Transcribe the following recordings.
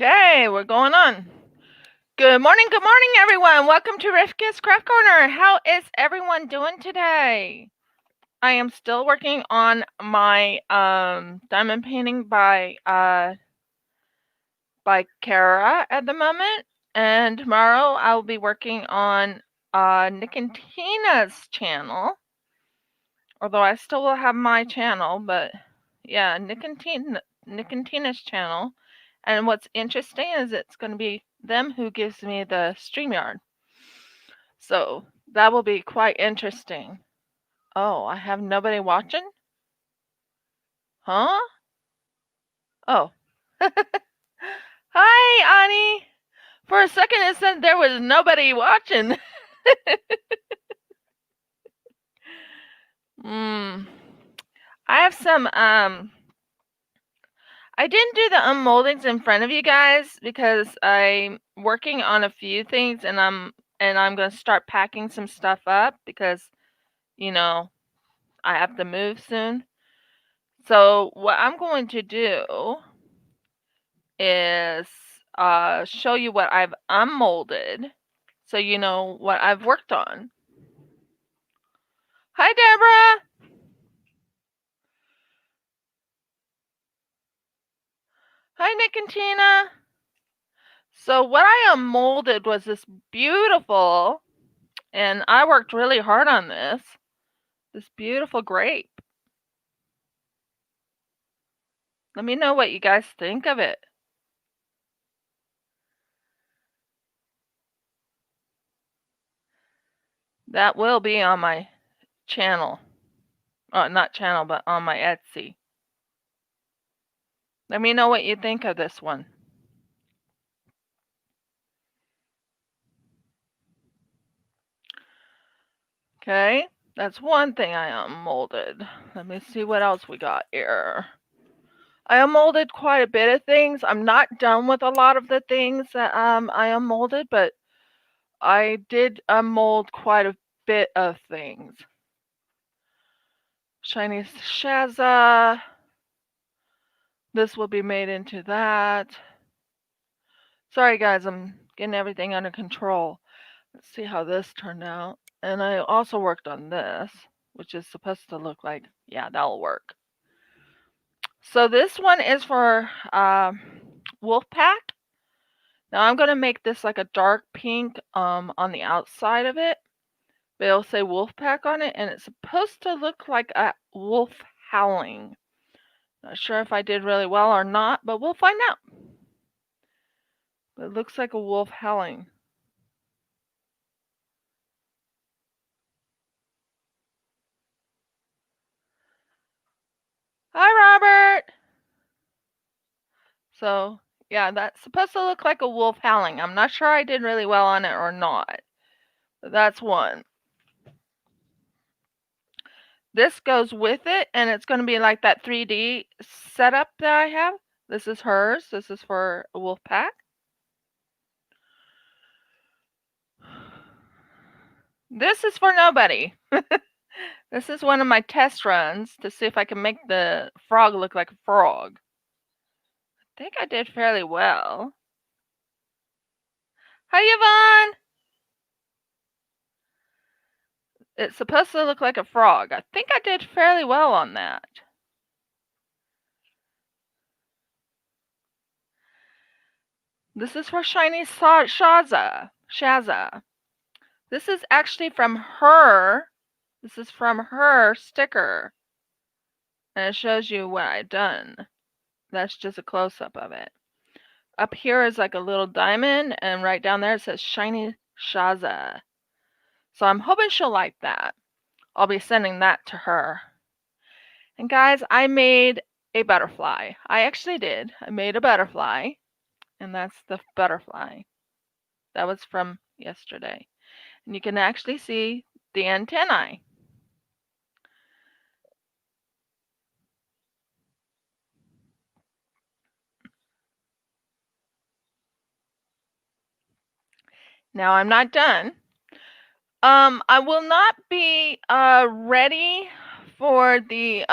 Okay, we're going on. Good morning, everyone. Welcome to Rifka's Craft Corner. How is everyone doing today? I am still working on my diamond painting by Carra at the moment, and tomorrow I will be working on Nick and Tina's channel. Although I still will have my channel, but yeah, Nick and Tina's channel. And what's interesting is it's going to be them who gives me the StreamYard. So that will be quite interesting. Oh, I have nobody watching? Huh? Oh. Hi, Ani. For a second it said there was nobody watching. I have some I didn't do the unmoldings in front of you guys because I'm working on a few things and I'm going to start packing some stuff up because I have to move soon. So what I'm going to do is show you what I've unmolded so you know what I've worked on. Hi, Deborah. Hi, Nick and Tina. So what I unmolded was this beautiful, and I worked really hard on this beautiful grape. Let me know what you guys think of it. That will be on my channel. Not channel, but on my Etsy. Let me know what you think of this one. Okay, that's one thing I unmolded. Let me see what else we got here. I unmolded quite a bit of things. I'm not done with a lot of the things that I unmolded, but I did unmold quite a bit of things. Shiny Shaza. This will be made into that. Sorry guys, I'm getting everything under control. Let's see how this turned out. And I also worked on this, which is supposed to look like, yeah, that'll work. So this one is for Wolfpack. Now I'm going to make this like a dark pink on the outside of it. But it'll say Wolfpack on it, and it's supposed to look like a wolf howling. Not sure if I did really well or not, but we'll find out. But it looks like a wolf howling. Hi, Robert! So, yeah, that's supposed to look like a wolf howling. I'm not sure I did really well on it or not. But that's one. This goes with it, and it's going to be like that 3D setup that I have. This is hers. This is for a wolf pack. This is for nobody. This is one of my test runs to see if I can make the frog look like a frog. I think I did fairly well. Hi, Yvonne! It's supposed to look like a frog. I think I did fairly well on that. This is for Shiny Shaza. This is actually from her. This is from her sticker. And it shows you what I've done. That's just a close-up of it. Up here is like a little diamond, and right down there it says Shiny Shaza. So I'm hoping she'll like that. I'll be sending that to her. And guys, I made a butterfly. I actually did. I made a butterfly, and that's the butterfly. That was from yesterday. And you can actually see the antennae. Now I'm not done. I will not be ready for the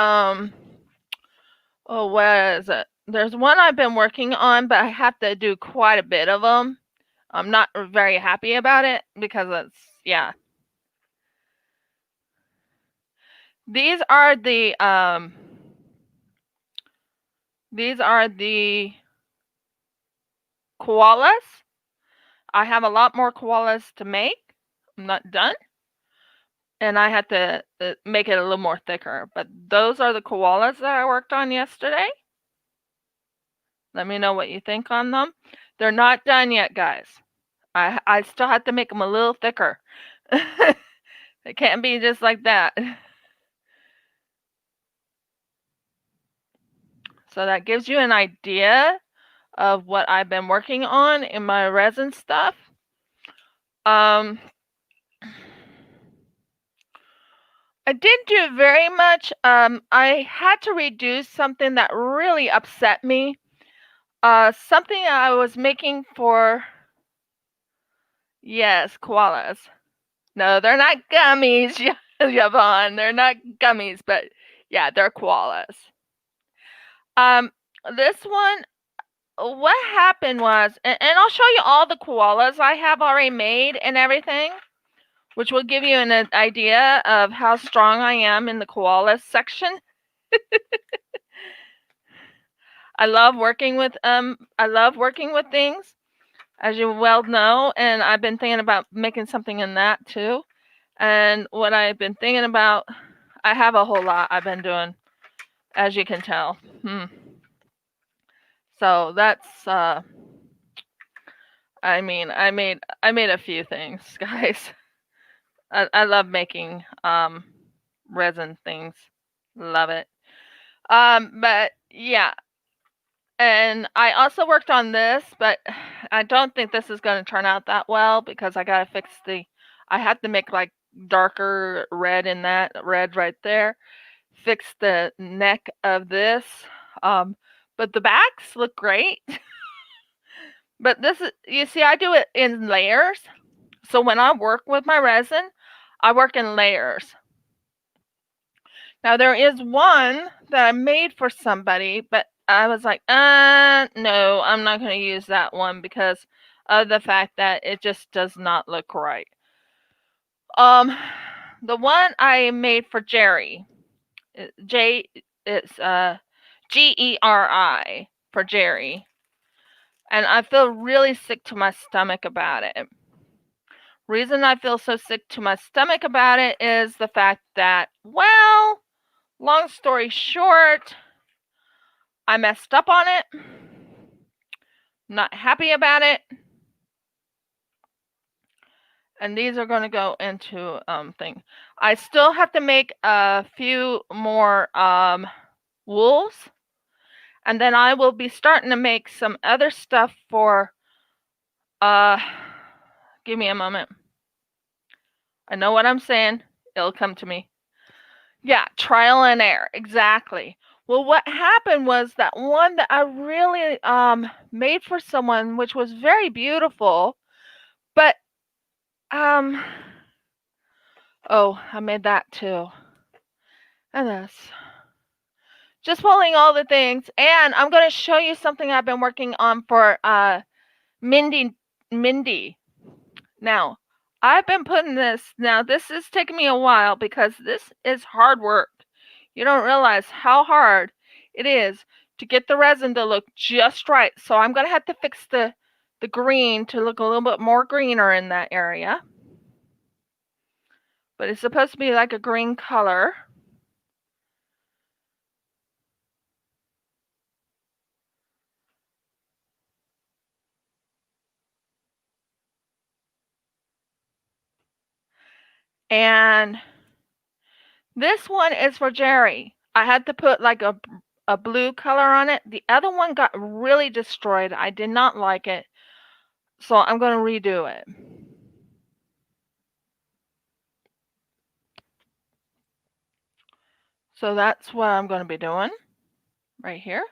what is it? There's one I've been working on, but I have to do quite a bit of them. I'm not very happy about it because it's, yeah. These are the koalas. I have a lot more koalas to make. I'm not done. And I had to make it a little more thicker. But those are the koalas that I worked on yesterday. Let me know what you think on them. They're not done yet, guys. I still have to make them a little thicker. It can't be just like that. So that gives you an idea of what I've been working on in my resin stuff. I didn't do very much. I had to reduce something that really upset me. Something I was making for, yes, koalas. No, they're not gummies, Yvonne. They're not gummies, but yeah, they're koalas. This one, what happened was, and I'll show you all the koalas I have already made and everything, which will give you an idea of how strong I am in the koalas section. I love working with things, as you well know, and I've been thinking about making something in that too. And what I've been thinking about, I have a whole lot I've been doing, as you can tell. So that's I mean, I made a few things, guys. I love making resin things. Love it. But yeah. And I also worked on this, but I don't think this is going to turn out that well because I got to fix I had to make like darker red in that, red right there. Fix the neck of this. But the backs look great. But this is, you see, I do it in layers. So when I work with my resin, I work in layers. Now there is one that I made for somebody, but I was like, no, I'm not going to use that one because of the fact that it just does not look right. The one I made for Jerry, it's Geri for Jerry, and I feel really sick to my stomach about it. Reason I feel so sick to my stomach about it is the fact that, well, long story short, I messed up on it. Not happy about it. And these are going to go into thing. I still have to make a few more wools. And then I will be starting to make some other stuff for, give me a moment. I know what I'm saying. It'll come to me. Yeah, trial and error. Exactly. Well, what happened was that one that I really made for someone, which was very beautiful, but oh, I made that too. And this. Just pulling all the things. And I'm going to show you something I've been working on for Mindy. Now, I've been putting this. Now, this is taking me a while because this is hard work. You don't realize how hard it is to get the resin to look just right. So I'm going to have to fix the green to look a little bit more greener in that area. But it's supposed to be like a green color. And this one is for Jerry. I had to put like a blue color on it. The other one got really destroyed. I did not like it. So I'm going to redo it. So that's what I'm going to be doing right here.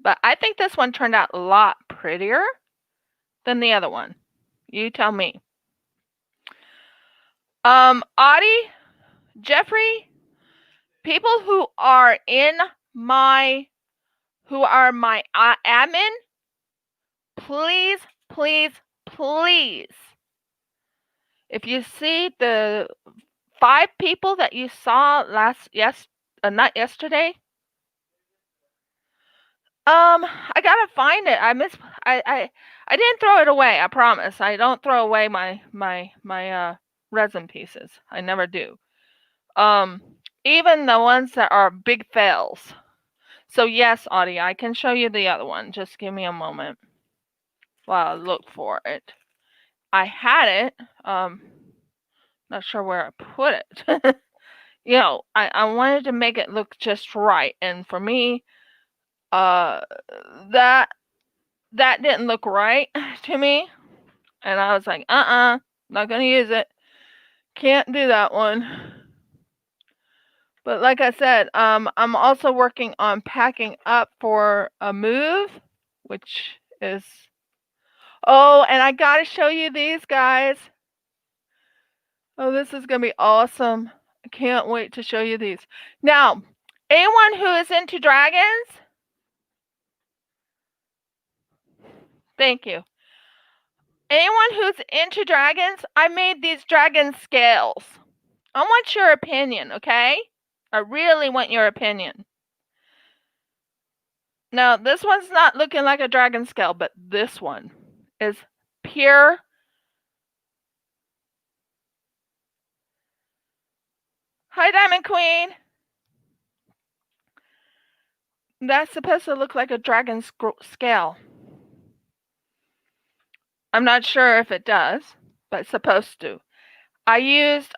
But I think this one turned out a lot prettier than the other one. You tell me. Audie, Jeffrey, people who are in my who are my admin, please, please, please, if you see the 5 people that you saw not yesterday, I gotta find it. I didn't throw it away. I promise. I don't throw away my resin pieces. I never do. Even the ones that are big fails. So yes, Audie, I can show you the other one. Just give me a moment while I look for it. I had it. Not sure where I put it. You know, I wanted to make it look just right, and for me, that didn't look right to me, and I was like, not gonna use it. Can't do that one. But like I said, I'm also working on packing up for a move, which is, oh, and I gotta show you these guys. Oh, this is gonna be awesome. I can't wait to show you these. Now, anyone who is into dragons, thank you. Anyone who's into dragons, I made these dragon scales. I want your opinion, okay? I really want your opinion. Now, this one's not looking like a dragon scale, but this one is pure. Hi, Diamond Queen. That's supposed to look like a dragon scale. I'm not sure if it does, but it's supposed to. I used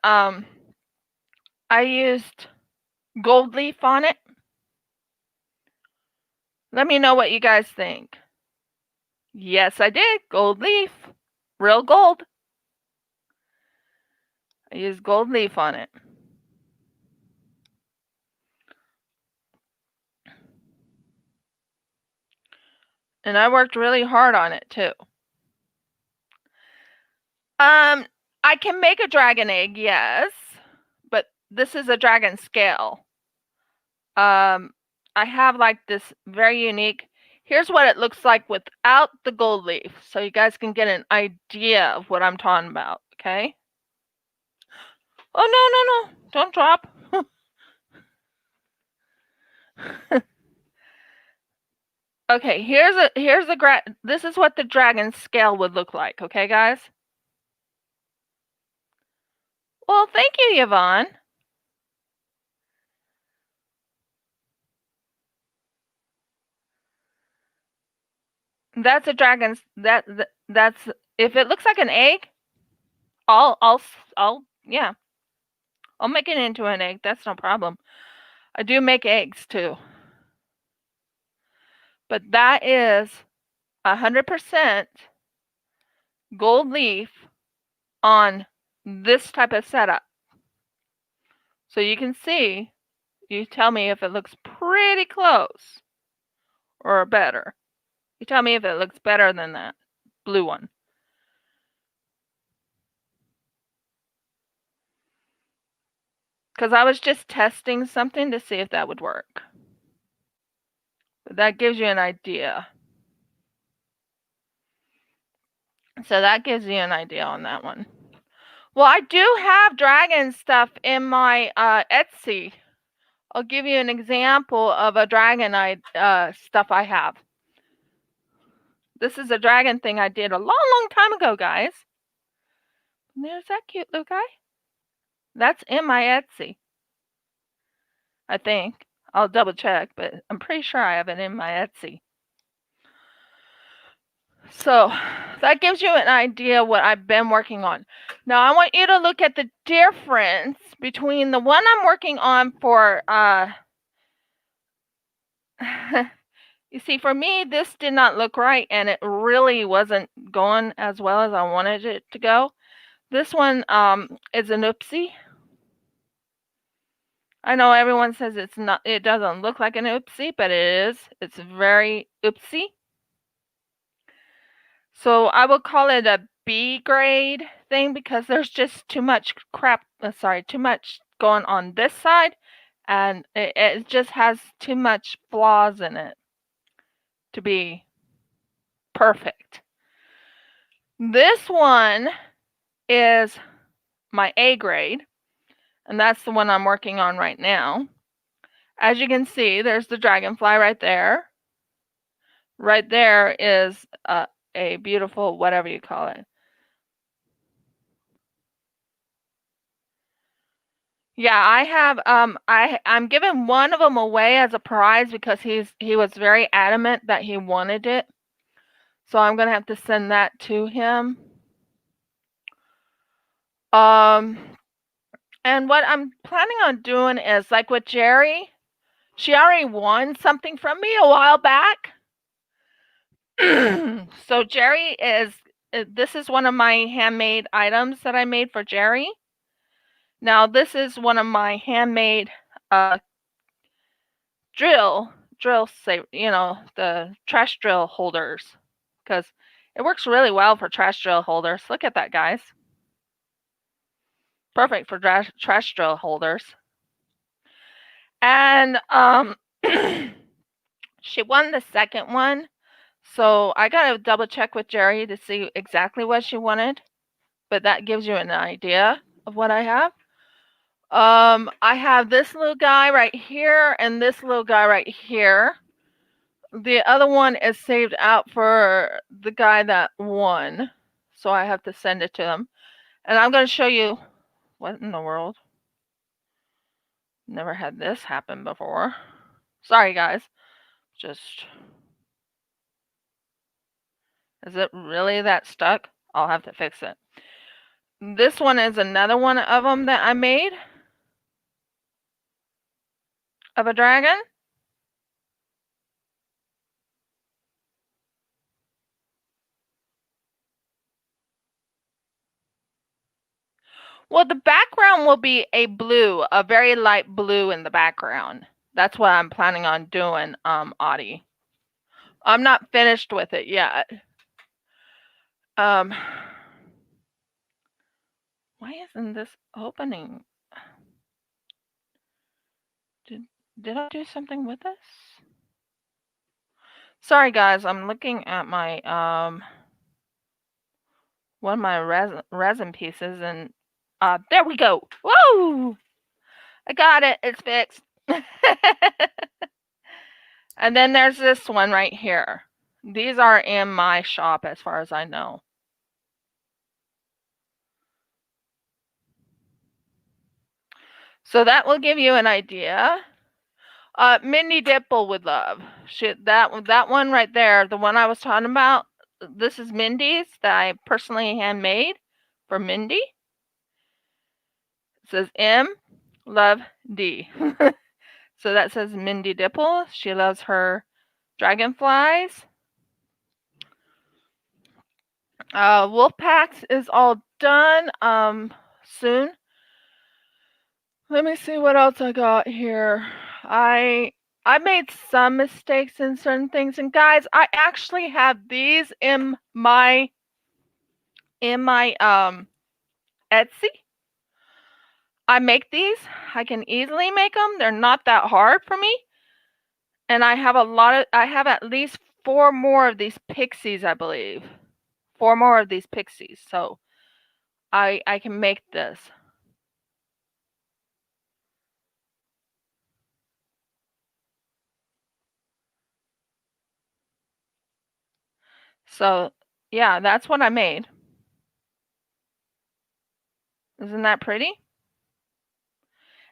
gold leaf on it. Let me know what you guys think. Yes, I did. Gold leaf. Real gold. I used gold leaf on it. And I worked really hard on it too. I can make a dragon egg, yes, but this is a dragon scale. I have like this very unique. Here's what it looks like without the gold leaf, so you guys can get an idea of what I'm talking about, okay? Oh, no, don't drop. Okay, this is what the dragon scale would look like, okay, guys? Well, thank you, Yvonne. That's a dragon's. That's if it looks like an egg. I'll yeah. I'll make it into an egg. That's no problem. I do make eggs too. But that is 100% gold leaf on this type of setup. So you can see, you tell me if it looks pretty close or better. You tell me if it looks better than that blue one. Because I was just testing something to see if that would work. But that gives you an idea. So that gives you an idea on that one. Well, I do have dragon stuff in my Etsy. I'll give you an example of a dragon stuff I have. This is a dragon thing I did a long time ago, guys. And there's that cute little guy. That's in my Etsy. I think. I'll double check, but I'm pretty sure I have it in my Etsy. So that gives you an idea what I've been working on. Now I want you to look at the difference between the one I'm working on for you see, for me, this did not look right, and it really wasn't going as well as I wanted it to go. This one is an oopsie. I know everyone says it's not. It doesn't look like an oopsie, but it is. It's very oopsie. So I will call it a B grade thing because there's just too much crap. Too much going on this side, and it just has too much flaws in it. to be perfect. This one is my A grade, and that's the one I'm working on right now. As you can see, there's the dragonfly right there. Right there is a beautiful, whatever you call it. Yeah, I have I'm giving one of them away as a prize because he was very adamant that he wanted it. So I'm going to have to send that to him. And what I'm planning on doing is like with Jerry, she already won something from me a while back. So Jerry this is one of my handmade items that I made for Jerry. Now this is one of my handmade drill save, the trash drill holders, because it works really well for trash drill holders. Look at that, guys. Perfect for trash drill holders. And she won the second one, so I gotta double check with Jerry to see exactly what she wanted, but that gives you an idea of what I have. I have this little guy right here and this little guy right here. The other one is saved out for the guy that won, so I have to send it to him. And I'm going to show you what in the world. Never had this happen before. Sorry, guys. Just... Is it really that stuck? I'll have to fix it. This one is another one of them that I made. Of a dragon. Well, the background will be a blue, a very light blue in the background. That's what I'm planning on doing, Audie. I'm not finished with it yet. Why isn't this opening? Did I do something with this? Sorry, guys. I'm looking at my one of my resin pieces, and there we go. Woo! I got it. It's fixed. And then there's this one right here. These are in my shop as far as I know. So that will give you an idea. Mindy Dipple would love. That one right there, the one I was talking about, this is Mindy's that I personally handmade for Mindy. It says M, love D. So that says Mindy Dipple. She loves her dragonflies. Wolfpacks is all done soon. Let me see what else I got here. I made some mistakes in certain things, and guys, I actually have these in my Etsy. I make these. I can easily make them. They're not that hard for me. And I have at least 4 more of these pixies, I believe. 4 more of these pixies. So I can make this. So, yeah, that's what I made. Isn't that pretty?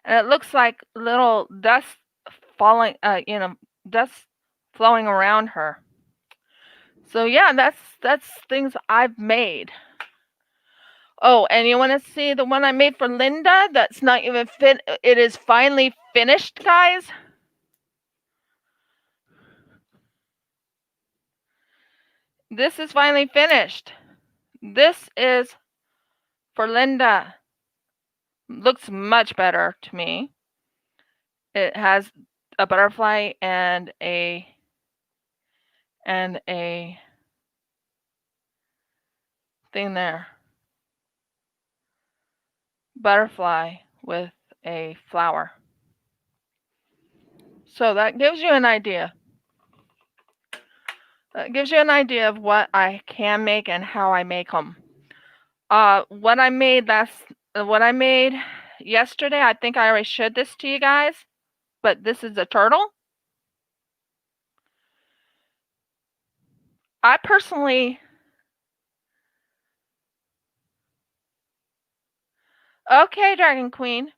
And it looks like little dust falling, dust flowing around her. So yeah, that's things I've made. Oh, and you want to see the one I made for Linda? That's not even fit. It is finally finished, guys. This is finally finished. This is for Linda. Looks much better to me. It has a butterfly and a thing there. Butterfly with a flower. So that gives you an idea. It gives you an idea of what I can make and how I make them. What I made yesterday, I think I already showed this to you guys, but this is a turtle. I personally... Okay, Dragon Queen.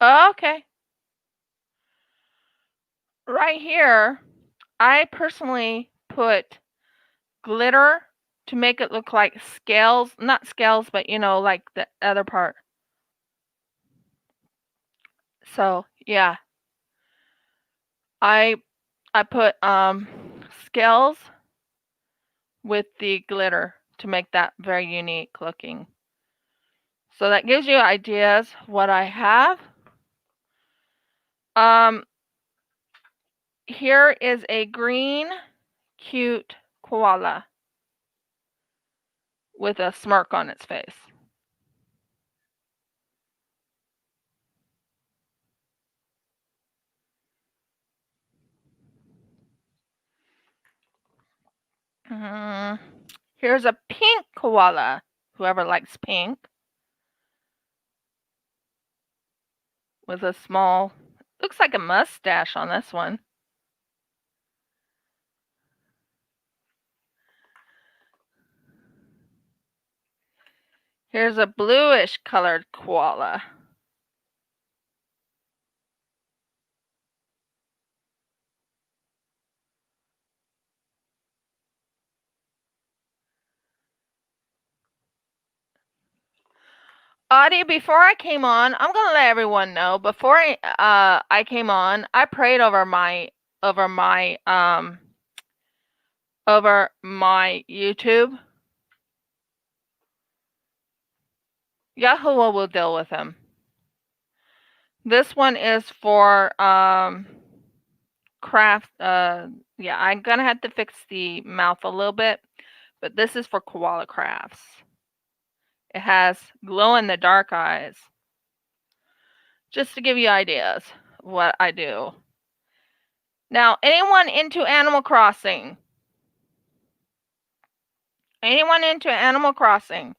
Okay. Right here, I personally put glitter to make it look like scales. Not scales, but you know, like the other part. So, yeah. I put scales with the glitter to make that very unique looking. So that gives you ideas what I have. Here is a green, cute koala with a smirk on its face. Here's a pink koala, whoever likes pink, with a small, looks like a mustache on this one. Here's a bluish colored koala. Audie, before I came on, I'm gonna let everyone know. Before I came on, I prayed over my YouTube. Yahuwah will deal with him. This one is for craft. Yeah, I'm gonna have to fix the mouth a little bit, but this is for koala crafts. It has glow in the dark eyes. Just to give you ideas what I do. Now, anyone into Animal Crossing? Anyone into Animal Crossing?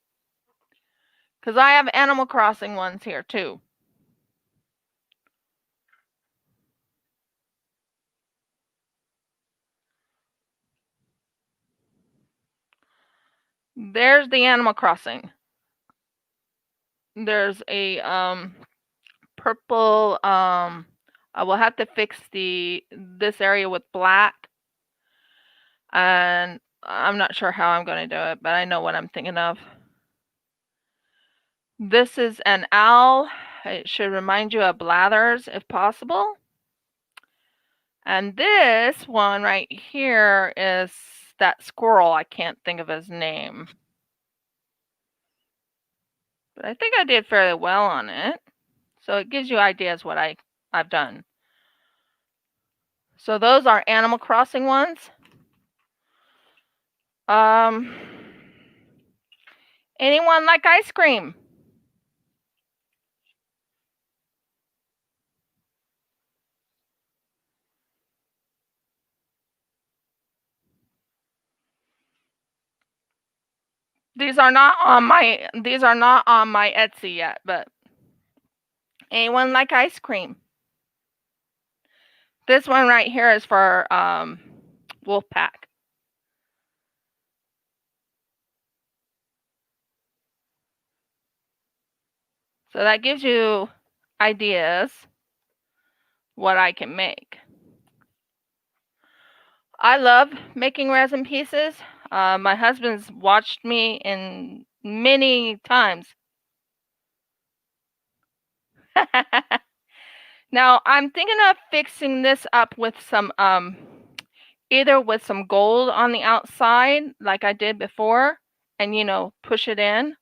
Because I have Animal Crossing ones here too. There's the Animal Crossing. There's a purple. I will have to fix this area with black, and I'm not sure how I'm going to do it, but I know what I'm thinking of. This is an owl. It should remind you of Blathers if possible. And this one right here is that squirrel. I can't think of his name. But I think I did fairly well on it. So it gives you ideas what I've done. So those are Animal Crossing ones. Anyone like ice cream? These are not on my Etsy yet, but anyone like ice cream? This one right here is for Wolfpack. So that gives you ideas what I can make. I love making resin pieces. My husband's watched me in many times. Now I'm thinking of fixing this up with some either with some gold on the outside like I did before, and you know, push it in.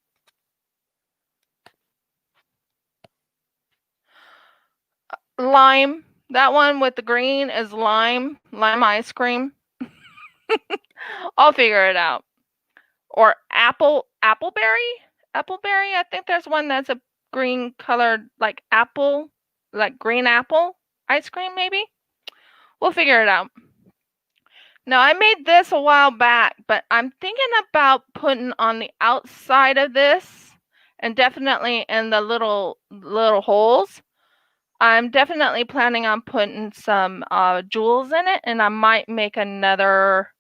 Lime. That one with the green is lime ice cream. I'll figure it out. Or appleberry. I think there's one that's a green colored like apple, like green apple. ice cream, maybe? We'll figure it out. Now, I made this a while back, but I'm thinking about putting on the outside of this and definitely in the little holes. I'm definitely planning on putting some jewels in it, and I might make another,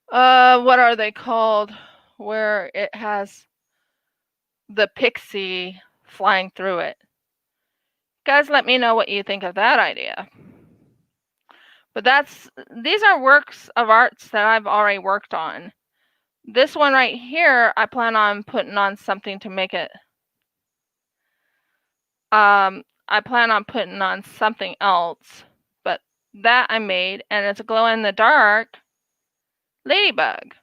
what are they called? Where it has the pixie flying through it. Guys, let me know what you think of that idea. But these are works of arts that I've already worked on. This one right here, I plan on putting on something to make it, I plan on putting on something else, but that I made, and it's a glow in the dark ladybug.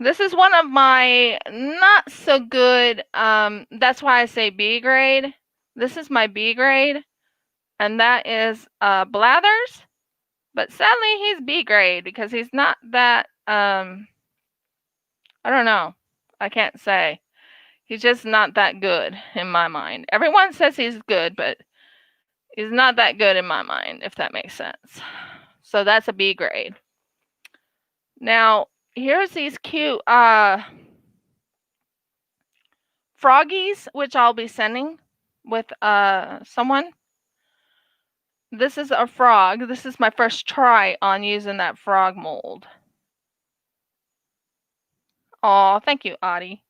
This is one of my not so good, that's why I say B grade. This is my B grade, and that is Blathers. But sadly, he's B grade because he's not that, I don't know. I can't say. He's just not that good in my mind. Everyone says he's good, but he's not that good in my mind, if that makes sense. So that's a B grade. Now, here's these cute froggies, which I'll be sending with someone. This is a frog. This is my first try on using that frog mold. Oh, thank you, Audie.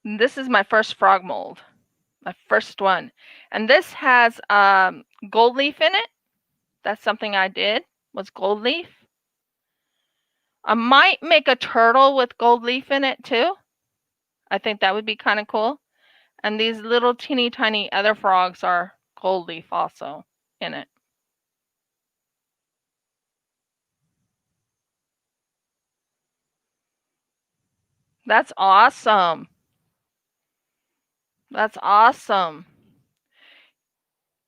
This is my first frog mold. My first one. And this has gold leaf in it. That's something I did, was gold leaf. I might make a turtle with gold leaf in it too. I think that would be kind of cool. And these little teeny tiny other frogs are gold leaf also in it. That's awesome. That's awesome.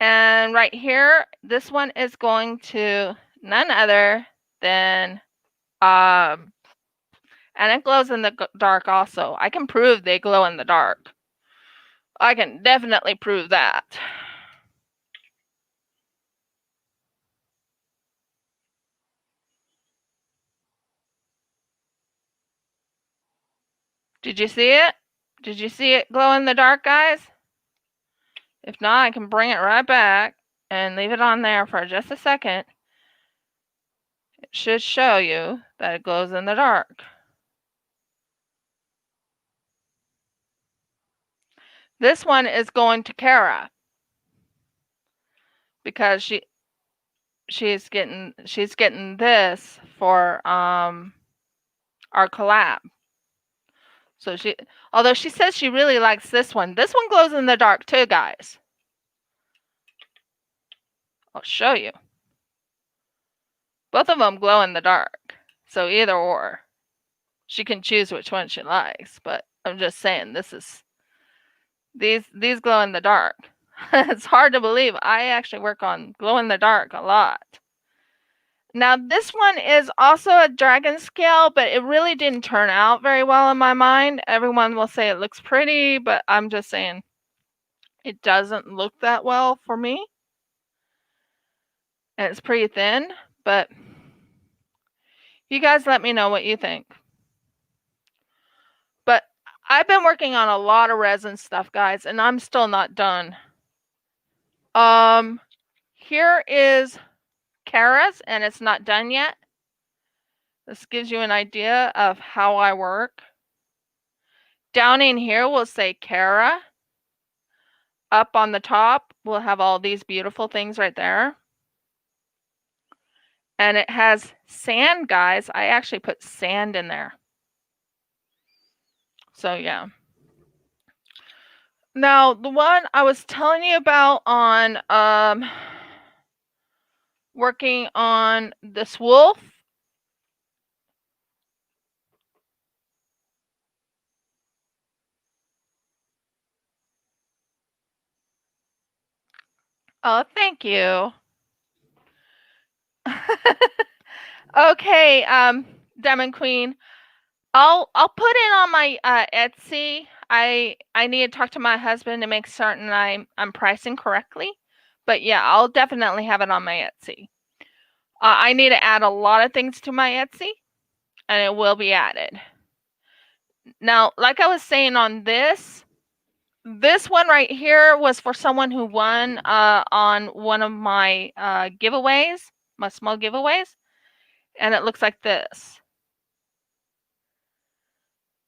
And right here, this one is going to none other than, and it glows in the dark also. I can prove they glow in the dark. I can definitely prove that. Did you see it? Did you see it glow in the dark, guys? If not, I can bring it right back and leave it on there for just a second. It should show you that it glows in the dark. This one is going to Carra because she's getting this for our collab. So although she says she really likes this one glows in the dark too, guys. I'll show you. Both of them glow in the dark. So either or. She can choose which one she likes, but I'm just saying these glow in the dark. It's hard to believe. I actually work on glow in the dark a lot. Now this one is also a dragon scale, but it really didn't turn out very well in my mind. Everyone will say it looks pretty, but I'm just saying it doesn't look that well for me. And it's pretty thin, but you guys let me know what you think. But I've been working on a lot of resin stuff, guys, and I'm still not done. Here is Carra's, and it's not done yet. This gives you an idea of how I work. Down in here, we'll say Carra. Up on the top, we'll have all these beautiful things right there. And it has sand, guys. I actually put sand in there. So, yeah. Now, the one I was telling you about on working on this wolf. Oh, thank you. Okay, Diamond Queen. I'll put it on my Etsy. I need to talk to my husband to make certain I'm pricing correctly. But yeah, I'll definitely have it on my Etsy. I need to add a lot of things to my Etsy, and it will be added. Now, like I was saying on this one right here was for someone who won on one of my giveaways, my small giveaways, and it looks like this.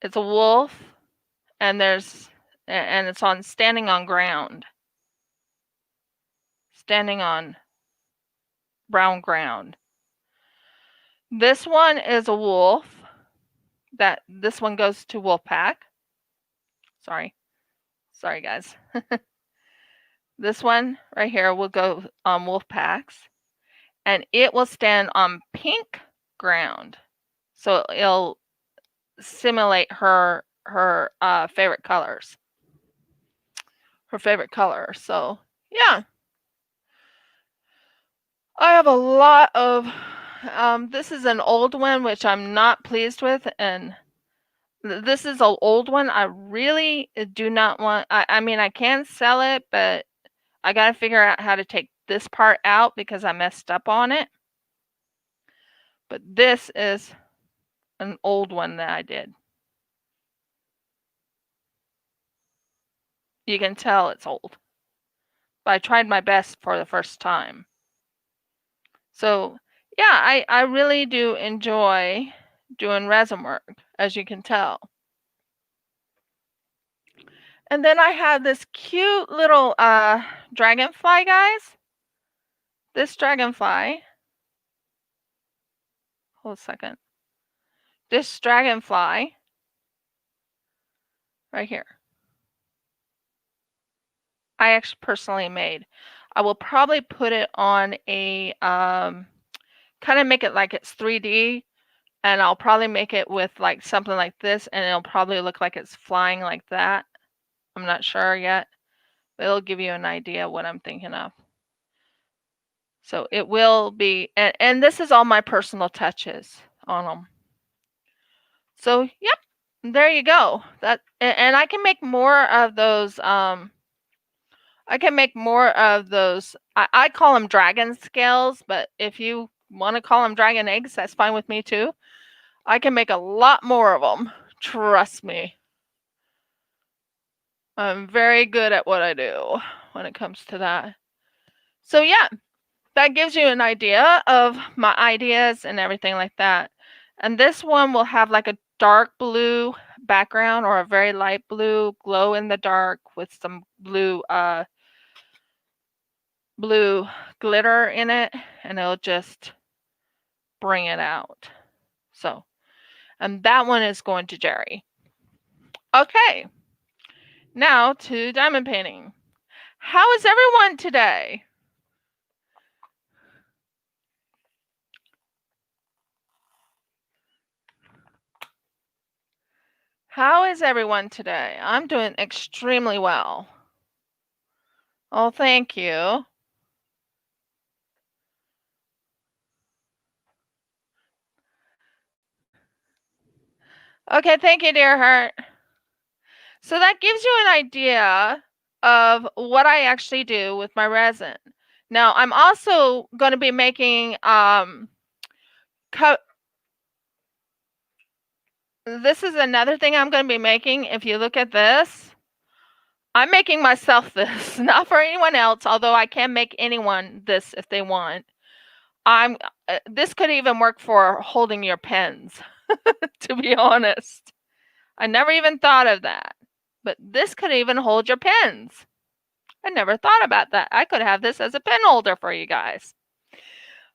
It's a wolf, and it's on standing on ground. Standing on brown ground. This one is a wolf. This one goes to Wolfpack. Sorry guys. This one right here will go on Wolfpacks, and it will stand on pink ground. So it'll simulate her favorite colors. Her favorite color. So yeah. I have a lot of this is an old one which I'm not pleased with, and this is an old one. I really do not want. I mean, I can sell it, but I got to figure out how to take this part out because I messed up on it. But this is an old one that I did. You can tell it's old. But I tried my best for the first time. So yeah, I really do enjoy doing resin work, as you can tell. And then I have this cute little dragonfly, guys. This dragonfly. Hold a second. This dragonfly right here, I actually personally made. I will probably put it on a kind of make it like it's 3D, and I'll probably make it with like something like this, and it'll probably look like it's flying like that. I'm not sure yet, but it'll give you an idea what I'm thinking of. So it will be, and this is all my personal touches on them. So yep, there you go. And I can make more of those. I can make more of those. I call them dragon scales, but if you want to call them dragon eggs, that's fine with me too. I can make a lot more of them. Trust me. I'm very good at what I do when it comes to that. So yeah, that gives you an idea of my ideas and everything like that. And this one will have like a dark blue background or a very light blue, glow in the dark with some blue blue glitter in it, and it'll just bring it out. So, and that one is going to Jerry. Okay, now to diamond painting. How is everyone today? How is everyone today? I'm doing extremely well. Oh, thank you. Okay, thank you, dear heart. So that gives you an idea of what I actually do with my resin. Now, I'm also going to be making this is another thing I'm going to be making. If you look at this, I'm making myself this, not for anyone else, although I can make anyone this if they want. This could even work for holding your pens, to be honest. I never even thought of that. But this could even hold your pens. I never thought about that. I could have this as a pen holder for you guys.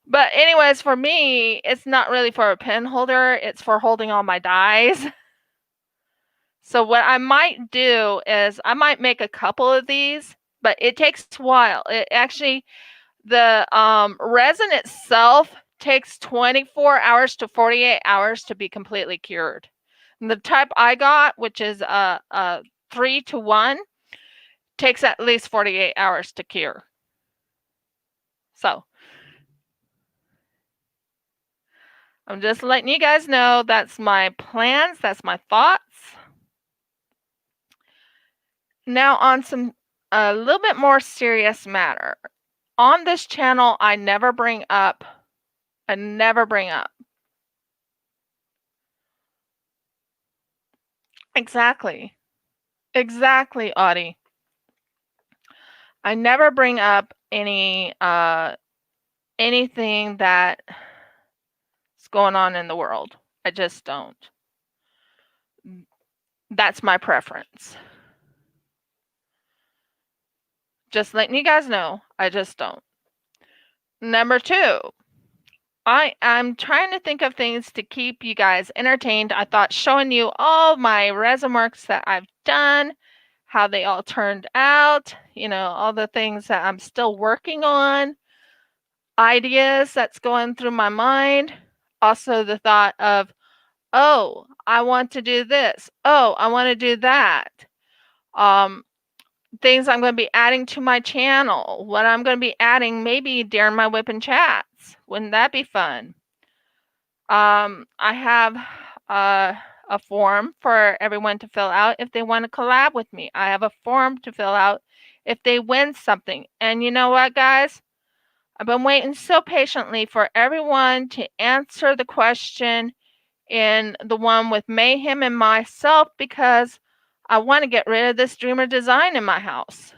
But anyways, for me, it's not really for a pen holder. It's for holding all my dies. So what I might do is I might make a couple of these, but it takes a while. It actually, the resin itself takes 24 hours to 48 hours to be completely cured. And the type I got, which is a 3-to-1, takes at least 48 hours to cure. So I'm just letting you guys know that's my plans, that's my thoughts. Now on a little bit more serious matter. On this channel, I never bring up. Exactly. Exactly, Audie. I never bring up anything that's going on in the world. I just don't. That's my preference. Just letting you guys know, I just don't. Number 2, I'm trying to think of things to keep you guys entertained. I thought showing you all my resin works that I've done, how they all turned out, all the things that I'm still working on, ideas that's going through my mind. Also the thought of, oh, I want to do this. Oh, I want to do that. Things I'm going to be adding to my channel. What I'm going to be adding maybe during my WIP and chats. Wouldn't that be fun? I have a form for everyone to fill out if they want to collab with me. I have a form to fill out if they win something. And you know what, guys? I've been waiting so patiently for everyone to answer the question in the one with Mayhem and myself because I want to get rid of this dreamer design in my house.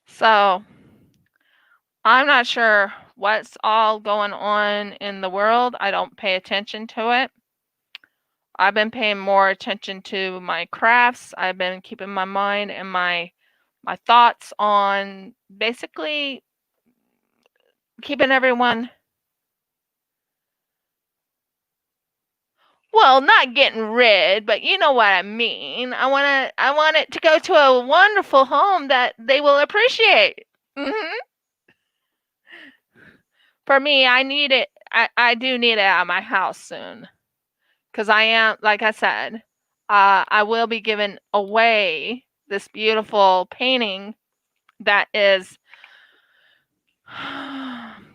So I'm not sure what's all going on in the world. I don't pay attention to it. I've been paying more attention to my crafts. I've been keeping my mind and my thoughts on basically keeping everyone, well, not getting rid, but you know what I mean. I want it to go to a wonderful home that they will appreciate. For me, I need it. I do need it out of my house soon. Because I am, like I said, I will be giving away this beautiful painting that is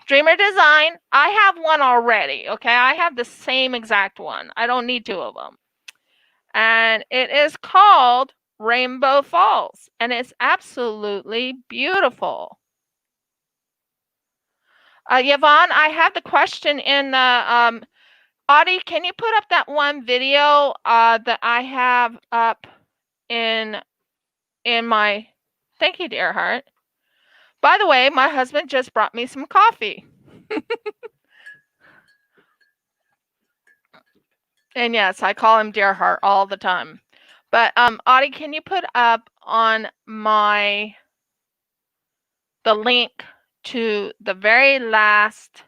Dreamer Design. I have one already, okay? I have the same exact one. I don't need 2 of them. And it is called Rainbow Falls, and it's absolutely beautiful. Yvonne, I have the question in the Audie, can you put up that one video that I have up in my, thank you, dear heart. By the way, my husband just brought me some coffee. And yes, I call him dear heart all the time. But Audie, can you put up on the link to the very last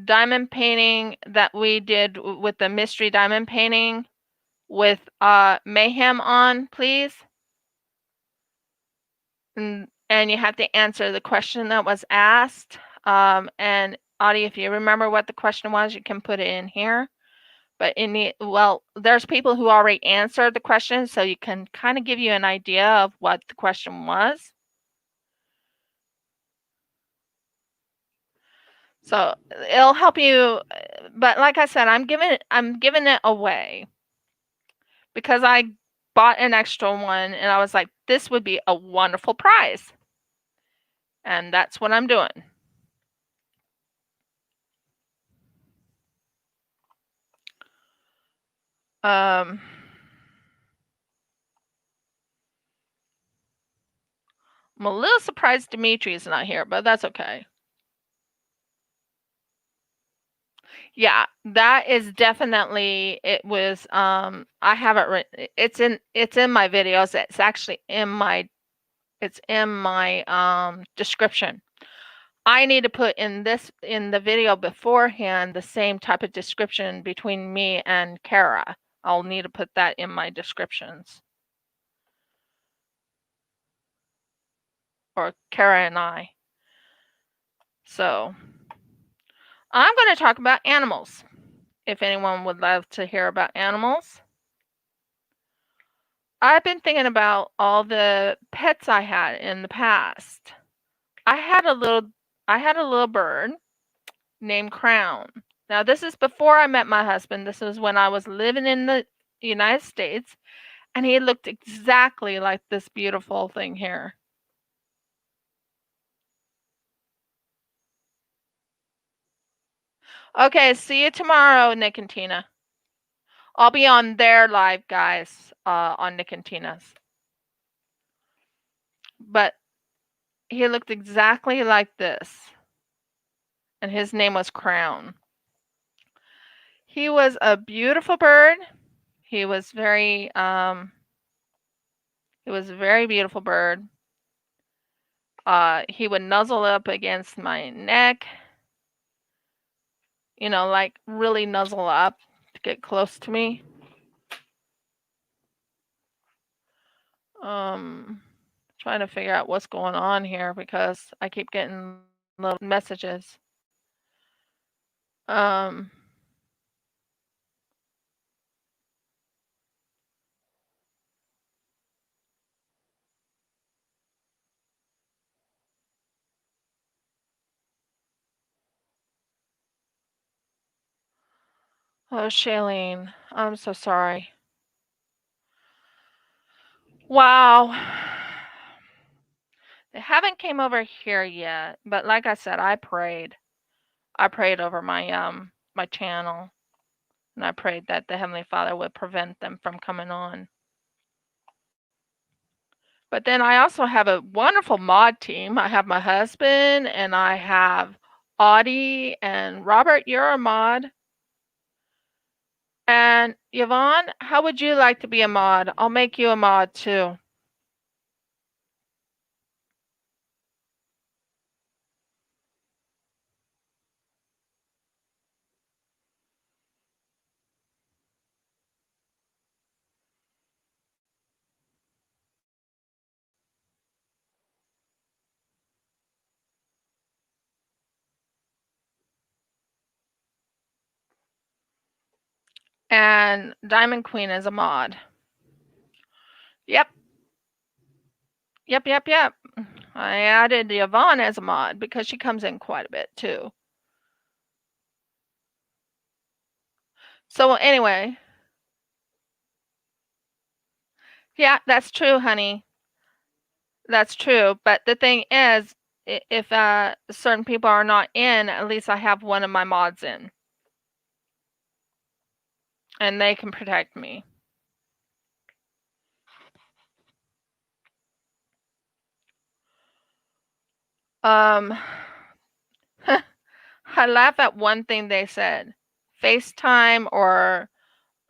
diamond painting that we did with the mystery diamond painting with Mayhem on, please? And you have to answer the question that was asked. And Audie, if you remember what the question was, you can put it in here. But there's people who already answered the question, so you can kind of give you an idea of what the question was. So it'll help you. But like I said, I'm giving it away because I bought an extra one and I was like, this would be a wonderful prize. And that's what I'm doing. I'm a little surprised Dimitri's not here, but that's okay. Yeah, that is definitely, it was, I have it written, it's in my videos. It's actually in my description. I need to put in the video beforehand the same type of description between me and Carra. I'll need to put that in my descriptions. Or Carra and I. So I'm going to talk about animals. If anyone would love to hear about animals. I've been thinking about all the pets I had in the past. I had a little bird named Crown. Now, this is before I met my husband. This was when I was living in the United States, and he looked exactly like this beautiful thing here. Okay, see you tomorrow, Nick and Tina. I'll be on their live, guys, on Nick and Tina's. But he looked exactly like this, and his name was Crown. He was a beautiful bird. He was he was a very beautiful bird. He would nuzzle up against my neck, like really nuzzle up to get close to me. Trying to figure out what's going on here because I keep getting little messages. Um, oh, Shailene, I'm so sorry. Wow. They haven't came over here yet, but like I said, I prayed. I prayed over my channel, and I prayed that the Heavenly Father would prevent them from coming on. But then I also have a wonderful mod team. I have my husband, and I have Audie and Robert. You're a mod. And Yvonne, how would you like to be a mod? I'll make you a mod too. And Diamond Queen is a mod. Yep. Yep. I added Yvonne as a mod because she comes in quite a bit too. So anyway. Yeah, that's true, honey. That's true. But the thing is, if certain people are not in, at least I have one of my mods in. And they can protect me. I laugh at one thing they said. FaceTime or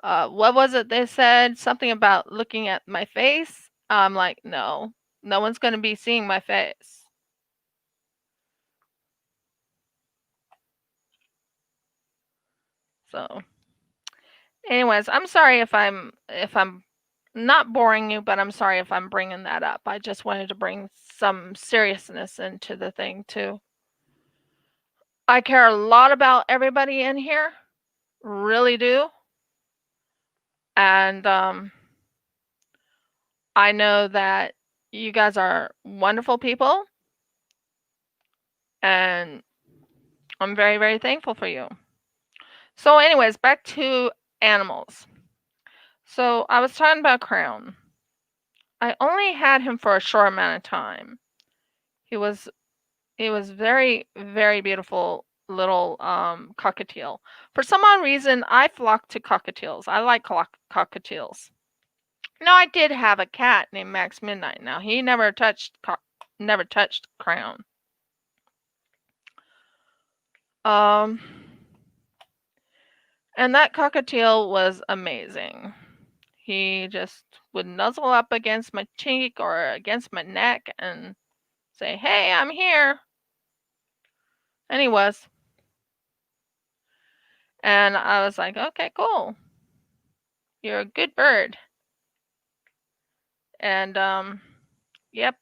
what was it they said? Something about looking at my face. I'm like, no one's going to be seeing my face. So, anyways, I'm sorry if I'm not boring you, but I'm sorry if I'm bringing that up. I just wanted to bring some seriousness into the thing too. I care a lot about everybody in here, really do. And I know that you guys are wonderful people, and I'm very, very thankful for you. So, anyways, back to animals. So, I was talking about Crown. I only had him for a short amount of time. He was very, very beautiful little cockatiel. For some odd reason, I flock to cockatiels. I like cockatiels. Now, I did have a cat named Max Midnight. Now, he never touched Crown. And that cockatiel was amazing. He just would nuzzle up against my cheek or against my neck and say, "Hey, I'm here." And he was. And I was like, "Okay, cool. You're a good bird." And yep,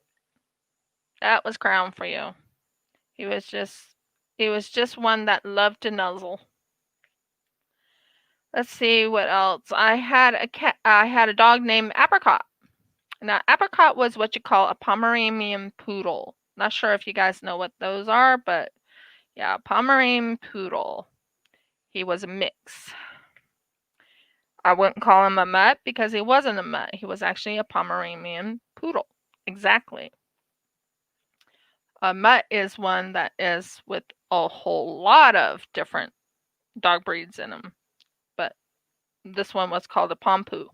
that was Crown for you. He was just one that loved to nuzzle. Let's see what else. I had a dog named Apricot. Now, apricot was what you call a Pomeranian poodle. Not sure if you guys know what those are, but yeah, Pomeranian poodle. He was a mix. I wouldn't call him a mutt because he wasn't a mutt. He was actually a Pomeranian poodle. Exactly. A mutt is one that is with a whole lot of different dog breeds in them, but this one was called a Pompoo.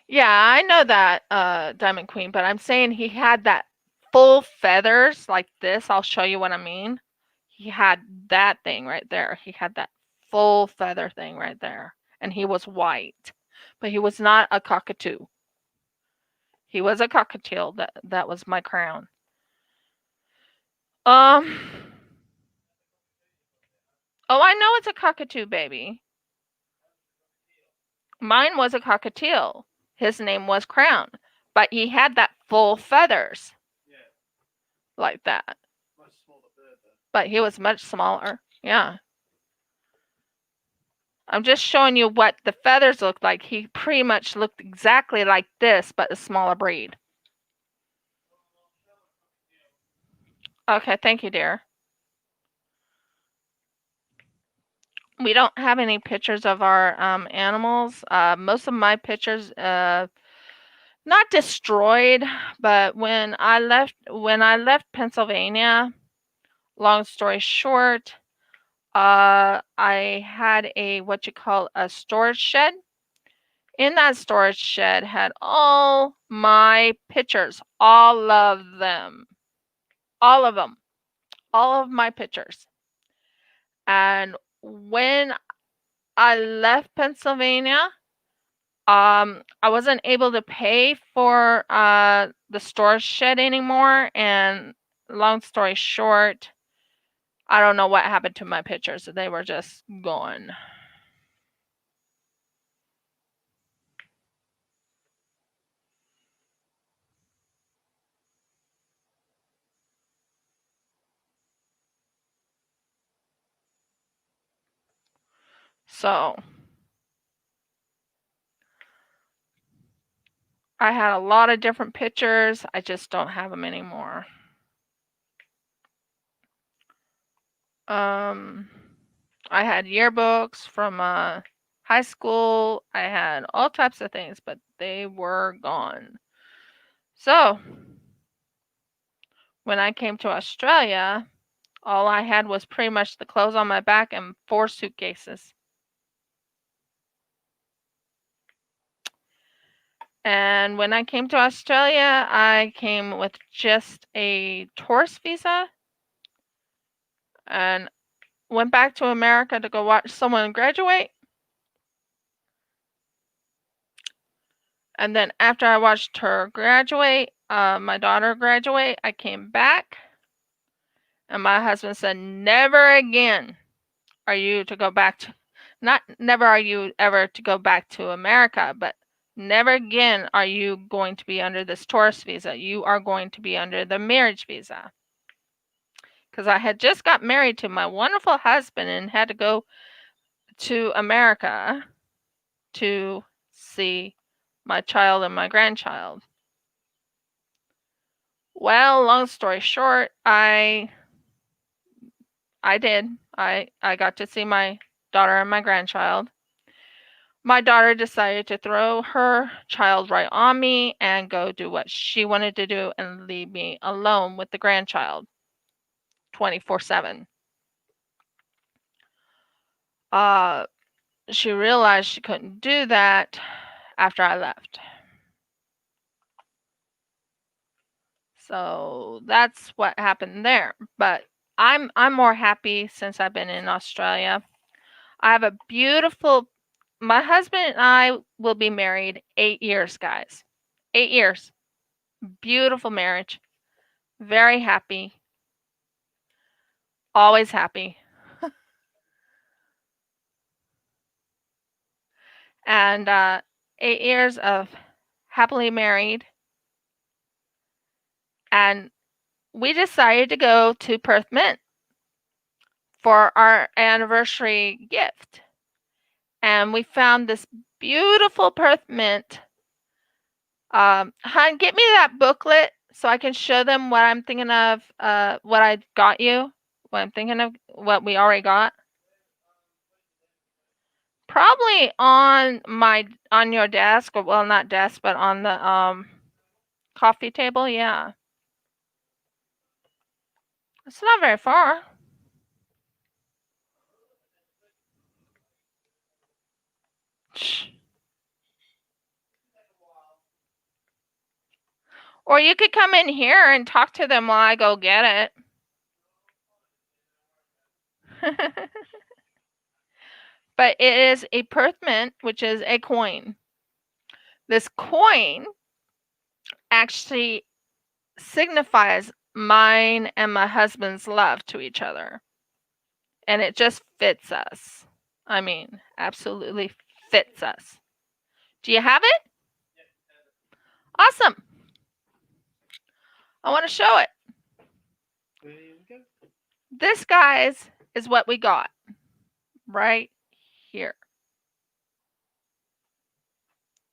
Yeah, I know that, Diamond Queen, but I'm saying he had that full feathers like this. I'll show you what I mean. He had that thing right there. He had that full feather thing right there, and he was white, but he was not a cockatoo. He was a cockatiel. That was my crown. Um. Oh, I know it's a cockatoo, baby. Mine was a cockatiel. His name was Crown, but he had that full feathers like that. But he was much smaller. Yeah. I'm just showing you what the feathers looked like. He pretty much looked exactly like this, but a smaller breed. Okay, thank you, dear. We don't have any pictures of our animals. Most of my pictures, not destroyed, but when I left Pennsylvania, long story short, I had a what you call a storage shed. In that storage shed had all my pictures, all of them, all of them, all of my pictures. And when I left Pennsylvania, I wasn't able to pay for the storage shed anymore. And long story short, I don't know what happened to my pictures. They were just gone. So I had a lot of different pictures. I just don't have them anymore. I had yearbooks from high school. I had all types of things, but they were gone. So when I came to Australia, all I had was pretty much the clothes on my back and 4 suitcases. And when I came to Australia, I came with just a tourist visa and went back to America to go watch someone graduate. And then after I watched her graduate, my daughter graduate, I came back. And my husband said, never again are you to go back to, not never are you ever to go back to America, but never again are you going to be under this tourist visa. You are going to be under the marriage visa. Because I had just got married to my wonderful husband and had to go to America to see my child and my grandchild. Well, long story short, I did. I got to see my daughter and my grandchild. My daughter decided to throw her child right on me and go do what she wanted to do and leave me alone with the grandchild 24/7. She realized she couldn't do that after I left. So that's what happened there. But I'm more happy since I've been in Australia. I have a beautiful my husband and I will be married 8 years, guys. 8 years. Beautiful marriage. Very happy. Always happy. And 8 years of happily married. And we decided to go to Perth Mint for our anniversary gift. and we found this beautiful Perth mint. Hun, get me that booklet so I can show them what I'm thinking of, what I got you, what I'm thinking of, what we already got. Probably on your desk, or well, not desk, but on the coffee table. Yeah, it's not very far. Shh. Or you could come in here and talk to them while I go get it. But it is a Perth mint, which is a coin. This coin actually signifies mine and my husband's love to each other. And it just fits us. I mean, absolutely fits us. Do you have it? Awesome. I want to show it. This, guys, is what we got right here.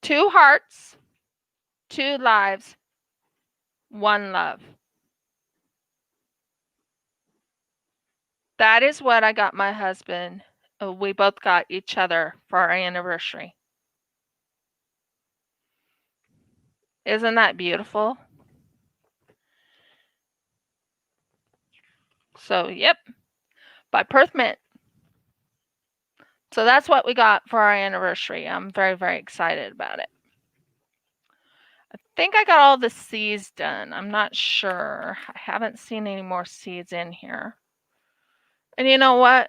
2 hearts, 2 lives, 1 love. That is what I got my husband. We both got each other for our anniversary. Isn't that beautiful? So, yep, by Perth Mint. So that's what we got for our anniversary. I'm very, very excited about it. I think I got all the seeds done. I'm not sure. I haven't seen any more seeds in here. And you know what?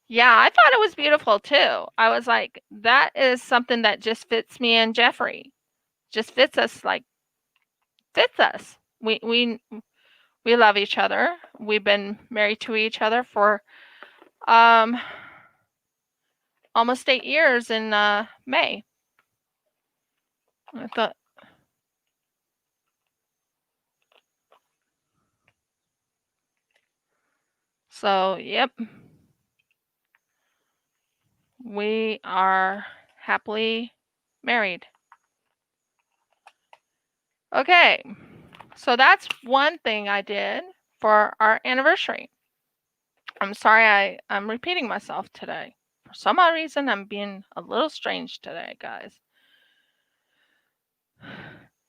Yeah, I thought it was beautiful too. I was like, that is something that just fits me and Jeffrey. Just fits us, like, fits us. We love each other. We've been married to each other for almost 8 years in May. I thought. So, yep. We are happily married. Okay. So that's one thing I did for our anniversary. I'm sorry I'm repeating myself today. For some odd reason, I'm being a little strange today, guys.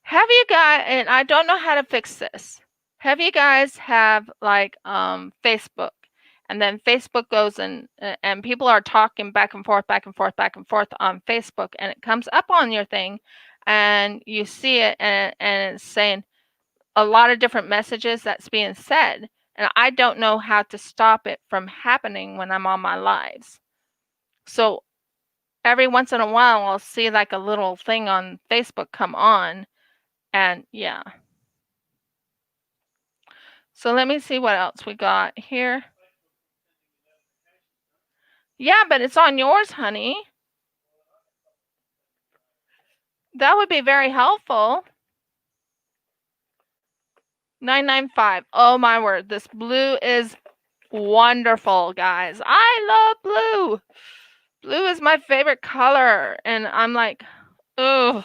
Have you guys, and I don't know how to fix this. Have you guys have like Facebook, and then Facebook goes and people are talking back and forth on Facebook, and it comes up on your thing, and you see it, and it's saying a lot of different messages that's being said, and I don't know how to stop it from happening when I'm on my lives. So every once in a while, I'll see like a little thing on Facebook come on, and yeah. So let me see what else we got here. Yeah, but it's on yours, honey. That would be very helpful. 995. Oh my word, this blue is wonderful, guys. I love blue. Blue is my favorite color, and I'm like, oh,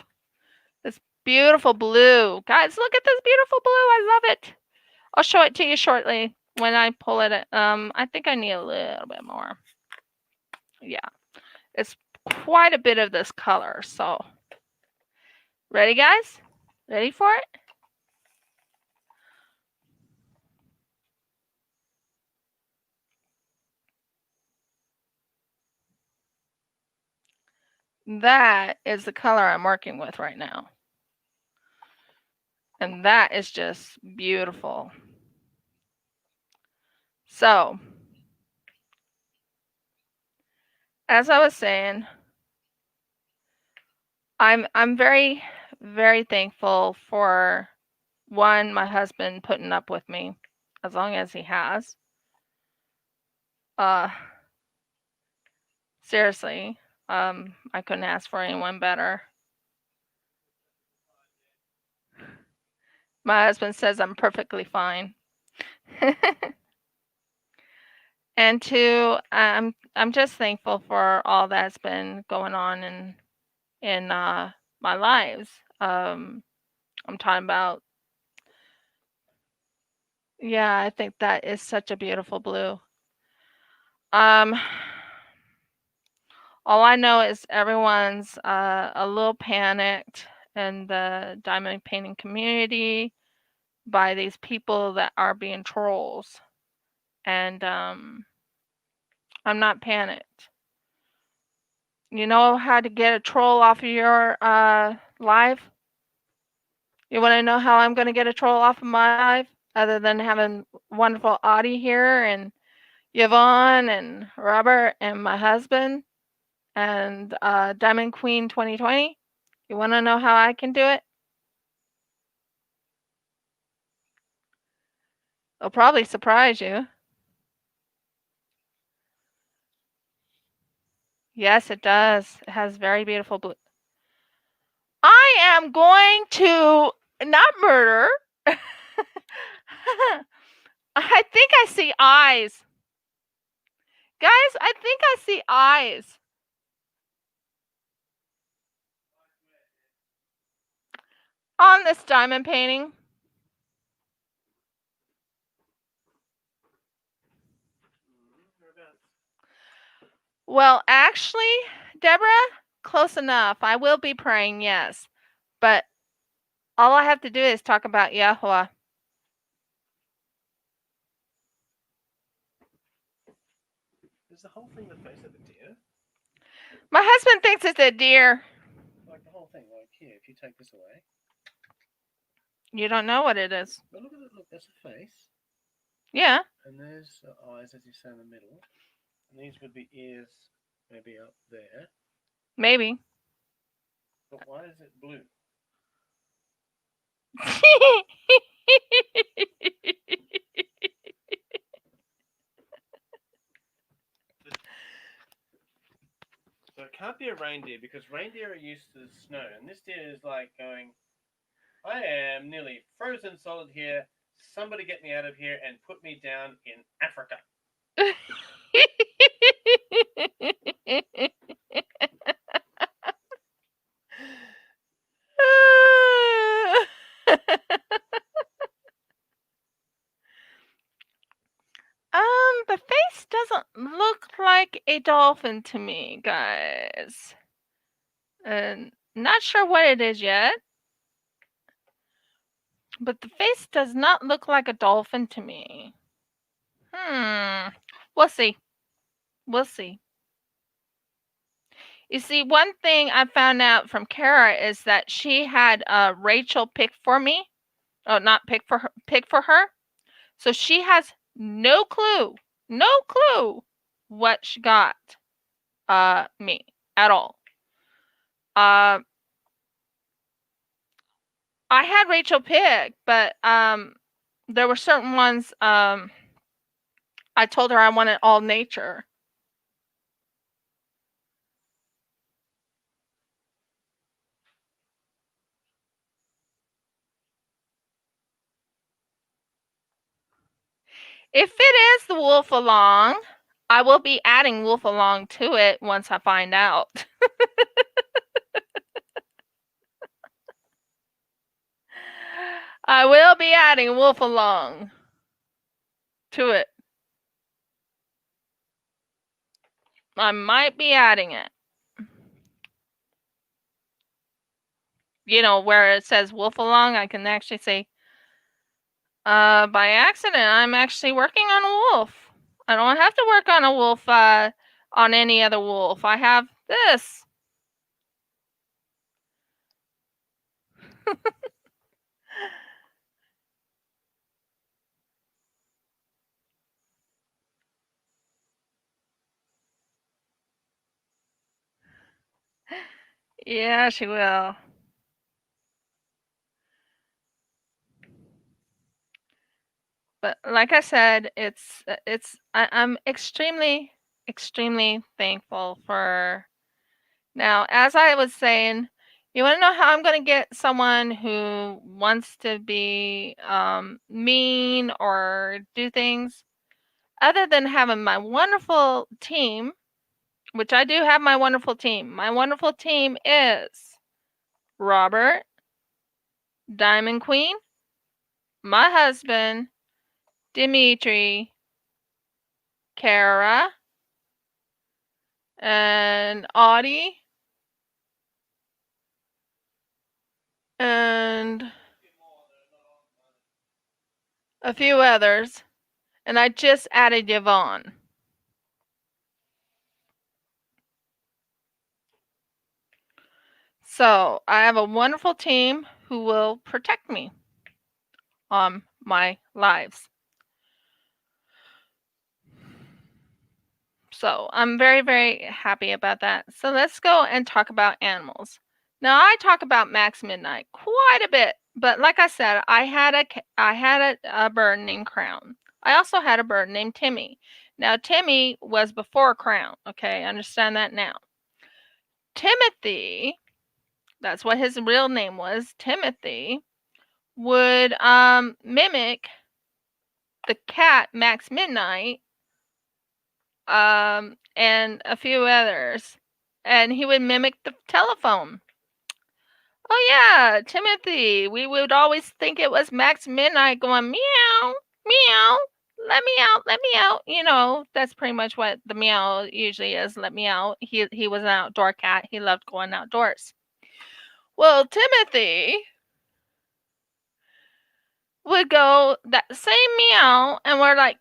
this beautiful blue. Guys, look at this beautiful blue. I love it. I'll show it to you shortly when I pull it. I think I need a little bit more. Yeah, it's quite a bit of this color. So, ready, guys? Ready for it? That is the color I'm working with right now. And that is just beautiful. So, as I was saying, I'm very, very thankful for, one, my husband putting up with me as long as he has. Seriously, I couldn't ask for anyone better. My husband says I'm perfectly fine. And two, I'm just thankful for all that's been going on in my lives. I'm talking about, yeah, I think that is such a beautiful blue. Um, all I know is everyone's a little panicked in the diamond painting community by these people that are being trolls, and I'm not panicked. You know how to get a troll off of your live? You want to know how I'm going to get a troll off of my live? Other than having wonderful Audie here and Yvonne and Robert and my husband and Diamond Queen 2020. You want to know how I can do it? It'll probably surprise you. Yes, it does. It has very beautiful blue. I am going to not murder. I think I see eyes. Guys, I think I see eyes. On this diamond painting. Well, actually, Deborah, close enough. I will be praying, yes. But all I have to do is talk about Yahweh. Is the whole thing the face of a deer? My husband thinks it's a deer. Like the whole thing, like here, if you take this away. You don't know what it is. But look at it, look, that's a face. Yeah. And there's the eyes, as you say, in the middle. And these would be ears, maybe up there. Maybe. But why is it blue? So it can't be a reindeer because reindeer are used to the snow. And this deer is like going, I am nearly frozen solid here. Somebody get me out of here and put me down in Africa. The face doesn't look like a dolphin to me, guys. Not sure what it is yet. But the face does not look like a dolphin to me. We'll see. We'll see. You see, one thing I found out from Carra is that she had Rachel pick for me. Oh, not pick for her. So she has no clue what she got me at all. I had Rachel pick, but there were certain ones I told her I wanted all nature. If it is the wolf along, I will be adding wolf along to it once I find out. I will be adding wolf along to it. I might be adding it. You know, where it says wolf along, I can actually say, by accident, I'm actually working on a wolf. I don't have to work on a wolf on any other wolf. I have this. Yeah, she will. But like I said, I'm extremely thankful for. Now, as I was saying, you want to know how I'm going to get someone who wants to be mean or do things? other than having my wonderful team, which I do have my wonderful team is Robert, Diamond Queen, my husband, Dimitri, Carra, and Audie, and a few others, and I just added Yvonne. So I have a wonderful team who will protect me on my lives. So I'm very, very happy about that. So let's go and talk about animals. Now I talk about Max Midnight quite a bit, but like I said, I had a bird named Crown. I also had a bird named Timmy. Now Timmy was before Crown. Okay, understand that now. Timothy, that's what his real name was. Timothy would mimic the cat Max Midnight and a few others, and he would mimic the telephone. Oh yeah, Timothy. We would always think it was Max Midnight going meow, meow, let me out, let me out. You know, that's pretty much what the meow usually is. Let me out. He was an outdoor cat. He loved going outdoors. Well, Timothy would go that same meow, and we're like,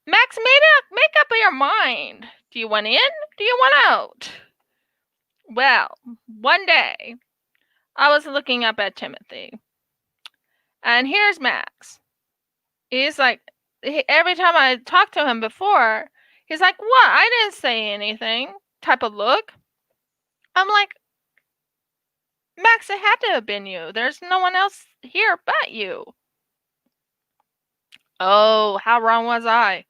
Max, make up your mind. Do you want in? Do you want out? Well, one day I was looking up at Timothy, and here's Max. He's like, every time I talked to him before, he's like, what? I didn't say anything. Type of look. I'm like, Max, it had to have been you. There's no one else here but you. Oh, how wrong was I?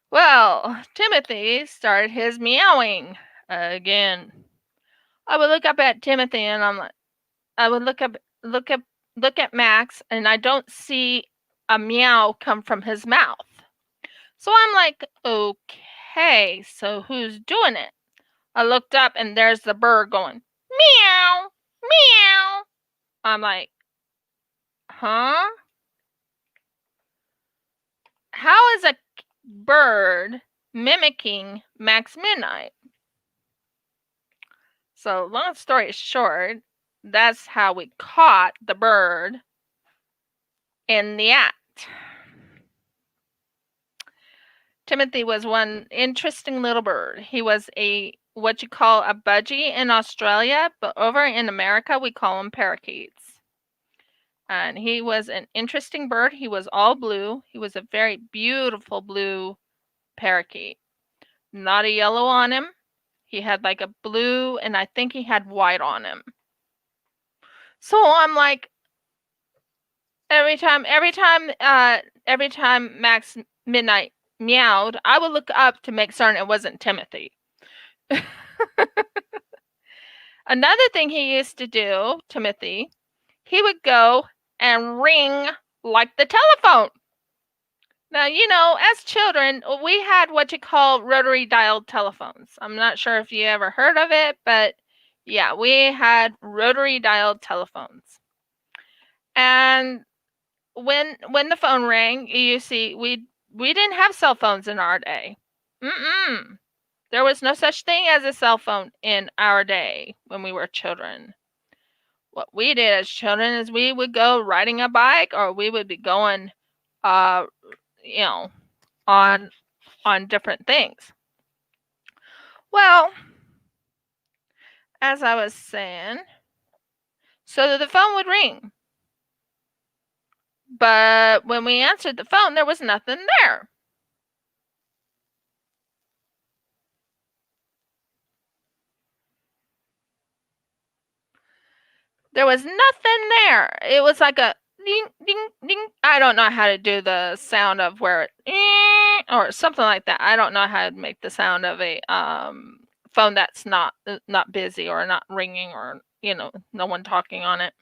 Well, Timothy started his meowing again. I would look up at Timothy, and I'm like, I would look at Max, and I don't see a meow come from his mouth. So I'm like, okay, so who's doing it? I looked up, and there's the bird going meow, meow. I'm like, huh? How is a bird mimicking Max Midnight? So long story short, that's how we caught the bird in the act. Timothy was one interesting little bird. He was what you call a budgie in Australia, but over in America we call them parakeets. And he was an interesting bird. He was all blue. He was a very beautiful blue parakeet. Not a yellow on him. He had like a blue, and I think he had white on him. So I'm like, every time Max Midnight meowed, I would look up to make certain it wasn't Timothy. Another thing he used to do, Timothy, he would go and ring like the telephone. Now, you know, as children, we had what you call rotary dialed telephones. I'm not sure if you ever heard of it, but yeah, we had rotary dialed telephones. And when the phone rang, you see, we didn't have cell phones in our day. There was no such thing as a cell phone in our day when we were children. What we did as children is we would go riding a bike, or we would be going, you know, on different things. Well, as I was saying, so the phone would ring. But when we answered the phone, there was nothing there. There was nothing there. It was like a ding, ding, ding. I don't know how to do the sound of where it, or something like that. I don't know how to make the sound of a phone that's not busy or not ringing, or, you know, no one talking on it.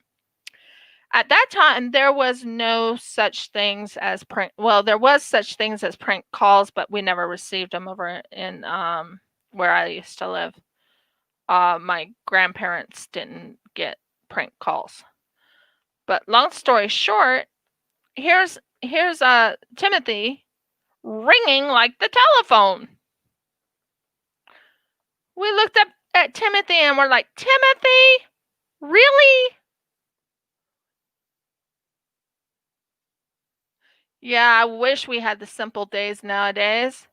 At that time, there was no such things as prank. Well, there was such things as prank calls, but we never received them over in where I used to live. My grandparents didn't get prank calls. But long story short, here's Timothy ringing like the telephone. We looked up at Timothy and we're like, Timothy, really? Yeah, I wish we had the simple days nowadays.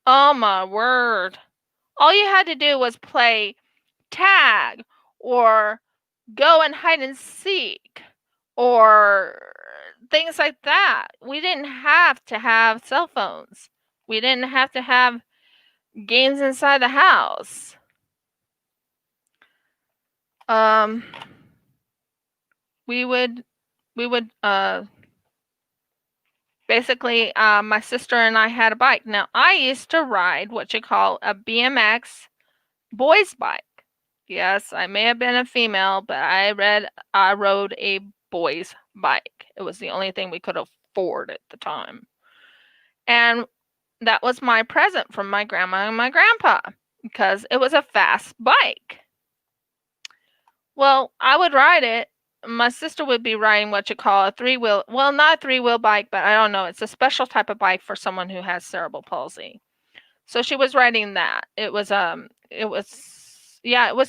Oh my word. All you had to do was play tag or go and hide and seek or things like that. We didn't have to have cell phones. We didn't have to have games inside the house. We would basically, my sister and I had a bike. Now, I used to ride what you call a BMX boys bike. Yes, I may have been a female, but I rode a boys bike. It was the only thing we could afford at the time. And that was my present from my grandma and my grandpa because it was a fast bike. Well, I would ride it. My sister would be riding what you call a three-wheel, well, not a three-wheel bike, but I don't know. It's a special type of bike for someone who has cerebral palsy. So she was riding that. It was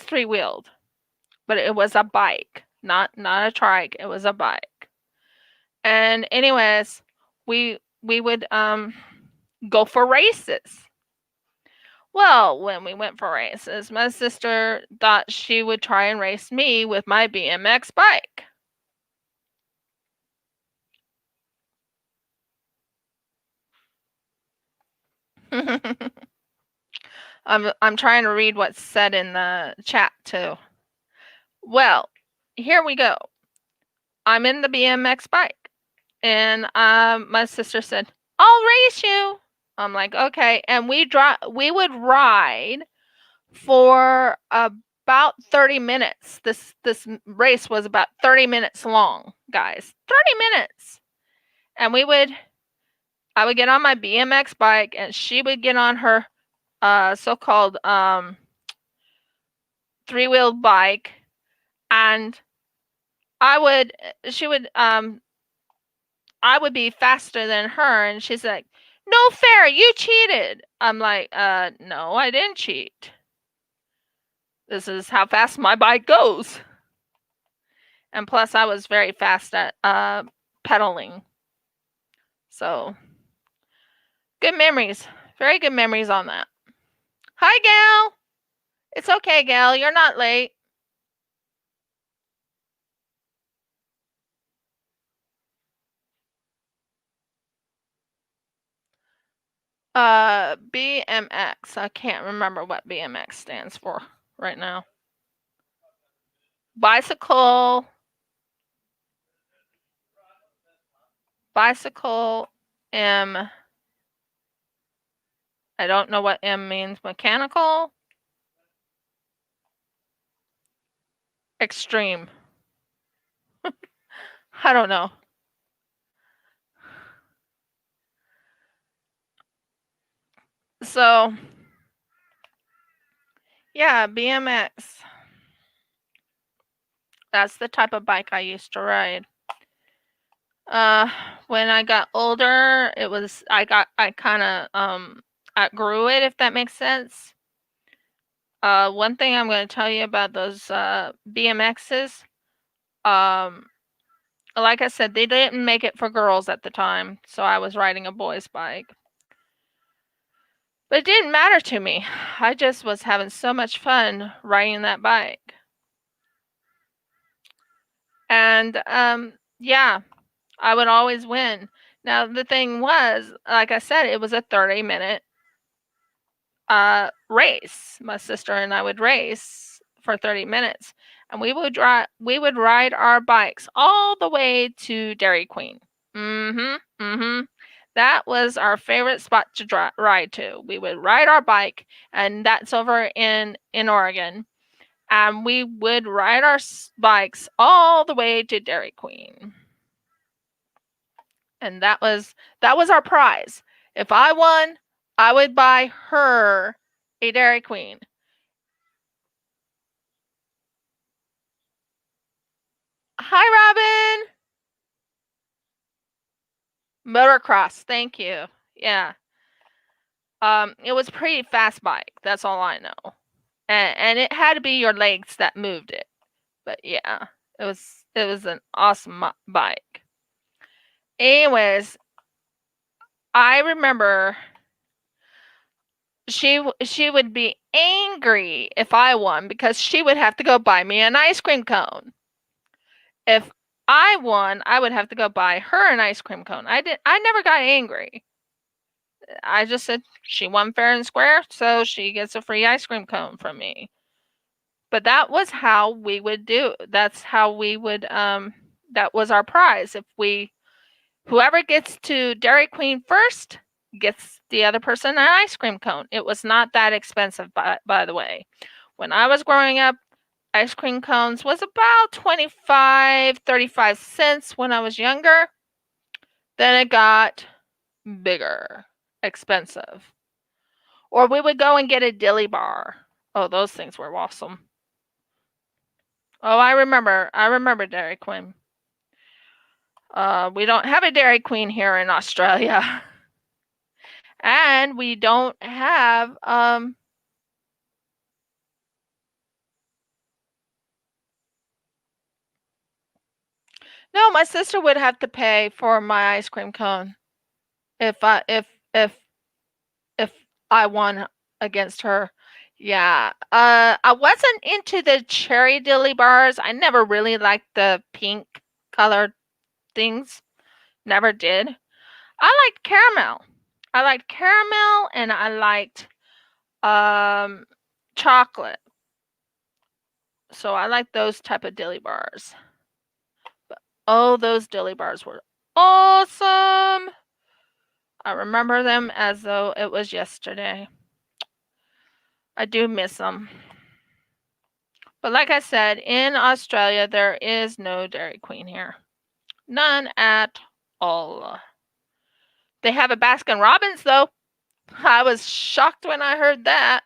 three-wheeled, but it was a bike, not a trike. It was a bike. And anyways, we would go for races. Well, when we went for races, my sister thought she would try and race me with my BMX bike. I'm trying to read what's said in the chat too. Well, here we go. I'm in the BMX bike, and my sister said, "I'll race you." I'm like, "Okay," and we would ride for about 30 minutes. This race was about 30 minutes long, guys. 30 minutes. And I would get on my BMX bike and she would get on her so-called three-wheeled bike, and I would be faster than her, and she's like, "No fair, you cheated." I'm like, no, I didn't cheat. This is how fast my bike goes. And plus I was very fast at pedaling. So good memories. Very good memories on that. Hi, Gal. It's okay, Gal. You're not late. BMX. I can't remember what BMX stands for right now. Bicycle M. I don't know what M means. Mechanical. Extreme. I don't know. So, yeah, BMX. That's the type of bike I used to ride. When I got older, I kind of outgrew it, if that makes sense. One thing I'm going to tell you about those BMXs, like I said, they didn't make it for girls at the time, so I was riding a boy's bike. But it didn't matter to me. I just was having so much fun riding that bike. And yeah, I would always win. Now the thing was, like I said, it was a 30-minute race. My sister and I would race for 30 minutes, and we would ride our bikes all the way to Dairy Queen. That was our favorite spot to ride to. We would ride our bike, and that's over in Oregon. and we would ride our bikes all the way to Dairy Queen. And that was our prize. If I won, I would buy her a Dairy Queen. Hi, Robin. Motocross. Thank you. Yeah. It was pretty fast bike. That's all I know. And it had to be your legs that moved it. But yeah, it was an awesome bike. Anyways, I remember she would be angry if I won because she would have to go buy me an ice cream cone. If I won, I would have to go buy her an ice cream cone. I never got angry. I just said she won fair and square, so she gets a free ice cream cone from me. But that was how we would do. That's how we would that was our prize. If whoever gets to Dairy Queen first gets the other person an ice cream cone. It was not that expensive, by the way. When I was growing up, ice cream cones was about 25, 35 cents when I was younger. Then it got bigger, expensive. Or we would go and get a dilly bar. Oh, those things were awesome. Oh, I remember Dairy Queen. We don't have a Dairy Queen here in Australia. And we don't have no, my sister would have to pay for my ice cream cone if I won against her. Yeah. I wasn't into the cherry dilly bars. I never really liked the pink colored things. Never did. I liked caramel. I liked caramel and I liked chocolate. So I like those type of dilly bars. But oh, those dilly bars were awesome. I remember them as though it was yesterday. I do miss them. But like I said, in Australia, there is no Dairy Queen here. None at all. They have a Baskin Robbins, though. I was shocked when I heard that.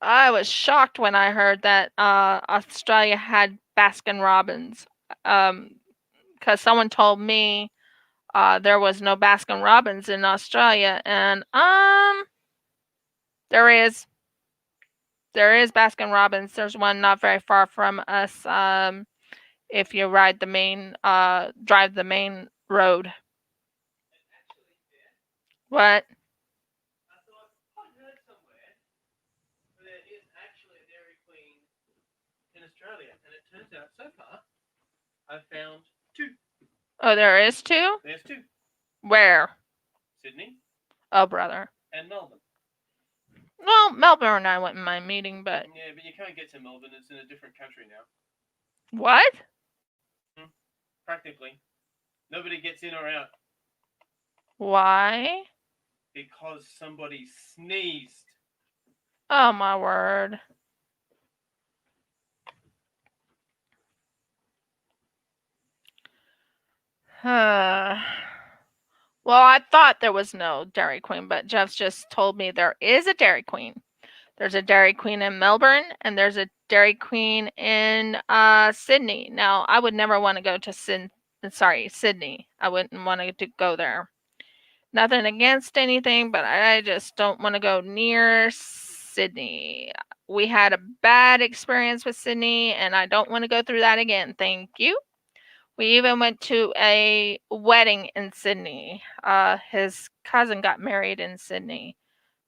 I was shocked when I heard that Australia had Baskin Robbins. Because someone told me there was no Baskin Robbins in Australia, and there is. There is Baskin Robbins. There's one not very far from us. If you ride the main, drive the main road. What? Australia, and it turns out so far I've found two. Oh, there is two? There's two. Where? Sydney. Oh, brother. And Melbourne. Well, Melbourne I wouldn't mind meeting, but... Yeah, but you can't get to Melbourne. It's in a different country now. What? Practically. Nobody gets in or out. Why? Because somebody sneezed. Oh, my word. Well, I thought there was no Dairy Queen, but Jeff's just told me there is a Dairy Queen. There's a Dairy Queen in Melbourne, and there's a Dairy Queen in Sydney. Now, I would never want to go to Sydney. I wouldn't want to go there. Nothing against anything, but I just don't want to go near Sydney. We had a bad experience with Sydney, and I don't want to go through that again. Thank you. We even went to a wedding in Sydney. His cousin got married in Sydney.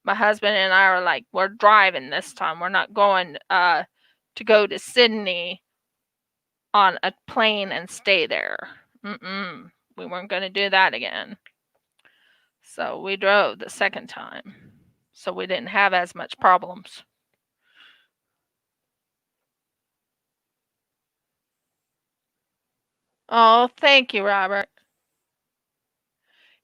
My husband and I were like, we're driving this time. We're not going to go to Sydney on a plane and stay there. We weren't going to do that again. So we drove the second time. So we didn't have as much problems. Oh, thank you, Robert.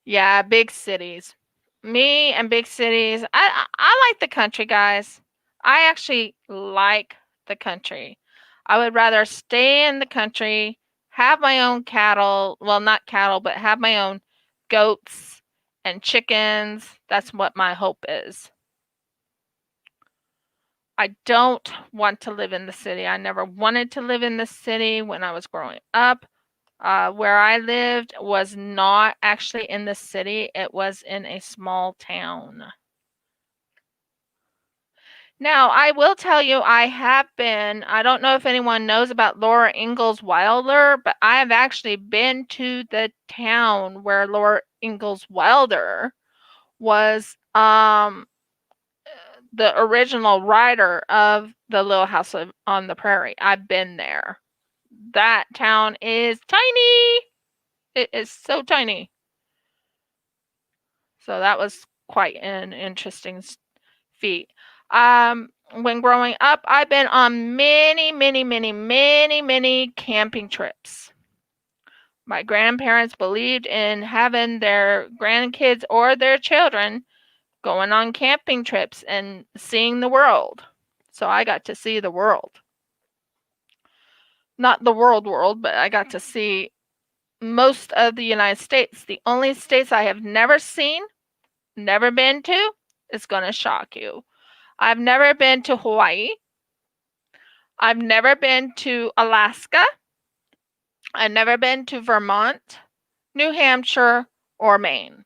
Yeah, big cities. Me and big cities. I like the country, guys. I actually like the country. I would rather stay in the country, have my own cattle, well, not cattle, but have my own goats and chickens. That's what my hope is. I don't want to live in the city. I never wanted to live in the city when I was growing up. Where I lived was not actually in the city, it was in a small town. Now, I will tell you, I don't know if anyone knows about Laura Ingalls Wilder, but I have actually been to the town where Laura Ingalls Wilder was the original writer of The Little House on the Prairie. I've been there. That town is tiny. It is so tiny. So that was quite an interesting feat. When growing up, I've been on many, many, many, many, many camping trips. My grandparents believed in having their grandkids or their children going on camping trips and seeing the world. So I got to see the world. Not the world, but I got to see most of the United States. The only states I have never seen, never been to, is going to shock you. I've never been to Hawaii. I've never been to Alaska. I've never been to Vermont, New Hampshire, or Maine.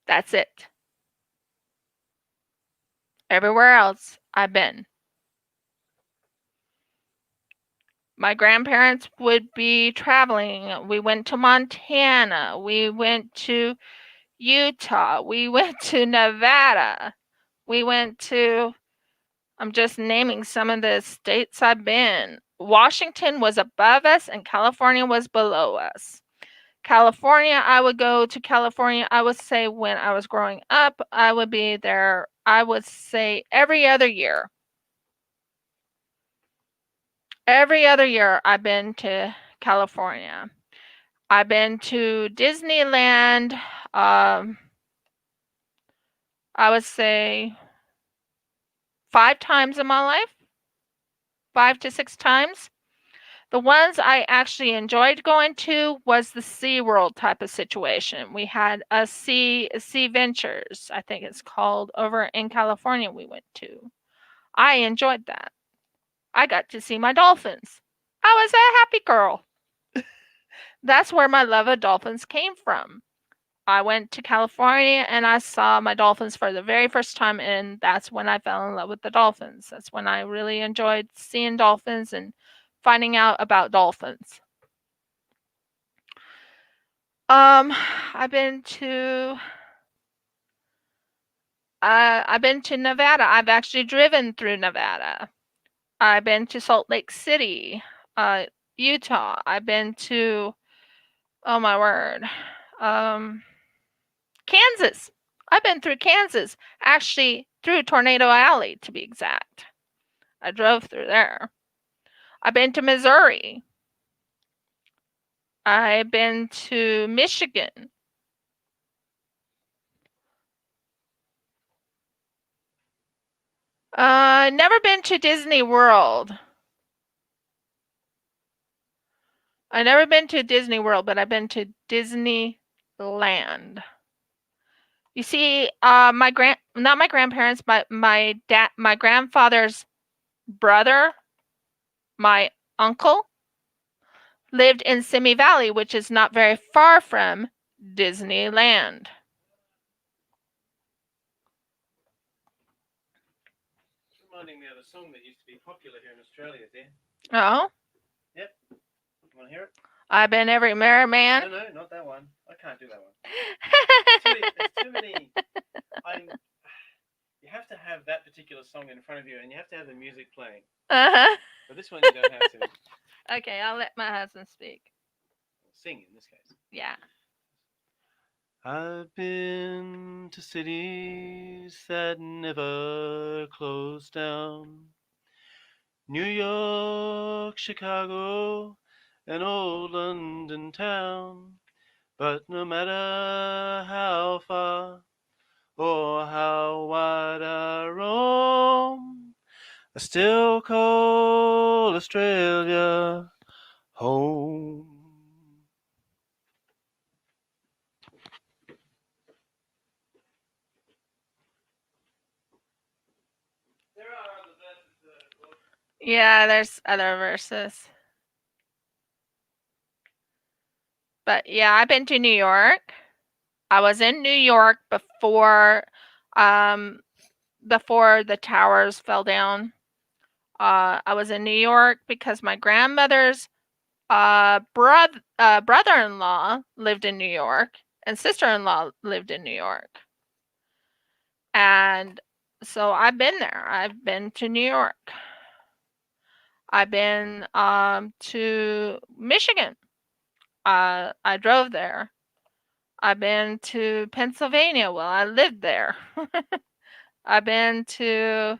That's it. Everywhere else I've been. My grandparents would be traveling. We went to Montana. We went to Utah. We went to Nevada. We went to, I'm just naming some of the states I've been. Washington was above us and California was below us. California, I would go to California, I would say when I was growing up, I would be there, I would say every other year. Every other year I've been to California. I've been to Disneyland, I would say 5 times in my life, 5 to 6 times. The ones I actually enjoyed going to was the SeaWorld type of situation. We had a Sea Ventures, I think it's called, over in California we went to. I enjoyed that. I got to see my dolphins. I was a happy girl. That's where my love of dolphins came from. I went to California and I saw my dolphins for the very first time, and that's when I fell in love with the dolphins. That's when I really enjoyed seeing dolphins and finding out about dolphins. I've been to Nevada. I've actually driven through Nevada. I've been to Salt Lake City, Utah. I've been to, oh my word, Kansas. I've been through Kansas, actually through Tornado Alley to be exact. I drove through there. I've been to Missouri. I've been to Michigan. Never been to Disney World. I've never been to Disney World, but I've been to Disneyland. You see, not my grandparents, but my grandfather's brother, my uncle, lived in Simi Valley, which is not very far from Disneyland. Reminding me of a song that used to be popular here in Australia, dear. Oh? Yep. You want to hear it? I've been every merry man. No, not that one. I can't do that one. There's too many. You have to have that particular song in front of you, and you have to have the music playing. Uh-huh. But this one you don't have to. Okay, I'll let my husband speak. Sing in this case. Yeah. I've been to cities that never closed down. New York, Chicago, and old London town. But no matter how far or how wide I roam, I still call Australia home. There are other verses. Yeah, there's other verses. But yeah, I've been to New York. I was in New York um before the towers fell down. I was in New York because my grandmother's brother-in-law lived in New York and sister-in-law lived in New York. And so I've been there. I've been to New York. I've been to Michigan. I drove there. I've been to Pennsylvania. Well, I lived there. I've been to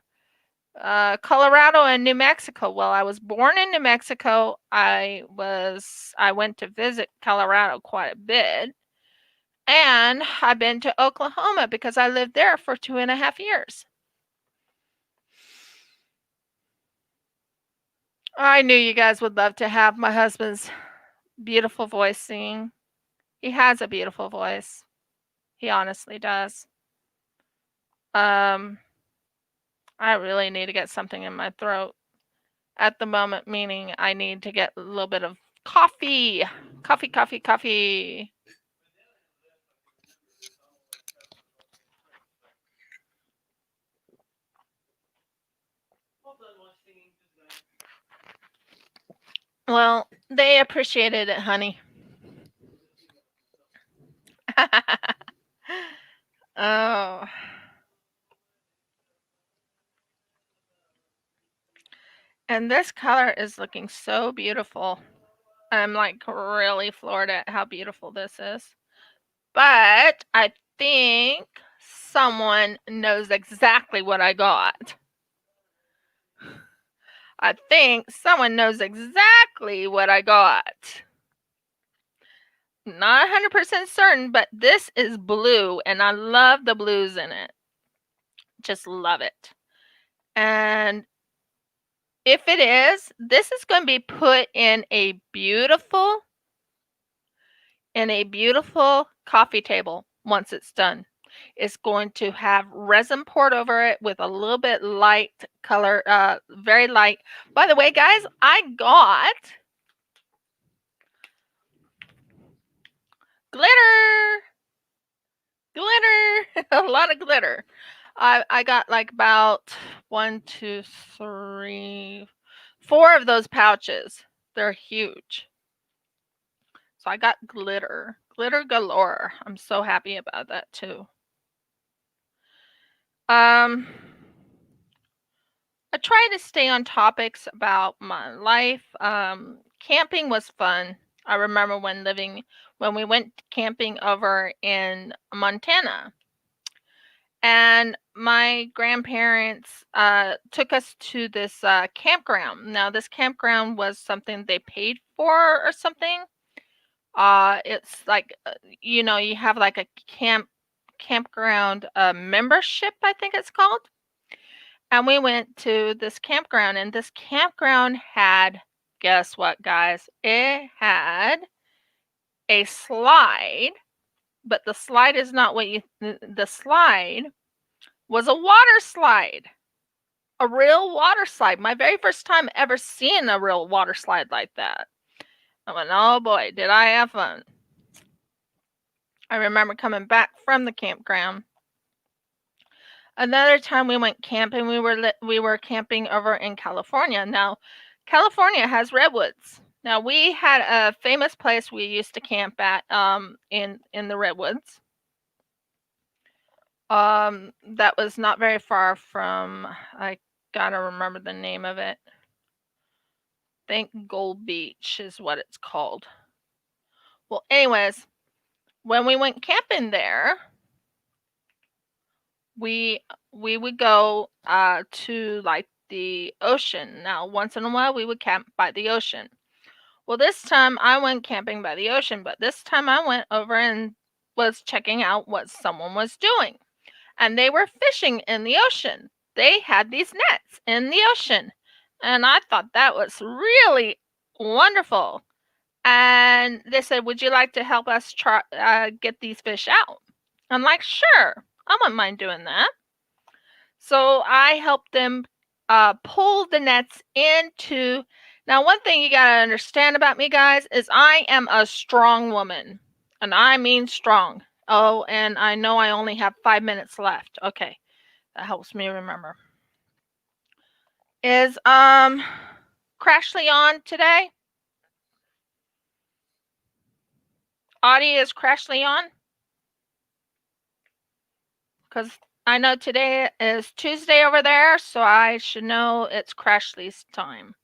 Colorado and New Mexico. Well, I was born in New Mexico. I went to visit Colorado quite a bit. And I've been to Oklahoma because I lived there for 2.5 years. I knew you guys would love to have my husband's beautiful voice singing. He has a beautiful voice. He honestly does. I really need to get something in my throat at the moment, meaning I need to get a little bit of coffee. Coffee, coffee, coffee. Well, they appreciated it, honey. Oh. And this color is looking so beautiful. I'm like really floored at how beautiful this is. But I think someone knows exactly what I got. I think someone knows exactly what I got. Not 100% certain, but this is blue and I love the blues in it. Just love it. And if it is, this is going to be put in a beautiful coffee table once it's done. It's going to have resin poured over it with a little bit light color, very light. By the way, guys, I got glitter, a lot of glitter. I got like about 1, 2, 3, 4 of those pouches. They're huge. So I got glitter galore. I'm so happy about that too. I try to stay on topics about my life. Camping was fun. I remember when we went camping over in Montana. And my grandparents took us to this campground. Now, this campground was something they paid for or something. It's like you have like a campground membership, I think it's called. And we went to this campground, and this campground had, guess what, guys? It had a slide, but the slide is not what the slide was a water slide. A real water slide. My very first time ever seeing a real water slide like that. I went, oh boy, did I have fun. I remember coming back from the campground. Another time we went camping, we were camping over in California. Now, California has redwoods. Now, we had a famous place we used to camp at in the redwoods. That was not very far from, I gotta remember the name of it. I think Gold Beach is what it's called. Well, anyways, when we went camping there, we would go to like the ocean. Now, once in a while, we would camp by the ocean. Well, this time I went camping by the ocean, but this time I went over and was checking out what someone was doing, and they were fishing in the ocean. they had these nets in the ocean. And I thought that was really wonderful. And they said, "Would you like to help us try get these fish out?" I'm like, "Sure, I wouldn't mind doing that." So I helped them pull the nets into. Now, one thing you gotta understand about me, guys, is I am a strong woman, and I mean strong. Oh, and I know I only have 5 minutes left. Okay, that helps me remember. Is Crashly on today? Audie, is Crashly on? Because I know today is Tuesday over there, so I should know it's Crashly's time.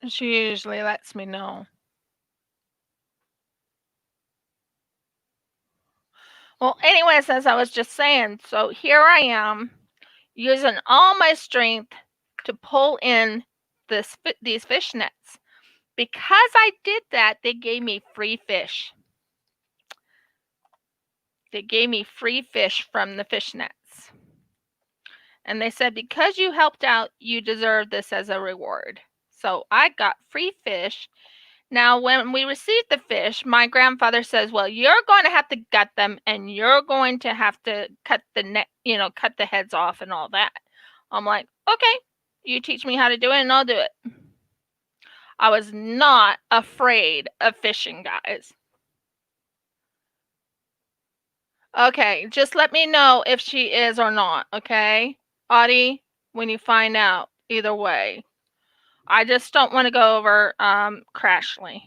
She usually lets me know. Well, anyways, as I was just saying, so here I am using all my strength to pull in these fish nets. Because I did that, they gave me free fish. They gave me free fish from the fish nets. And they said, because you helped out, you deserve this as a reward. So I got free fish. Now, when we received the fish, my grandfather says, "Well, you're going to have to gut them, and you're going to have to cut the neck, cut the heads off and all that." I'm like, "Okay, you teach me how to do it, and I'll do it." I was not afraid of fishing, guys. Okay, just let me know if she is or not, okay? Audie, when you find out, either way. I just don't want to go over Crashly.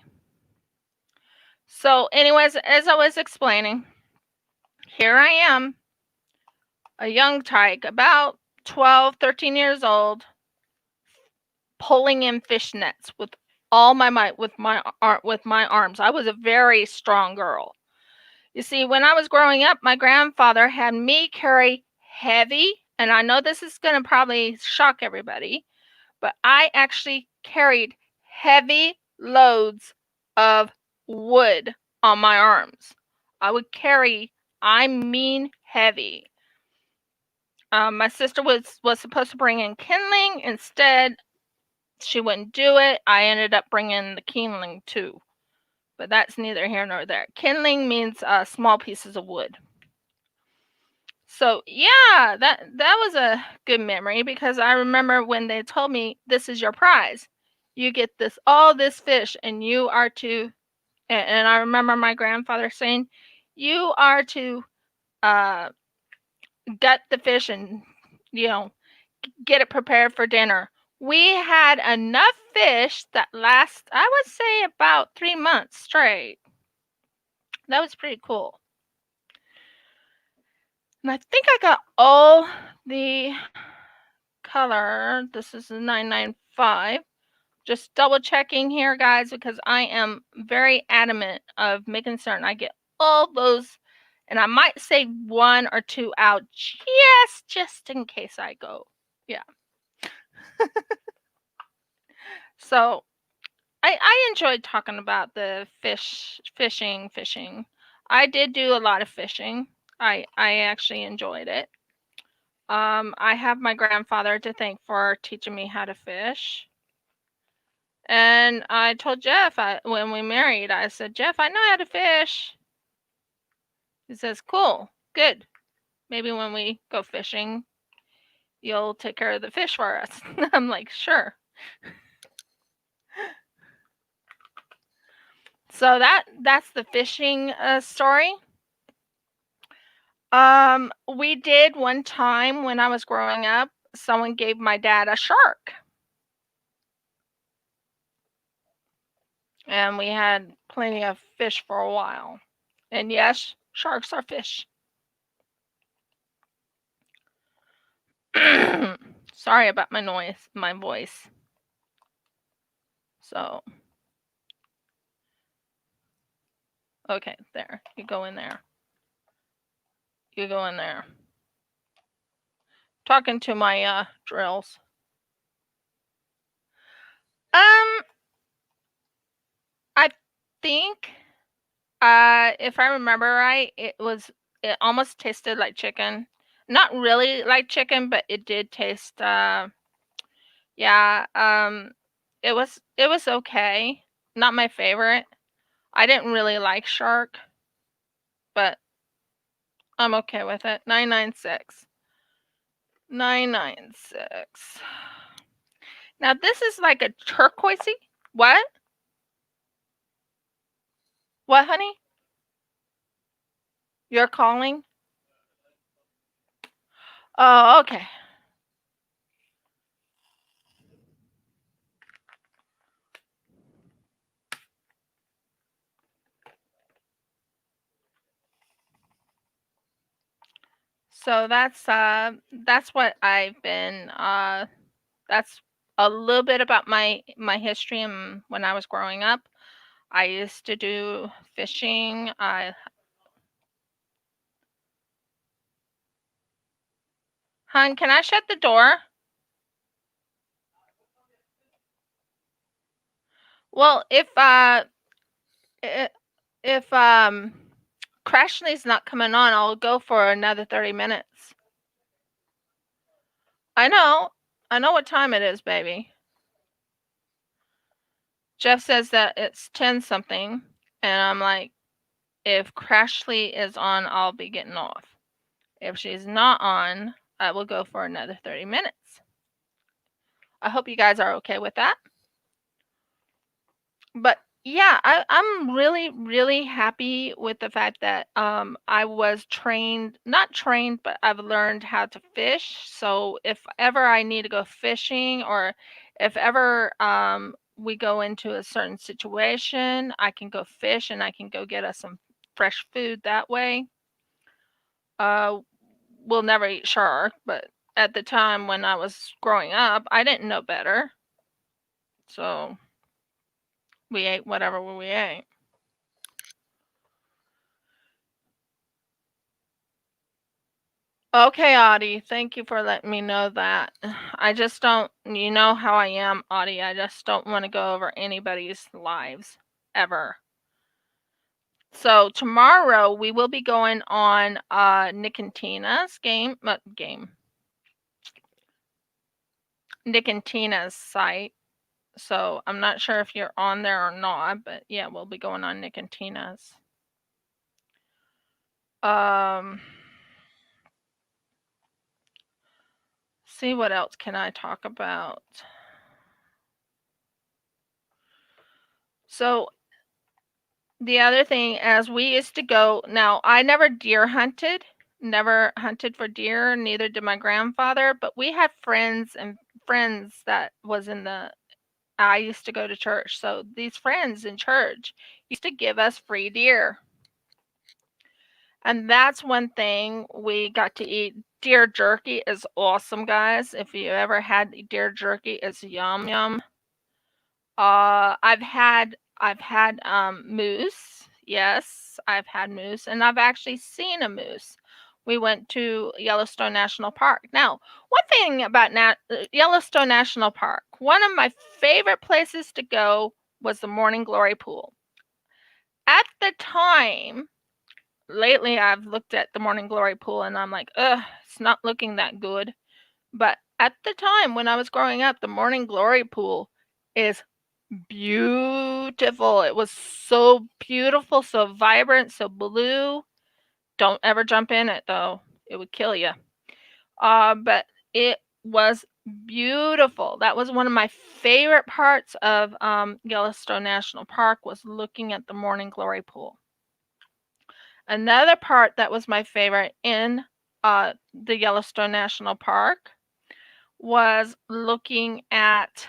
So, anyways, as I was explaining, here I am, a young tyke, about 12, 13 years old, pulling in fish nets with all my might with my arms. I was a very strong girl. You see, when I was growing up, my grandfather had me carry heavy, and I know this is going to probably shock everybody, but I actually carried heavy loads of wood on my arms. I would carry, I mean heavy. My sister was supposed to bring in kindling. Instead, she wouldn't do it. I ended up bringing the kindling too, but that's neither here nor there. Kindling means small pieces of wood. So yeah, that was a good memory, because I remember when they told me, "This is your prize. You get all this fish, and you are to," and I remember my grandfather saying, "You are to gut the fish and get it prepared for dinner." We had enough fish that last, I would say, about 3 months straight. That was pretty cool. And I think I got all the color. This is a 995. Just double checking here, guys, because I am very adamant of making certain I get all those, and I might say 1 or 2 out just in case I go. Yeah. So I enjoyed talking about the fishing. I did do a lot of fishing. I actually enjoyed it. I have my grandfather to thank for teaching me how to fish. And I told Jeff, when we married, I said, "Jeff, I know how to fish." He says, "Cool, good. Maybe when we go fishing, you'll take care of the fish for us." I'm like, "Sure." So that's the fishing story. We did one time when I was growing up, someone gave my dad a shark. And we had plenty of fish for a while. And yes, sharks are fish. Sorry about my voice. So, okay, there. You go in there. You go in there. Talking to my drills. think, if I remember right, it almost tasted like chicken. Not really like chicken, but it did taste. Yeah. It was okay. Not my favorite. I didn't really like shark, but I'm okay with it. 996. 996. Now this is like a turquoisey. What? What, honey? You're calling? Oh, okay. So that's what I've been that's a little bit about my history and when I was growing up. I used to do fishing. Hon, can I shut the door? Well, i- if Crashly's not coming on, I'll go for another 30 minutes. I know. I know what time it is, baby. Jeff says that it's 10 something, and I'm like, if Crashly is on, I'll be getting off. If she's not on, I will go for another 30 minutes. I hope you guys are okay with that. But yeah, I'm really, really happy with the fact that I was trained, not trained, but I've learned how to fish. So if ever I need to go fishing, or if ever we go into a certain situation, I can go fish and I can go get us some fresh food that way. Uh, we'll never eat shark, but at the time when I was growing up, I didn't know better. So we ate whatever we ate. Okay, Audie, thank you for letting me know that. I just don't, you know how I am, Audie. I just don't want to go over anybody's lives ever. So tomorrow we will be going on Nick and Tina's Nick and Tina's site. So I'm not sure if you're on there or not, but yeah, we'll be going on Nick and Tina's. See what else can I talk about? So the other thing, as we used to go, now I never deer hunted, never hunted for deer, neither did my grandfather, but we had friends that was in the I used to go to church. So these friends in church used to give us free deer. And that's one thing we got to eat. Deer jerky is awesome, guys. If you ever had deer jerky, it's yum yum. I've had moose. Yes, I've had moose, and I've actually seen a moose. We went to Yellowstone National Park. Now, one thing about Yellowstone National Park, one of my favorite places to go was the Morning Glory Pool. At the time, lately I've looked at the Morning Glory Pool and I'm like, ugh, it's not looking that good. But at the time when I was growing up, the Morning Glory Pool is beautiful. It was so beautiful, so vibrant, so blue. Don't ever jump in it though. It would kill you. But it was beautiful. That was one of my favorite parts of Yellowstone National Park, was looking at the Morning Glory Pool. Another part that was my favorite in the Yellowstone National Park was looking at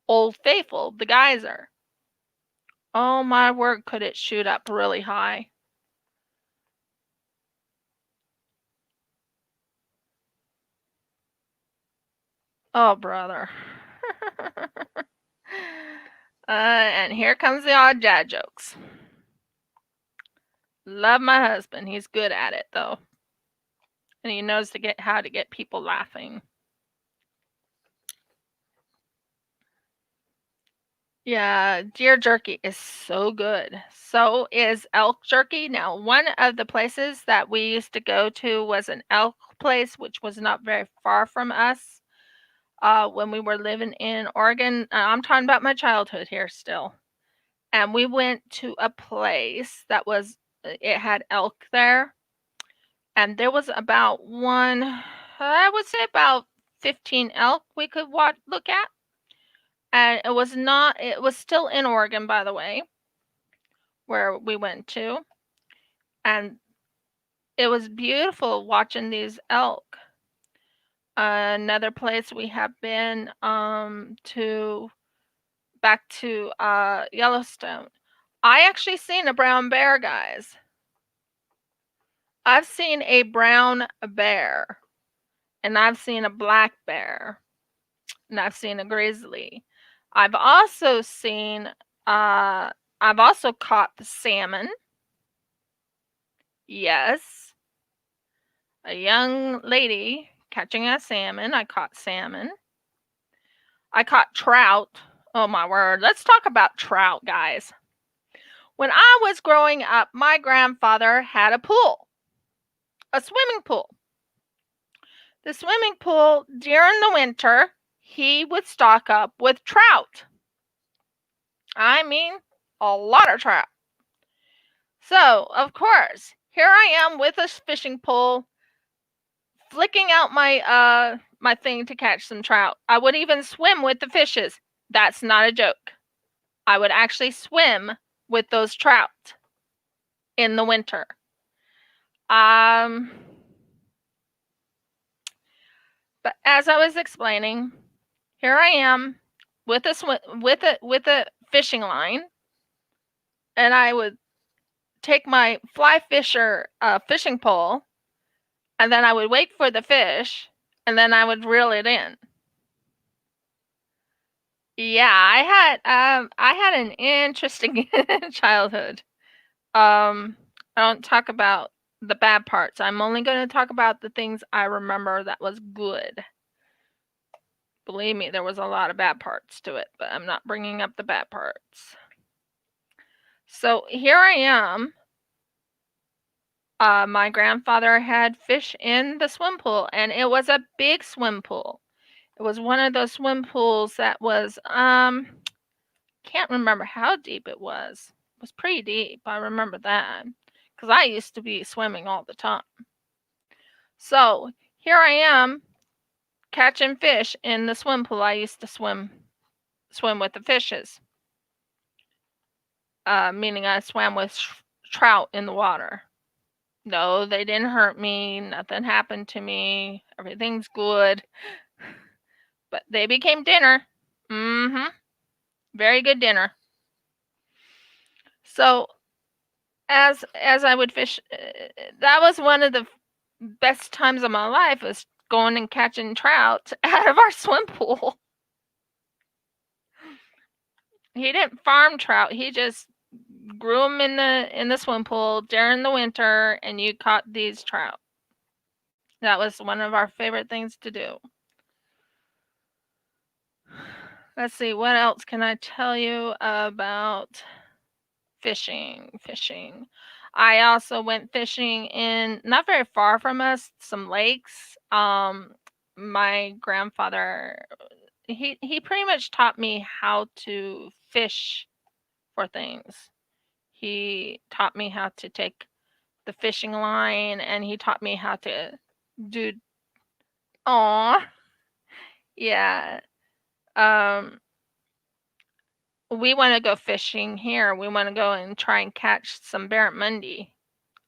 Old Faithful, the geyser. Oh my word, could it shoot up really high. Oh, brother. And here comes the odd dad jokes. Love my husband. He's good at it, though. And he knows how to get people laughing. Yeah, deer jerky is so good. So is elk jerky. Now, one of the places that we used to go to was an elk place, which was not very far from us. When we were living in Oregon, I'm talking about my childhood here still. And we went to a place that was, it had elk there, and there was about I would say about 15 elk we could look at. And it was still in Oregon, by the way, where we went to. And it was beautiful watching these elk. Another place we have been to back to Yellowstone. I actually seen a brown bear, guys. I've seen a brown bear, and I've seen a black bear, and I've seen a grizzly. I've also seen I've also caught the salmon. Yes, a young lady catching a salmon. I caught salmon. I caught trout. Oh my word. Let's talk about trout, guys. When I was growing up, my grandfather had a pool, a swimming pool. The swimming pool during the winter, he would stock up with trout. I mean, a lot of trout. So, of course, here I am with a fishing pole, flicking out my thing to catch some trout. I would even swim with the fishes. That's not a joke. I would actually swim with those trout in the winter. Um, but as I was explaining, here I am with a fishing line, and I would take my fly fisher fishing pole, and then I would wait for the fish, and then I would reel it in. Yeah, I had an interesting childhood. I don't talk about the bad parts. I'm only going to talk about the things I remember that was good. Believe me, there was a lot of bad parts to it, but I'm not bringing up the bad parts. So here I am. My grandfather had fish in the swim pool, and it was a big swim pool. It was one of those swim pools that was can't remember how deep it was. It was pretty deep. I remember that because I used to be swimming all the time. So here I am catching fish in the swim pool. I used to swim with the fishes, meaning I swam with trout in the water. No, they didn't hurt me. Nothing happened to me. Everything's good. But they became dinner. Mm-hmm. Very good dinner. So as I would fish, that was one of the best times of my life, was going and catching trout out of our swim pool. He didn't farm trout. He just grew them in the swim pool during the winter, and you caught these trout. That was one of our favorite things to do. Let's see, what else can I tell you about fishing? I also went fishing in, not very far from us, some lakes. My grandfather, he pretty much taught me how to fish for things. He taught me how to take the fishing line, and he taught me how to do. Aw, yeah. Um, we want to go fishing here. We want to go and try and catch some barramundi.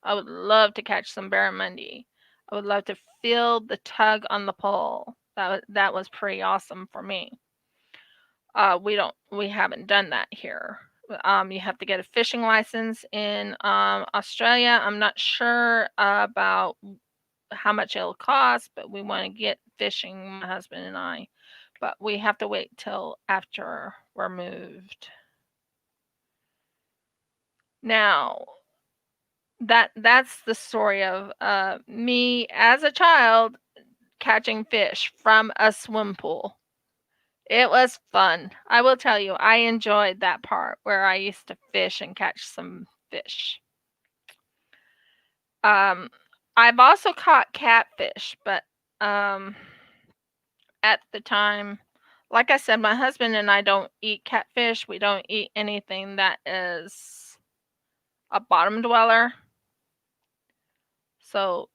I would love to catch some barramundi. I would love to feel the tug on the pole. That was pretty awesome for me. We haven't done that here. You have to get a fishing license in Australia. I'm not sure about how much it'll cost, but we want to get fishing, my husband and I. But we have to wait till after we're moved. Now, that's the story of me as a child catching fish from a swim pool. It was fun. I will tell you, I enjoyed that part where I used to fish and catch some fish. I've also caught catfish, but at the time, like I said, my husband and I don't eat catfish. We don't eat anything that is a bottom dweller. So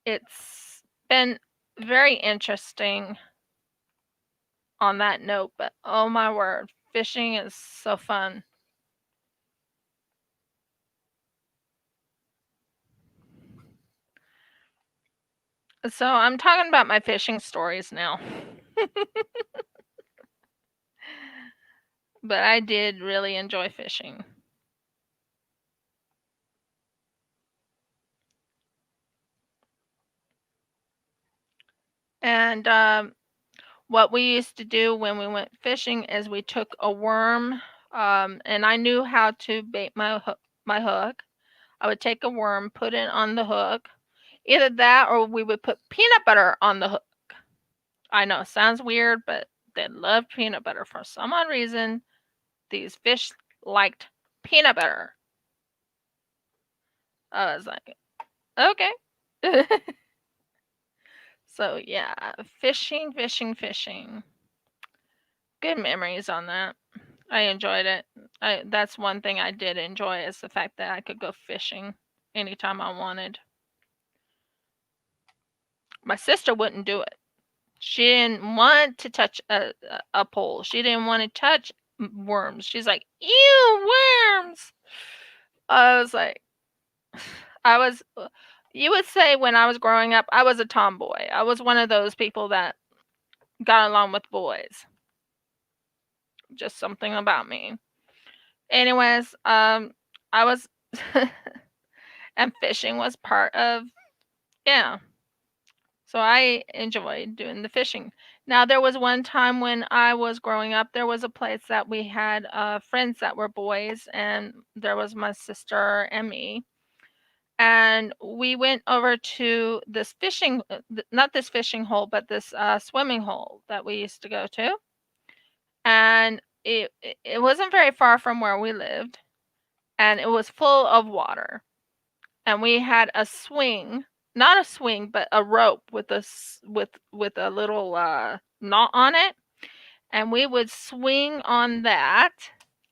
it's been very interesting on that note, but oh my word, fishing is so fun. So I'm talking about my fishing stories now. But I did really enjoy fishing. And what we used to do when we went fishing is we took a worm, and I knew how to bait my hook. I would take a worm, put it on the hook. Either that or we would put peanut butter on the hook. I know, sounds weird, but they love peanut butter for some odd reason. These fish liked peanut butter. I was like, okay. So yeah, fishing, fishing, fishing. Good memories on that. I enjoyed it. That's one thing I did enjoy is the fact that I could go fishing anytime I wanted. My sister wouldn't do it. She didn't want to touch a pole. She didn't want to touch worms. She's like, ew, worms. I was like, I was, you would say when I was growing up, I was a tomboy. I was one of those people that got along with boys. Just something about me. Anyways, I was, and fishing was part of, yeah. So I enjoyed doing the fishing. Now, there was one time when I was growing up, there was a place that we had friends that were boys, and there was my sister and me. And we went over to this fishing, not this fishing hole, but this swimming hole that we used to go to. And it wasn't very far from where we lived, and it was full of water. And we had a swing, not a swing, but a rope with with a little knot on it, and we would swing on that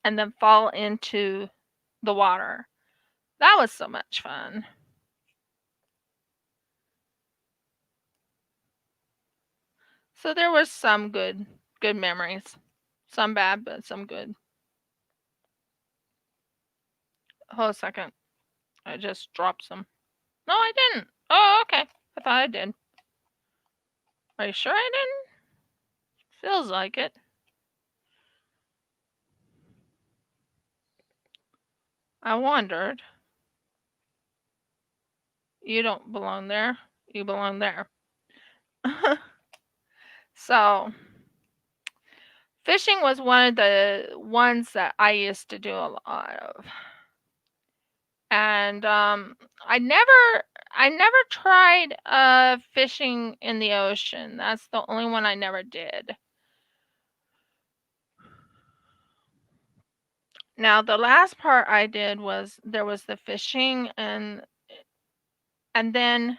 and then fall into the water. That was so much fun. So there was some good memories. Some bad, but some good. Hold a second. I just dropped some. No, I didn't. Oh, okay. I thought I did. Are you sure I didn't? Feels like it. I wondered. You don't belong there. You belong there. So, fishing was one of the ones that I used to do a lot of. And I never tried fishing in the ocean. That's the only one I never did. Now, the last part I did was there was the fishing, and then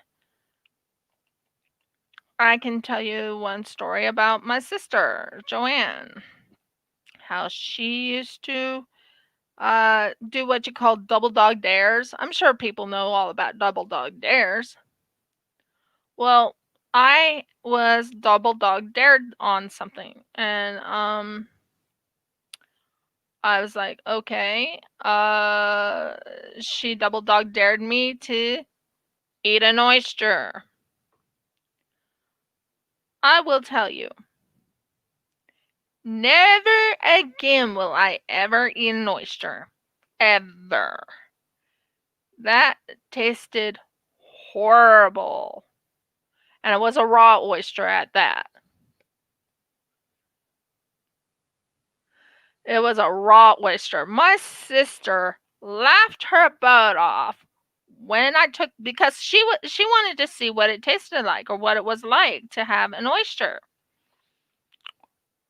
I can tell you one story about my sister, Joanne, how she used to do what you call double dog dares. I'm sure people know all about double dog dares. Well, I was double dog dared on something, and I was like, okay. She double dog dared me to eat an oyster. I will tell you, never again will I ever eat an oyster. Ever. That tasted horrible. And it was a raw oyster at that. It was a raw oyster. My sister laughed her butt off when I took, because she wanted to see what it tasted like or what it was like to have an oyster.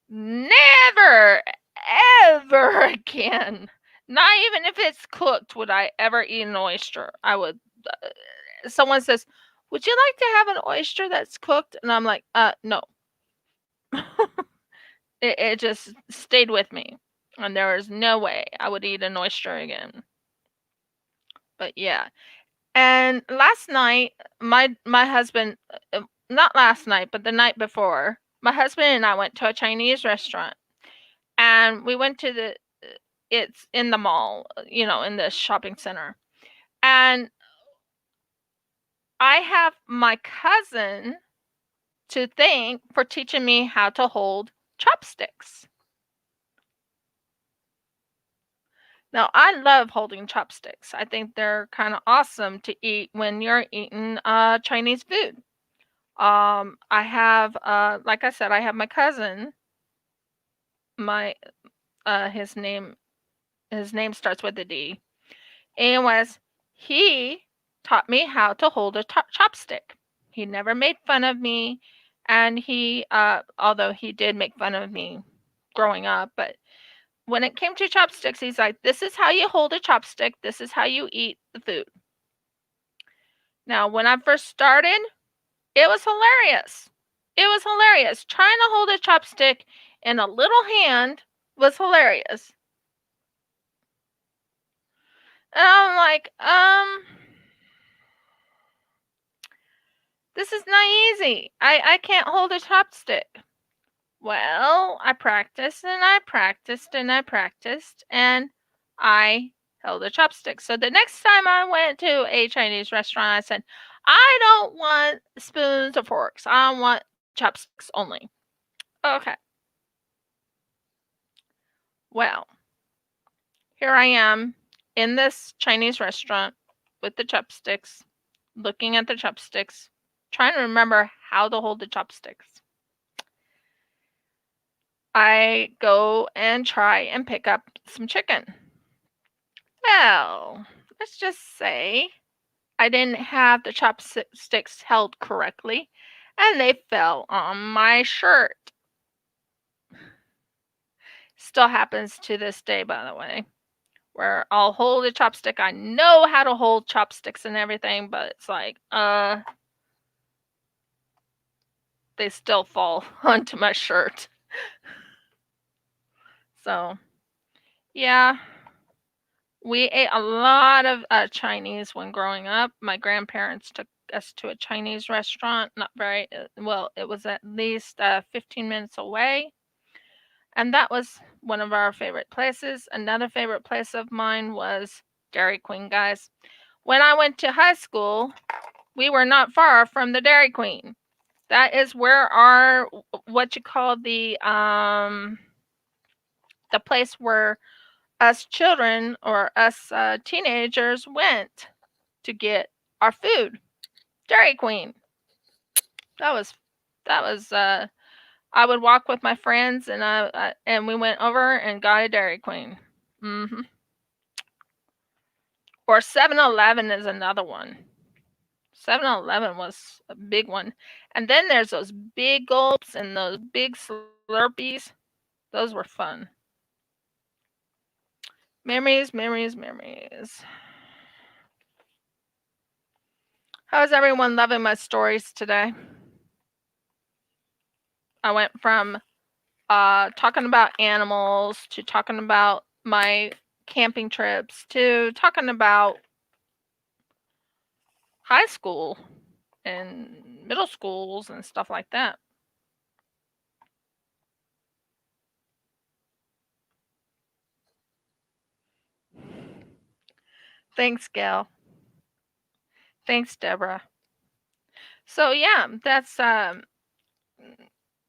Never, ever again. Not even if it's cooked would I ever eat an oyster. I would. Someone says, "Would you like to have an oyster that's cooked?" And I'm like, no. It just stayed with me, and there is no way I would eat an oyster again. But yeah, and last night, my husband, not last night, but the night before, my husband and I went to a Chinese restaurant, and we went to it's in the mall, in the shopping center. And I have my cousin to thank for teaching me how to hold chopsticks. Now, I love holding chopsticks. I think they're kind of awesome to eat when you're eating Chinese food. I have, like I said, I have my cousin. My his name starts with a D. Anyways, he taught me how to hold a chopstick. He never made fun of me, and although he did make fun of me growing up, but when it came to chopsticks, he's like, "This is how you hold a chopstick. This is how you eat the food." Now, when I first started, it was hilarious. It was hilarious. Trying to hold a chopstick in a little hand was hilarious. And I'm like, this is not easy. I can't hold a chopstick. Well, I practiced and I practiced and I practiced and I held a chopstick. So the next time I went to a Chinese restaurant, I said, I don't want spoons or forks. I want chopsticks only. Okay. Well, here I am in this Chinese restaurant with the chopsticks, looking at the chopsticks, trying to remember how to hold the chopsticks. I go and try and pick up some chicken. Well, let's just say I didn't have the chopsticks held correctly, and they fell on my shirt. Still happens to this day, by the way, where I'll hold a chopstick. I know how to hold chopsticks and everything, but it's like, they still fall onto my shirt. So, yeah, we ate a lot of Chinese when growing up. My grandparents took us to a Chinese restaurant, not very well, it was at least 15 minutes away. And that was one of our favorite places. Another favorite place of mine was Dairy Queen, guys. When I went to high school, we were not far from the Dairy Queen. That is where our what you call the place where us children or us teenagers went to get our food. Dairy Queen. That was that was I would walk with my friends and we went over and got a Dairy Queen. Mhm. Or 7-Eleven is another one. 7-Eleven was a big one. And then there's those big gulps and those big Slurpees. Those were fun. Memories, memories, memories. How's everyone loving my stories today? I went from talking about animals to talking about my camping trips to talking about high school and middle schools and stuff like that. Thanks, Gail. Thanks, Deborah. So yeah, that's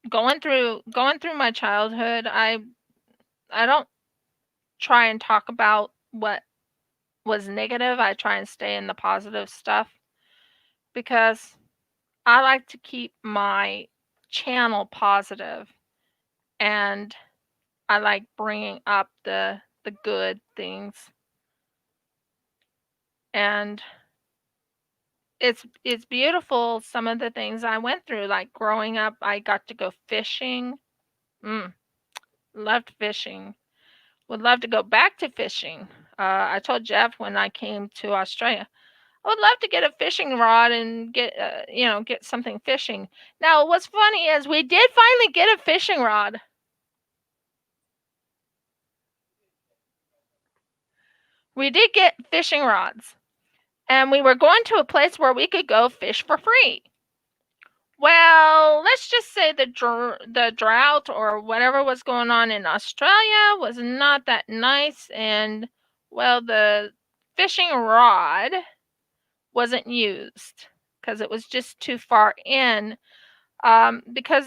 going through my childhood. I don't try and talk about what was negative. I try and stay in the positive stuff because I like to keep my channel positive, and I like bringing up the good things. And it's beautiful some of the things I went through, like growing up I got to go fishing. Mm. Loved fishing. Would love to go back to fishing. I told Jeff when I came to Australia, I would love to get a fishing rod and get something fishing. Now, what's funny is we did finally get a fishing rod. We did get fishing rods, and we were going to a place where we could go fish for free. Well, let's just say the drought or whatever was going on in Australia was not that nice, and well, the fishing rod wasn't used because it was just too far in. Because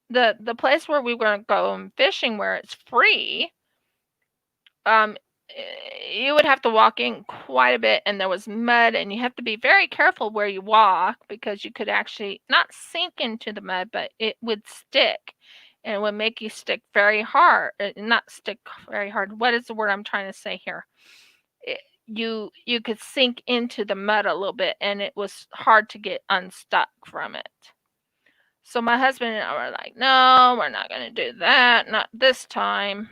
the place where we were going fishing, where it's free, um, you would have to walk in quite a bit, and there was mud, and you have to be very careful where you walk because you could actually not sink into the mud, but it would stick, and it would make you stick very hard. Not stick very hard. What is the word I'm trying to say here? You could sink into the mud a little bit, and it was hard to get unstuck from it. So my husband and I were like, no, we're not going to do that. Not this time.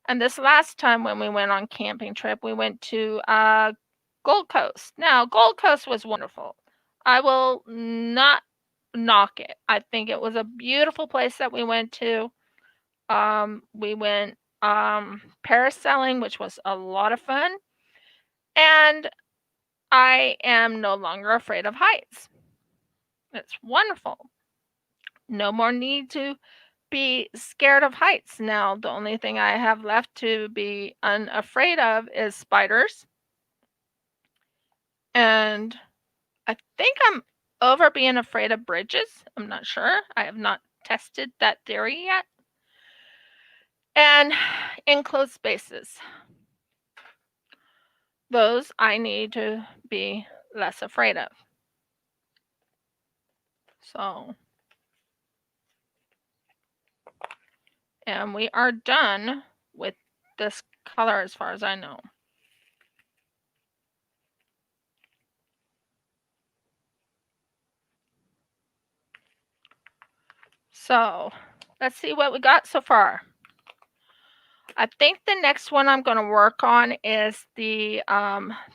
And this last time when we went on camping trip, we went to Gold Coast. Now, Gold Coast was wonderful. I will not knock it. I think it was a beautiful place that we went to. We went parasailing, which was a lot of fun. And I am no longer afraid of heights. It's wonderful. No more need to be scared of heights. Now, the only thing I have left to be unafraid of is spiders. And I think I'm over being afraid of bridges. I'm not sure. I have not tested that theory yet. And enclosed spaces. Those I need to be less afraid of. So, and we are done with this color as far as I know. So, let's see what we got so far. I think the next one I'm going to work on is the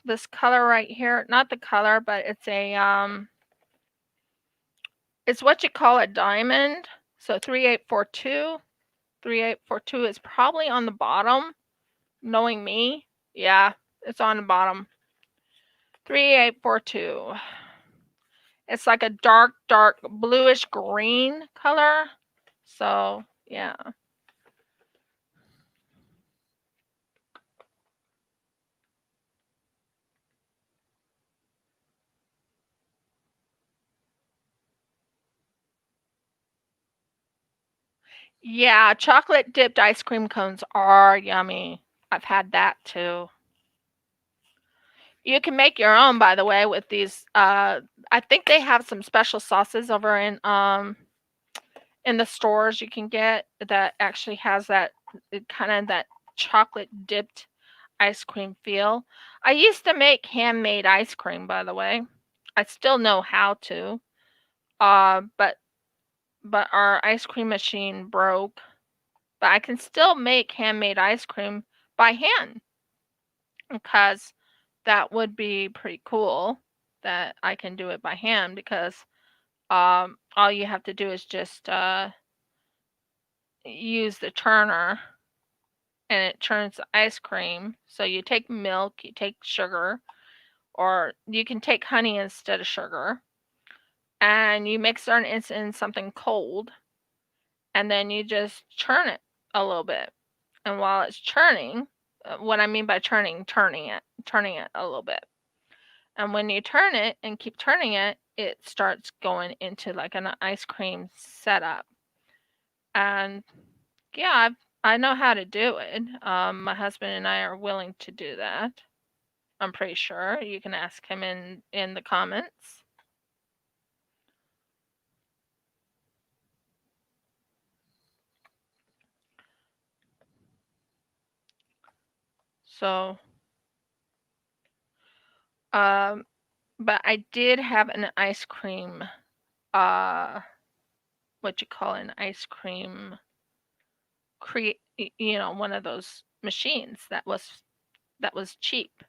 this color right here. Not the color, but it's a it's what you call a diamond. So 3842. 3842 is probably on the bottom. Knowing me, yeah, it's on the bottom. 3842. It's like a dark bluish green color. So, yeah. Yeah, chocolate dipped ice cream cones are yummy. I've had that too. You can make your own, by the way, with these. I think they have some special sauces over in the stores you can get that actually has that kind of that chocolate dipped ice cream feel. I used to make handmade ice cream, by the way. I still know how to. But our ice cream machine broke. But I can still make handmade ice cream by hand because that would be pretty cool that I can do it by hand because all you have to do is just use the churner and it churns the ice cream. So you take milk, you take sugar, or you can take honey instead of sugar, and you mix it in something cold, and then you just churn it a little bit. And while it's churning, what I mean by churning, turning it a little bit. And when you turn it and keep turning it, it starts going into like an ice cream setup. And yeah, I know how to do it. My husband and I are willing to do that. I'm pretty sure you can ask him in the comments. So, but I did have an ice cream uh what you call an ice cream one of those machines that was cheap.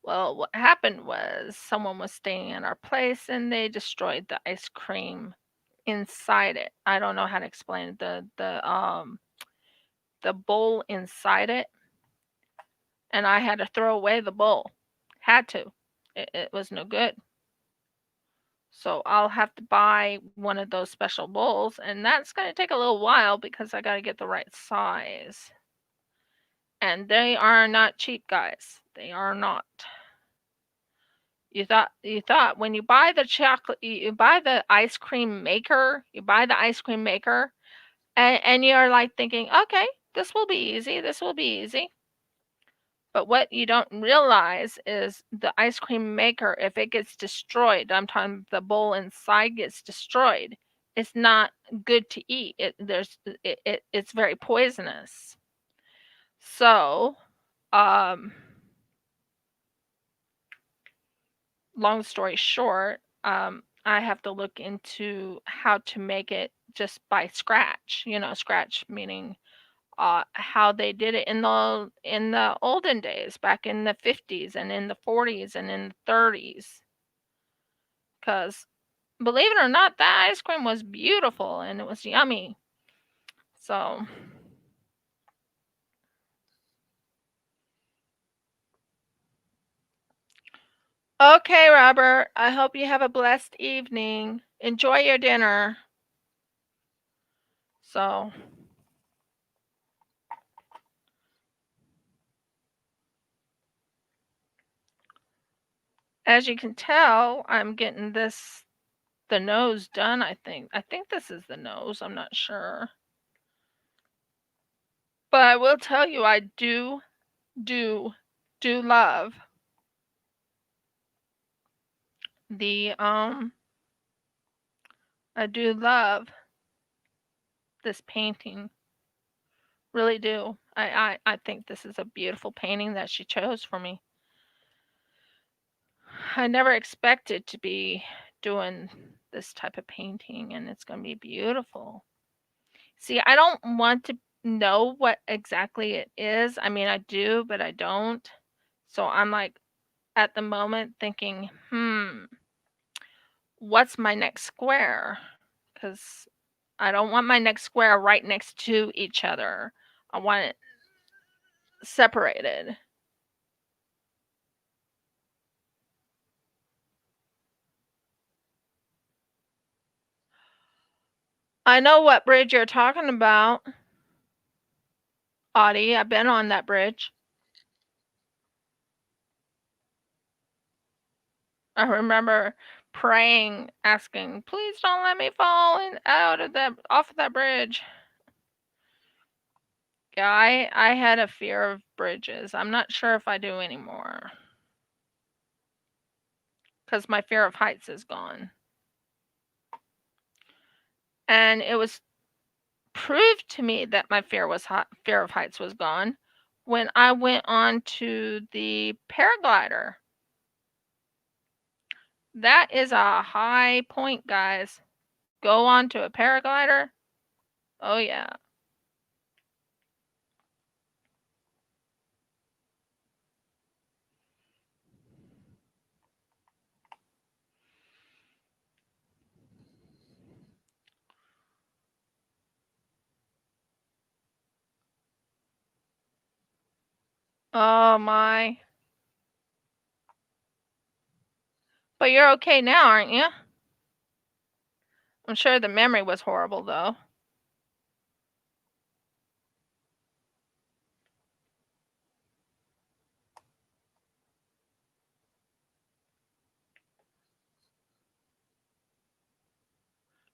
Well, what happened was someone was staying in our place and they destroyed the ice cream inside it. I don't know how to explain it. The bowl inside it, and I had to throw away the bowl. Had to. It was no good. So I'll have to buy one of those special bowls, and that's going to take a little while because I got to get the right size. And they are not cheap, guys. They are not. You thought when you buy the chocolate, you buy the ice cream maker, and you're like thinking, okay, this will be easy. This will be easy. But what you don't realize is the ice cream maker, if it gets destroyed, I'm talking the bowl inside gets destroyed, it's not good to eat. It's very poisonous. So, um, long story short, I have to look into how to make it just by scratch. Scratch meaning how they did it in the olden days, back in the 50s and in the 40s and in the 30s. Because believe it or not, that ice cream was beautiful and it was yummy. So, okay, Robert. I hope you have a blessed evening. Enjoy your dinner. So, as you can tell, I'm getting the nose done, I think. I think this is the nose. I'm not sure. But I will tell you, I do, do love the, I do love this painting. Really do. I think this is a beautiful painting that she chose for me. I never expected to be doing this type of painting, and it's going to be beautiful. See, I don't want to know what exactly it is. I mean, I do, but I don't. So I'm like at the moment thinking, what's my next square? Because I don't want my next square right next to each other. I want it separated. I know what bridge you're talking about, Audie. I've been on that bridge. I remember praying, asking, "Please don't let me fall off of that bridge." Yeah, I had a fear of bridges. I'm not sure if I do anymore because my fear of heights is gone. And it was proved to me that my fear of heights was gone when I went on to the paraglider. That is a high point, guys. Go on to a paraglider. Oh yeah. Oh my. But you're okay now, aren't you? I'm sure the memory was horrible though.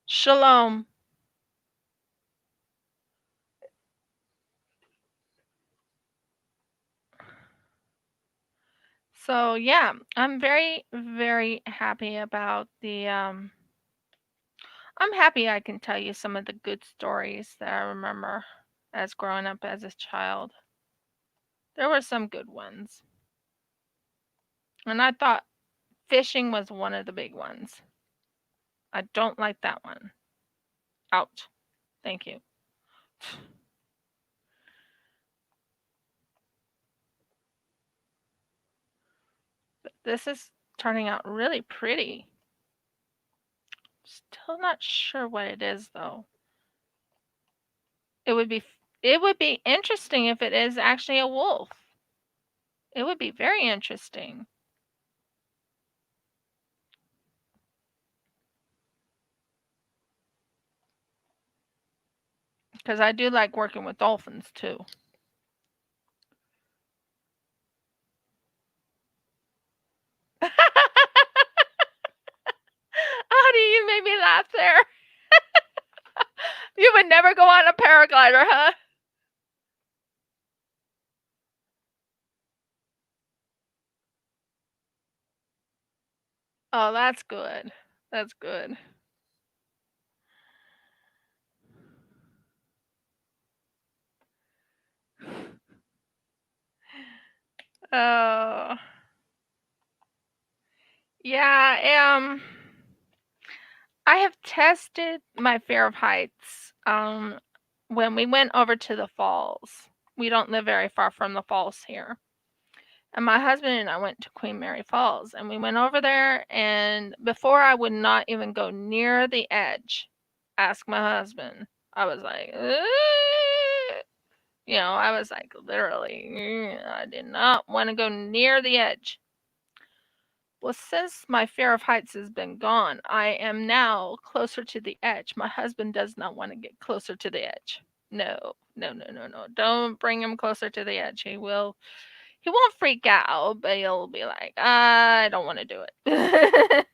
Shalom. So yeah, I'm very, very happy about I'm happy I can tell you some of the good stories that I remember as growing up as a child. There were some good ones. And I thought fishing was one of the big ones. I don't like that one. Ouch. Thank you. But this is turning out really pretty. Still not sure what it is though. It would be interesting if it is actually a wolf. It would be very interesting. Because I do like working with dolphins too. Honey, you made me laugh there. You would never go on a paraglider, huh? Oh, that's good. That's good. Oh. Yeah, I have tested my fear of heights. When we went over to the falls. We don't live very far from the falls here. And my husband and I went to Queen Mary Falls, and we went over there, and before I would not even go near the edge, ask my husband. I was like, I was like literally, I did not want to go near the edge. Well, since my fear of heights has been gone, I am now closer to the edge. My husband does not want to get closer to the edge. No, no, no, no, no. Don't bring him closer to the edge. He won't freak out, but he'll be like, I don't want to do it.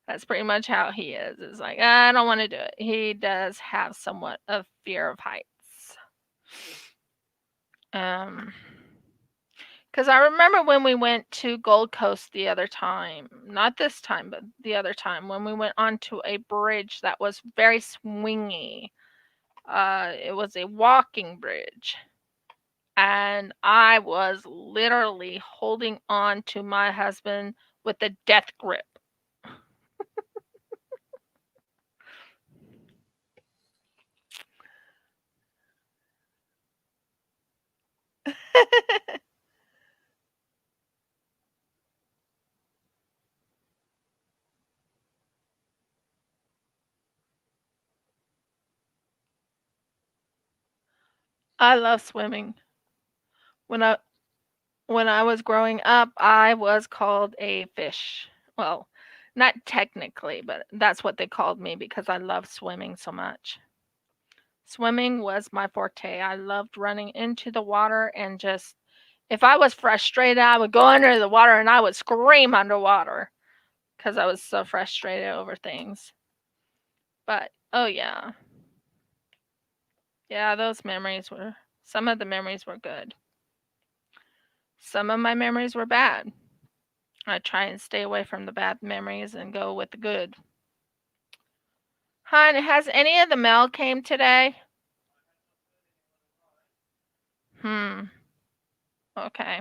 That's pretty much how he is. It's like, I don't want to do it. He does have somewhat of fear of heights. Because I remember when we went to Gold Coast the other time, not this time, but the other time, when we went onto a bridge that was very swingy. It was a walking bridge. And I was literally holding on to my husband with a death grip. I love swimming. When I when I was growing up, I was called a fish. Well, not technically, but that's what they called me because I love swimming so much. Swimming was my forte. I loved running into the water and just if I was frustrated, I would go under the water and I would scream underwater because I was so frustrated over things. But oh yeah. Yeah, those memories were some of the memories were good. Some of my memories were bad. I try and stay away from the bad memories and go with the good. Hon, has any of the mail came today? Hmm. Okay.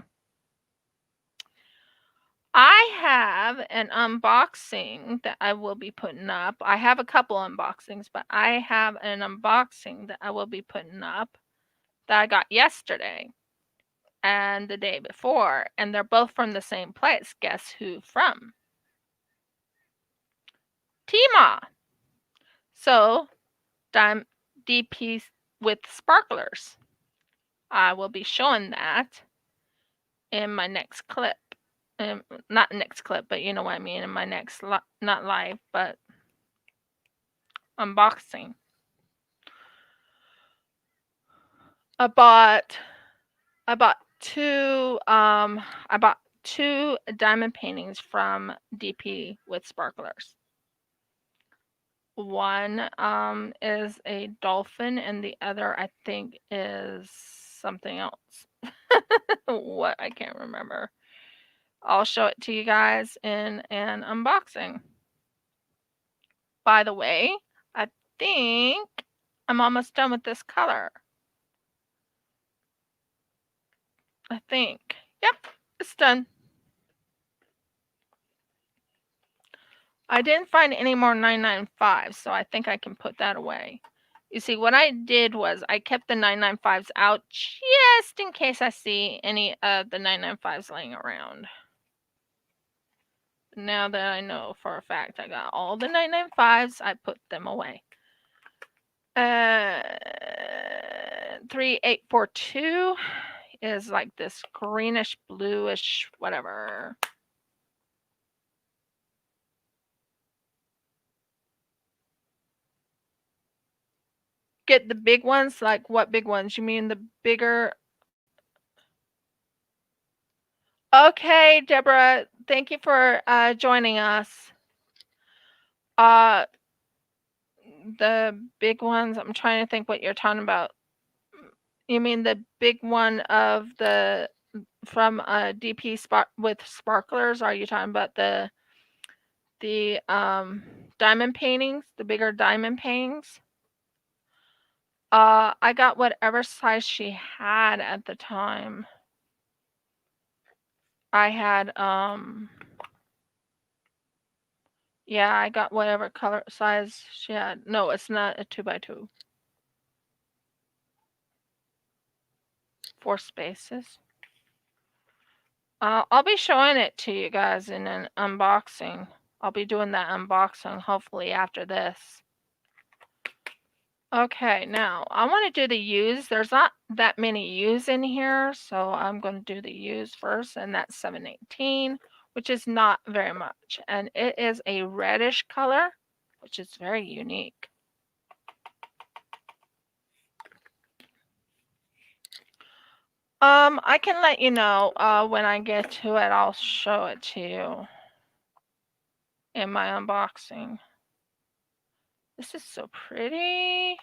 I have an unboxing that I will be putting up. I have a couple unboxings, but I have an unboxing that I will be putting up that I got yesterday and the day before, and they're both from the same place. Guess who from? Tima. So, DP with sparklers. I will be showing that in my next clip. Not next clip, but you know what I mean. In my next, not live, but unboxing. I bought, I bought two. I bought two diamond paintings from DP with sparklers. One is a dolphin, and the other I think is something else. What I can't remember. I'll show it to you guys in an unboxing. By the way, I think I'm almost done with this color. I think. Yep, it's done. I didn't find any more 995s, so I think I can put that away. You see, what I did was I kept the 995s out just in case I see any of the 995s laying around. Now that I know for a fact I got all the 995s, I put them away. 3842 is like this greenish, bluish, whatever. Get the big ones? Like what big ones? You mean the bigger? Okay, Deborah, thank you for joining us. The big ones, I'm trying to think what you're talking about. You mean the big one of the from DP with sparklers? Are you talking about the diamond paintings, the bigger diamond paintings? I got whatever size she had at the time. I had yeah, I got whatever color size she had. No, it's not a 2x2. 4 spaces. I'll be showing it to you guys in an unboxing. I'll be doing that unboxing hopefully after this. Okay, now I want to do the U's. There's not that many U's in here, so I'm going to do the U's first, and that's 718, which is not very much. And it is a reddish color, which is very unique. I can let you know when I get to it. I'll show it to you in my unboxing. This is so pretty.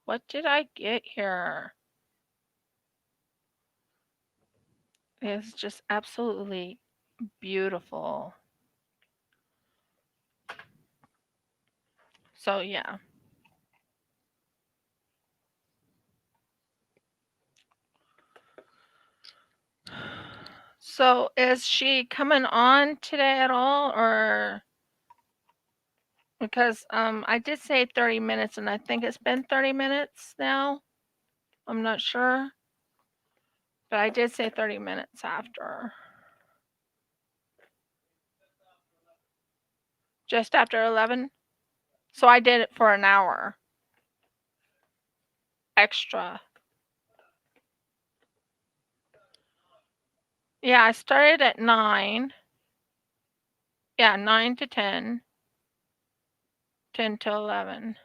What did I get here? It's just absolutely beautiful. So yeah. So is she coming on today at all, or because I did say 30 minutes and I think it's been 30 minutes now. I'm not sure. But I did say 30 minutes after. Just after 11. So I did it for an hour extra. Yeah, I started at 9. Yeah, 9 to 10. 10 to 11.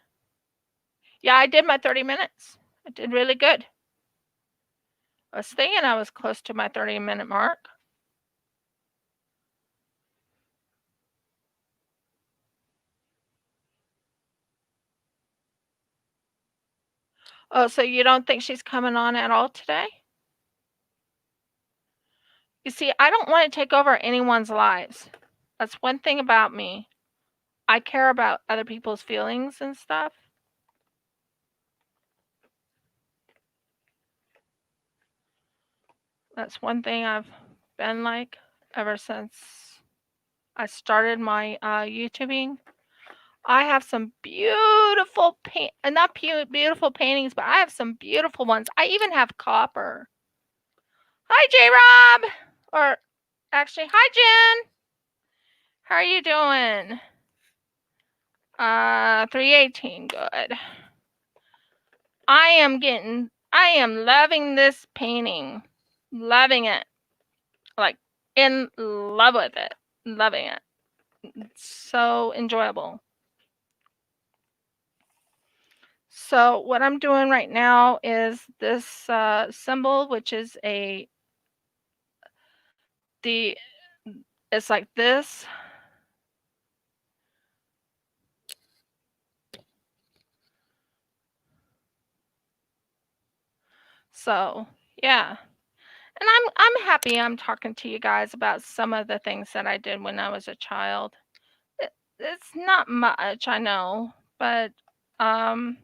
Yeah, I did my 30 minutes. I did really good. I was thinking I was close to my 30-minute mark. Oh, so you don't think she's coming on at all today? You see, I don't want to take over anyone's lives. That's one thing about me. I care about other people's feelings and stuff. That's one thing I've been like ever since I started my YouTubing. I have some beautiful not beautiful paintings, but I have some beautiful ones. I even have copper. Hi, J Rob. Or actually, hi, Jen. How are you doing? 318. Good. I am loving this painting. Loving it. Like, in love with it. Loving it. It's so enjoyable. So what I'm doing right now is this symbol, which is it's like this. So yeah. And I'm happy I'm talking to you guys about some of the things that I did when I was a child. It's not much, I know, but I'm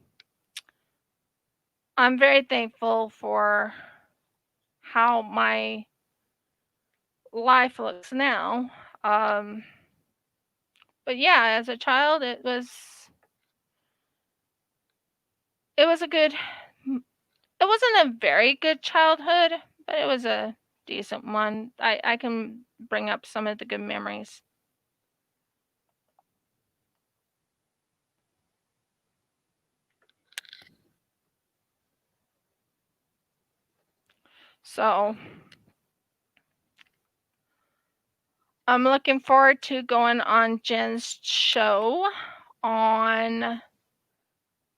very thankful for how my life looks now. But yeah, as a child, it was a good. It wasn't a very good childhood, but it was a decent one. I can bring up some of the good memories. So I'm looking forward to going on Jen's show on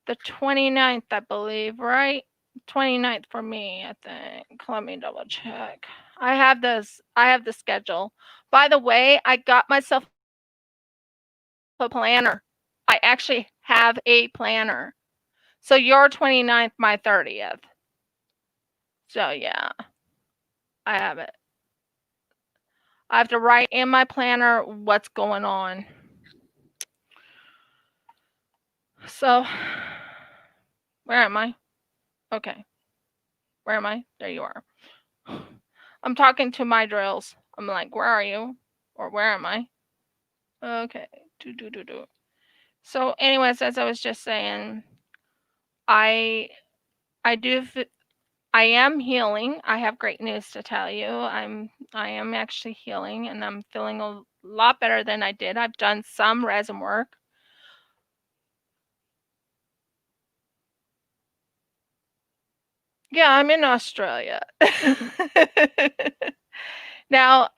the 29th, I believe, right? 29th for me, I think. Let me double check. I have the schedule. By the way, I got myself a planner. I actually have a planner. So your 29th, my 30th. So yeah, I have it. I have to write in my planner what's going on. So where am I? Okay. Where am I? There you are. I'm talking to my drills. I'm like, where are you? Or where am I? Okay. Do. So, anyways, as I was just saying, I I do I am healing. I have great news to tell you. I am actually healing, and I'm feeling a lot better than I did. I've done some resin work. Yeah, I'm in Australia. Now,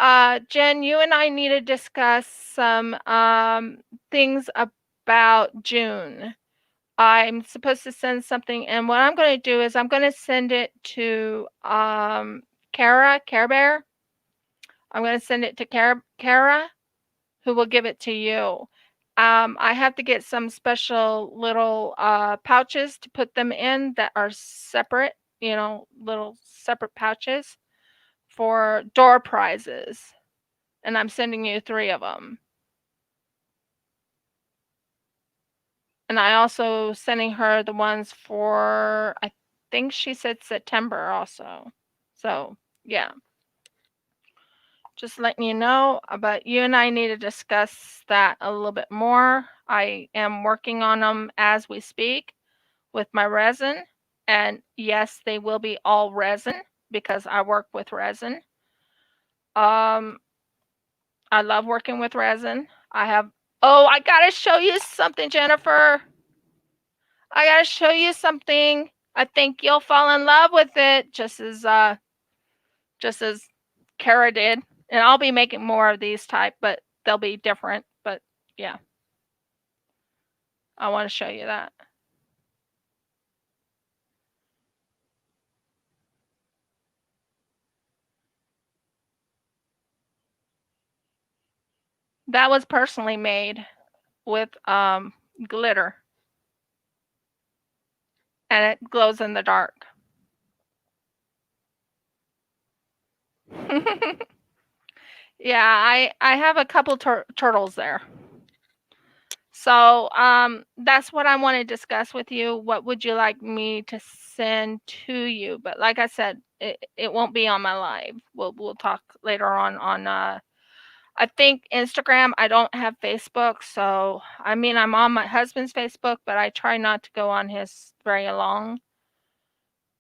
Jen, you and I need to discuss some things about June. I'm supposed to send something, and what I'm going to do is I'm going to send it to Carra, Care Bear. I'm going to send it to Carra, who will give it to you. I have to get some special little pouches to put them in that are separate, little separate pouches for door prizes. And I'm sending you 3 of them. And I also sending her the ones for, I think she said September also. So, yeah. Just letting you know, but you and I need to discuss that a little bit more. I am working on them as we speak with my resin. And yes, they will be all resin because I work with resin. Um, I love working with resin. I gotta show you something, Jennifer. I gotta show you something. I think you'll fall in love with it just as Kara did. And I'll be making more of these type, but they'll be different. But yeah, I want to show you that. That was personally made with glitter, and it glows in the dark. Yeah, I have a couple turtles there. So that's what I want to discuss with you. What would you like me to send to you? But like I said, it won't be on my live. We'll talk later on I think Instagram. I don't have Facebook, so I mean I'm on my husband's Facebook, but I try not to go on his very long.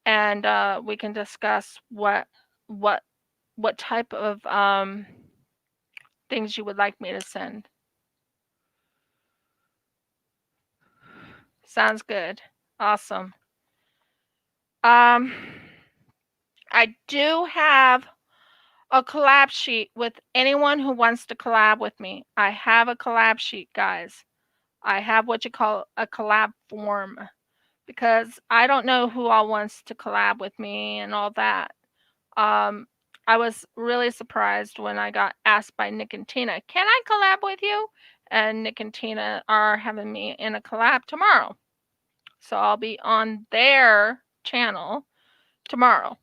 And we can discuss what what type of things you would like me to send. Sounds good. Awesome. Um, I do have a collab sheet with anyone who wants to collab with me. I have a collab sheet, guys. I have what you call a collab form because I don't know who all wants to collab with me and all that. Um, I was really surprised when I got asked by Nick and Tina, "Can I collab with you?" And Nick and Tina are having me in a collab tomorrow. So I'll be on their channel tomorrow.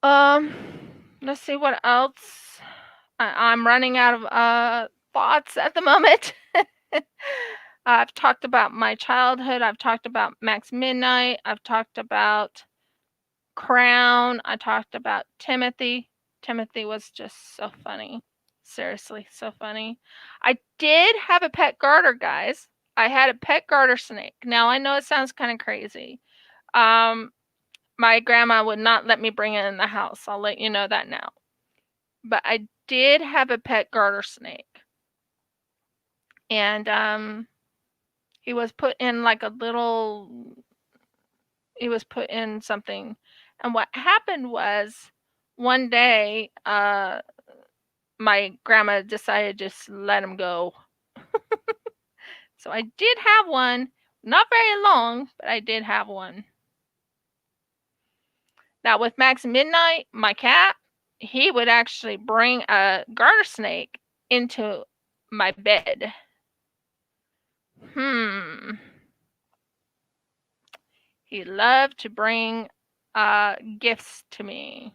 Um, let's see what else. I'm running out of thoughts at the moment. I've talked about my childhood. I've talked about Max Midnight. I've talked about Crown. I talked about Timothy. Timothy was just so funny. Seriously, so funny. I did have a pet garter, guys. I had a pet garter snake. Now I know it sounds kind of crazy. My grandma would not let me bring it in the house. I'll let you know that now. But I did have a pet garter snake. And he was put in like a little he was put in something. And what happened was one day my grandma decided to just let him go. So I did have one, not very long, but I did have one. Now with Max Midnight, my cat, he would actually bring a garter snake into my bed. He loved to bring gifts to me.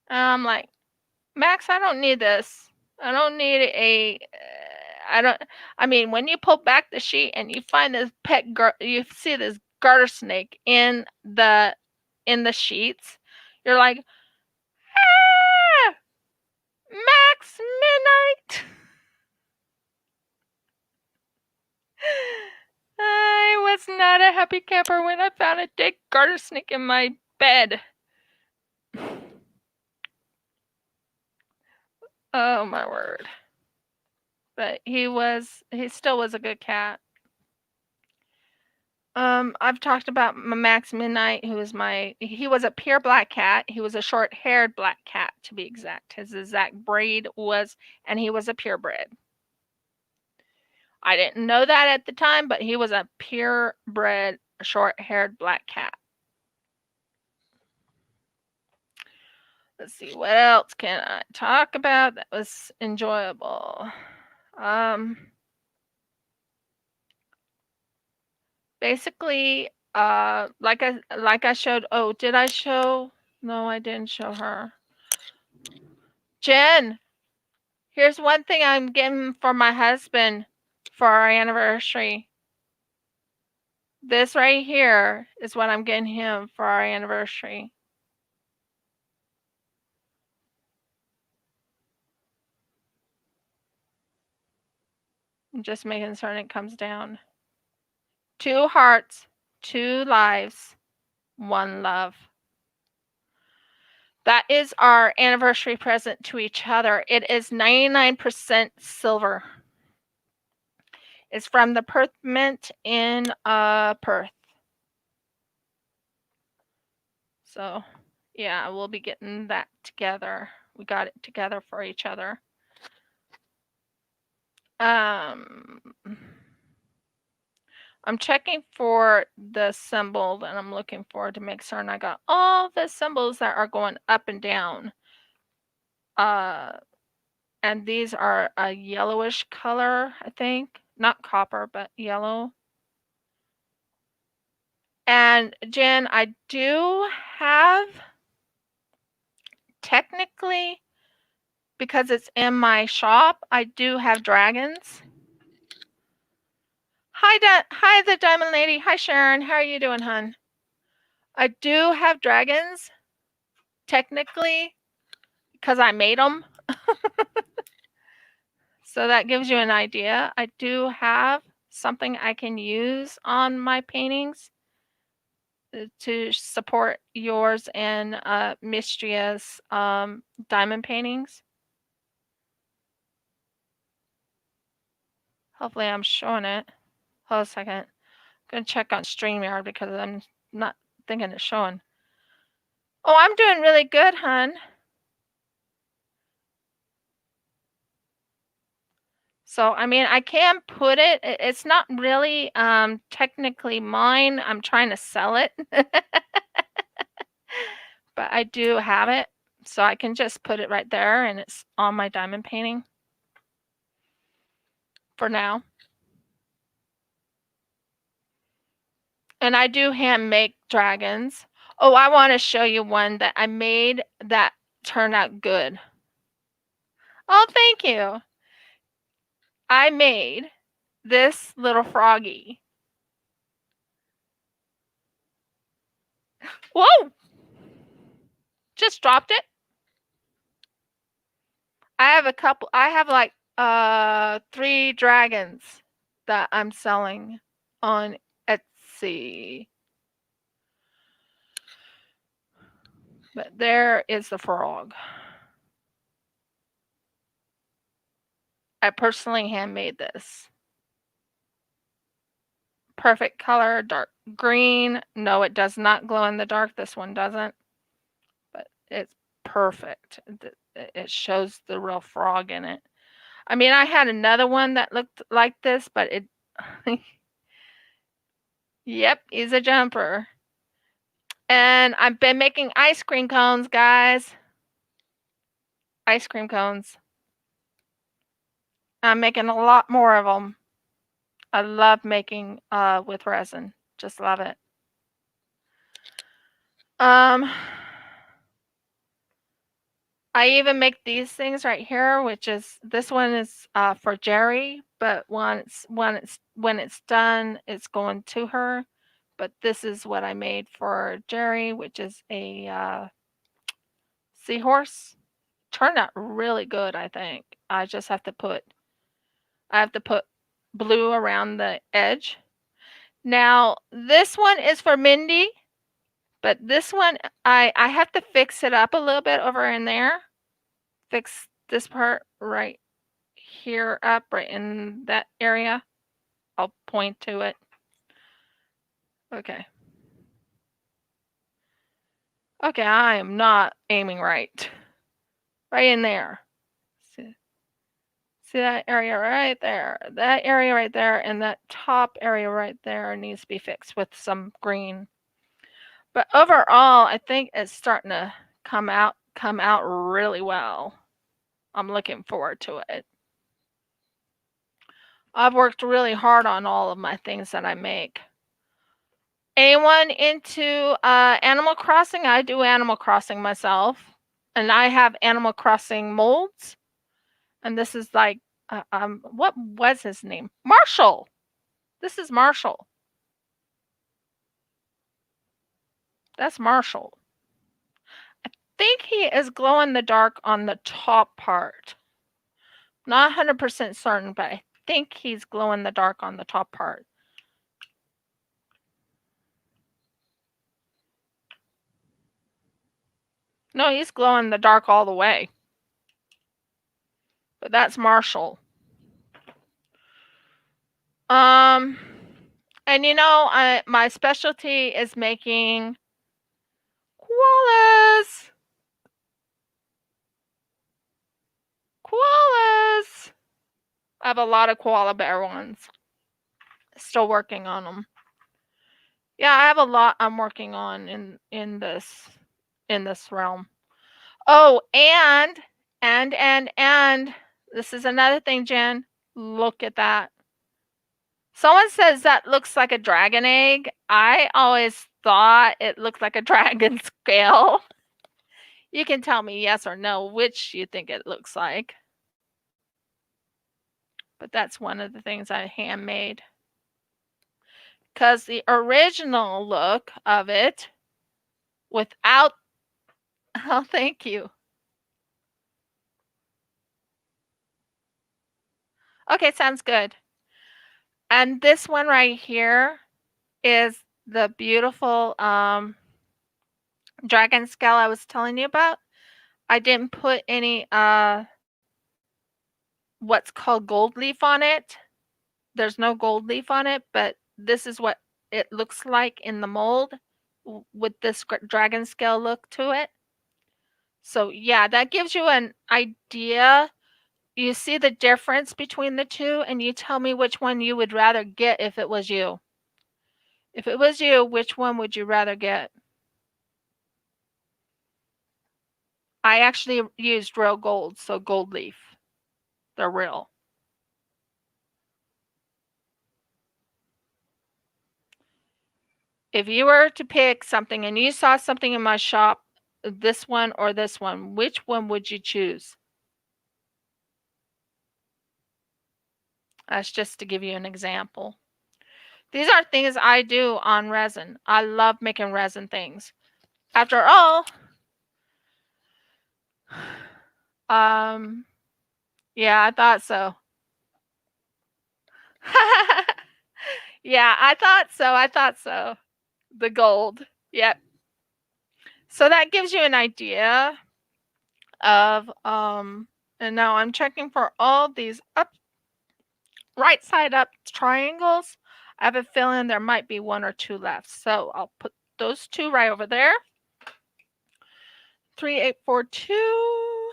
And I'm like, Max, I don't need this. I don't need I mean, when you pull back the sheet and you find this you see this garter snake in the sheets, you're like, ah, Max Midnight. I was not a happy camper when I found a dead garter snake in my bed. Oh my word. But he still was a good cat. I've talked about my Max Midnight, he was a pure black cat. He was a short-haired black cat, to be exact. His exact breed and he was a purebred. I didn't know that at the time, but he was a purebred, short-haired black cat. Let's see, what else can I talk about that was enjoyable? Basically, like I showed. Oh, did I show? No, I didn't show her. Jen, here's one thing I'm getting for my husband for our anniversary. This right here is what I'm getting him for our anniversary. I'm just making certain it comes down. 2 hearts, 2 lives, 1 love. That is our anniversary present to each other. It is 99% silver. It's from the Perth Mint in Perth. So, yeah, we'll be getting that together. We got it together for each other. I'm checking for the symbol that I'm looking for to make certain I got all the symbols that are going up and down. And these are a yellowish color, I think. Not copper, but yellow. And Jen, I do have, technically, because it's in my shop, I do have dragons. Hi, the Diamond Lady. Hi, Sharon. How are you doing, hun? I do have dragons, technically, because I made them. So that gives you an idea. I do have something I can use on my paintings to support yours and Mistria's diamond paintings. Hopefully I'm showing it. Hold a second. I'm going to check on StreamYard because I'm not thinking it's showing. Oh, I'm doing really good, hun. So, I mean, I can put it. It's not really technically mine. I'm trying to sell it. But I do have it. So I can just put it right there and it's on my diamond painting. For now. And I do hand make dragons. Oh, I want to show you one that I made that turned out good. Oh, thank you. I made this little froggy. Whoa! Just dropped it. I have a couple. I have like 3 dragons that I'm selling on Etsy. But there is the frog. I personally handmade this. Perfect color, dark green. No, it does not glow in the dark. This one doesn't. But it's perfect. It shows the real frog in it. I mean, I had another one that looked like this, but it yep, he's a jumper. And I've been making ice cream cones, guys. Ice cream cones. I'm making a lot more of them. I love making with resin. Just love it. I even make these things right here, which is this one is for Jerry, but when it's done, it's going to her. But this is what I made for Jerry, which is a seahorse. Turned out really good, I think. I just have to put blue around the edge. Now, this one is for Mindy, but this one I have to fix it up a little bit over in there. Fix this part right here up right in that area. I'll point to it. Okay. Okay, I am not aiming right. Right in there. See that area right there? That area right there and that top area right there needs to be fixed with some green. But overall, I think it's starting to come out really well. I'm looking forward to it. I've worked really hard on all of my things that I make. Anyone into Animal Crossing? I do Animal Crossing myself, and I have Animal Crossing molds. And this is like, what was his name? Marshall. This is Marshall. That's Marshall. I think he is glow in the dark on the top part. Not 100% certain, but I think he's glow in the dark on the top part. No, he's glow in the dark all the way. But that's Marshall. And you know, my specialty is making koalas. Koalas. I have a lot of koala bear ones. Still working on them. Yeah, I have a lot I'm working on in this realm. Oh, and this is another thing, Jen. Look at that. Someone says that looks like a dragon egg. I always thought it looked like a dragon scale. You can tell me yes or no which you think it looks like. But that's one of the things I handmade. Because the original look of it without... Oh, thank you. Okay, sounds good. And this one right here is the beautiful dragon scale I was telling you about. I didn't put any what's called gold leaf on it. There's no gold leaf on it, but this is what it looks like in the mold with this dragon scale look to it. So yeah, that gives you an idea. You see the difference between the two, and you tell me which one you would rather get if it was you. If it was you, which one would you rather get? I actually used real gold, so gold leaf. They're real. If you were to pick something and you saw something in my shop, this one or this one, which one would you choose? That's just to give you an example. These are things I do on resin. I love making resin things. After all, Yeah, I thought so. Yeah, I thought so. The gold. Yep. So that gives you an idea of and now I'm checking for all these right side up triangles. I have a feeling there might be one or two left. So I'll put those two right over there. 3842.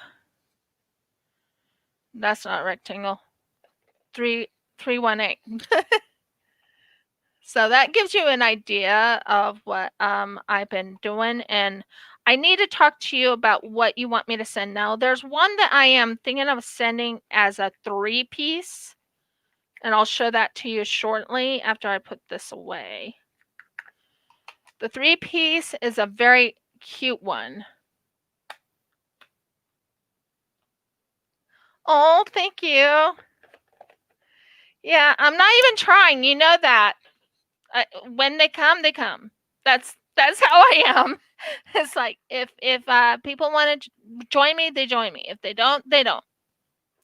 That's not a rectangle. 3318. So that gives you an idea of what I've been doing, and I need to talk to you about what you want me to send. Now, there's one that I am thinking of sending as a 3-piece, and I'll show that to you shortly after I put this away. The 3-piece is a very cute one. Oh, thank you. Yeah, I'm not even trying. You know that. When they come, they come. That's how I am. It's like if people want to join me, they join me. If they don't, they don't.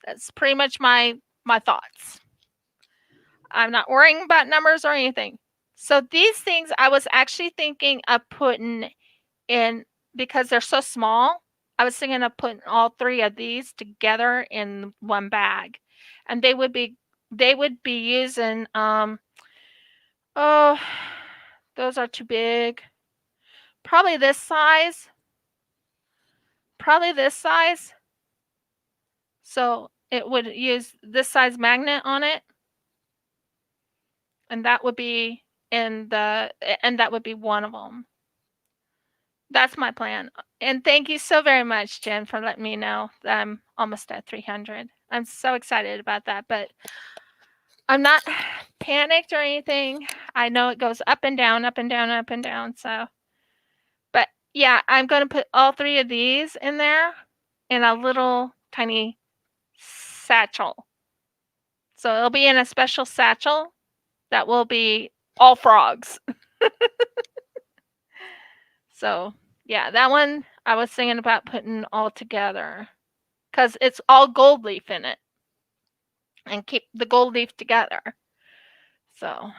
That's pretty much my thoughts. I'm not worrying about numbers or anything. So these things I was actually thinking of putting in, because they're so small. I was thinking of putting all 3 of these together in one bag, and they would be using oh, those are too big. Probably this size. So it would use this size magnet on it, and that would be that would be one of them. That's my plan. And thank you so very much, Jen, for letting me know that I'm almost at 300. I'm so excited about that, but I'm not panicked or anything. I know it goes up and down, up and down, up and down. So, but yeah, I'm going to put all 3 of these in there in a little tiny satchel. So it'll be in a special satchel that will be all frogs. So yeah, that one I was thinking about putting all together because it's all gold leaf in it, and keep the gold leaf together. So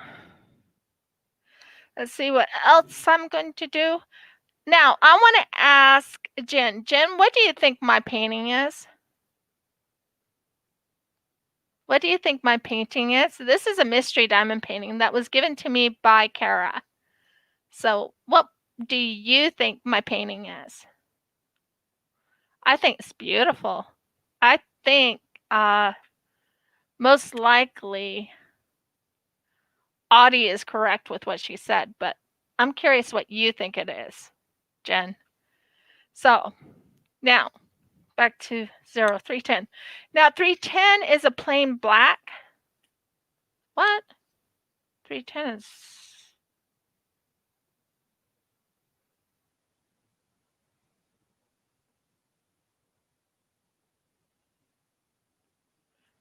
let's see what else I'm going to do. Now I want to ask Jen. Jen, what do you think my painting is? What do you think my painting is? This is a mystery diamond painting that was given to me by Carra. So what do you think my painting is? I think it's beautiful. I think most likely Audie is correct with what she said, but I'm curious what you think it is, Jen. So now back to 0310. Now 310 is a plain black. What? 310 is...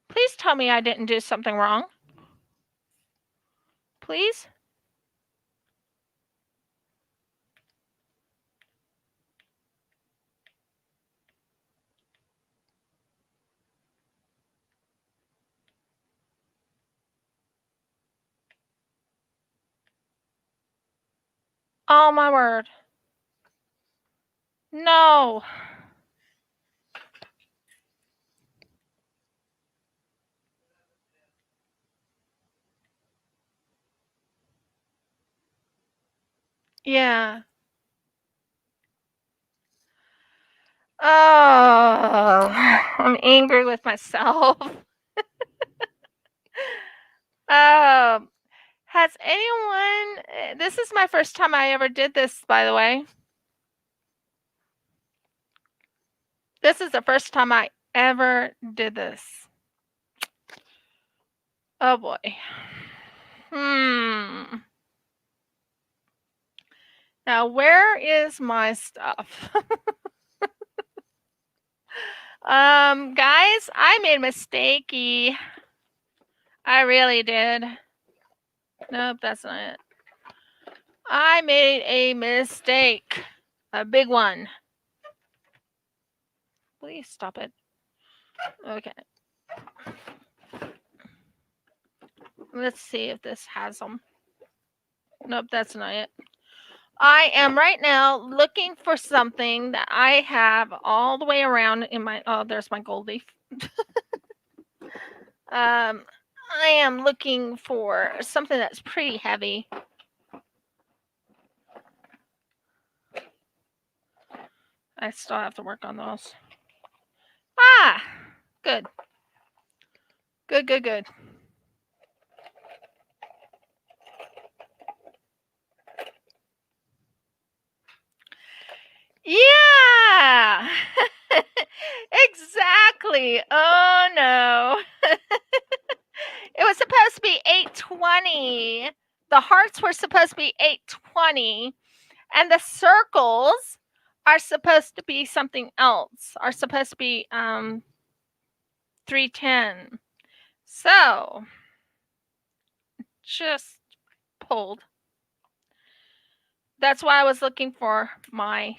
Please tell me I didn't do something wrong. Please? Oh my word. No. Yeah. Oh, I'm angry with myself. Um, has anyone... This is my first time I ever did this, by the way. This is the first time I ever did this. Oh boy. Now, where is my stuff? Guys, I made a mistake-y. I really did. Nope, that's not it. I made a mistake. A big one. Please stop it. Okay. Let's see if this has them. Nope, that's not it. I am right now looking for something that I have all the way around in my, oh, there's my gold leaf. I am looking for something that's pretty heavy. I still have to work on those. Ah, good. Good, good, good. Yeah, exactly. Oh no. It was supposed to be 820. The hearts were supposed to be 820, and the circles are supposed to be something else. Are supposed to be 310. So, just pulled. That's why I was looking for my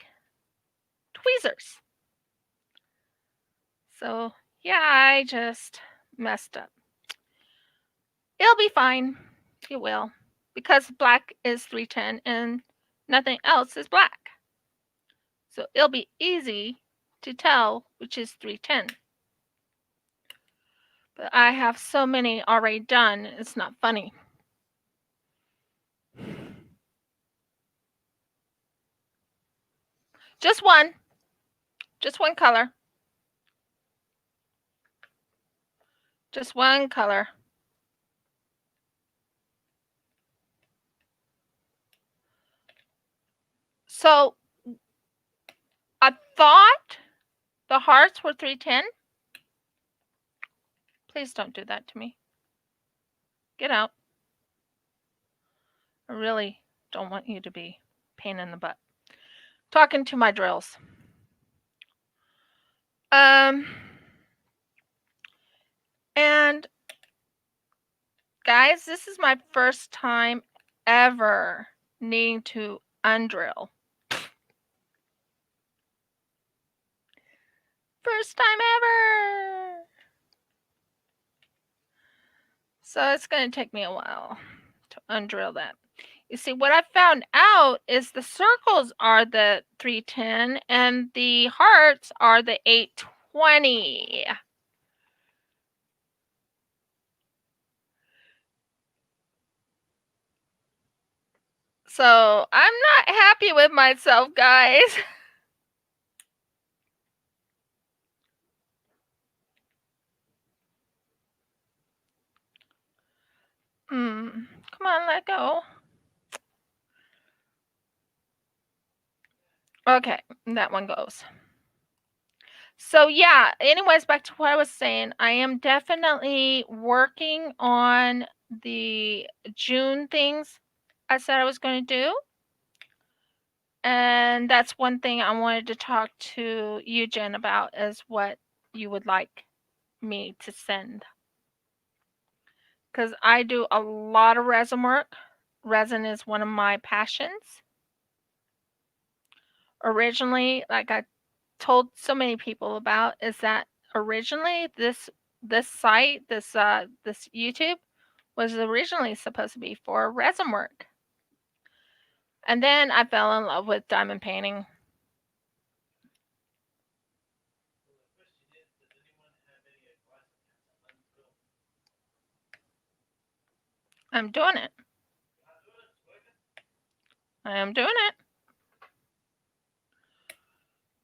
tweezers. So, yeah, I just messed up. It'll be fine. It will. Because black is 310 and nothing else is black. So it'll be easy to tell which is 310. But I have so many already done, it's not funny. Just one. Just one color. Just one color. So I thought the hearts were 310. Please don't do that to me. Get out. I really don't want you to be pain in the butt. Talking to my drills. And guys, this is my first time ever needing to undrill. First time ever. So it's going to take me a while to undrill that. You see, what I found out is the circles are the 310 and the hearts are the 820. So I'm not happy with myself, guys. Come on, let go. Okay, that one goes. So yeah, anyways, back to what I was saying. I am definitely working on the June things I said I was going to do. And that's one thing I wanted to talk to you, Jen, about is what you would like me to send. Because I do a lot of resin work. Resin is one of my passions. Originally, like I told so many people about, is that originally this site, this YouTube was originally supposed to be for resin work. And then I fell in love with diamond painting. I'm doing it. I am doing it.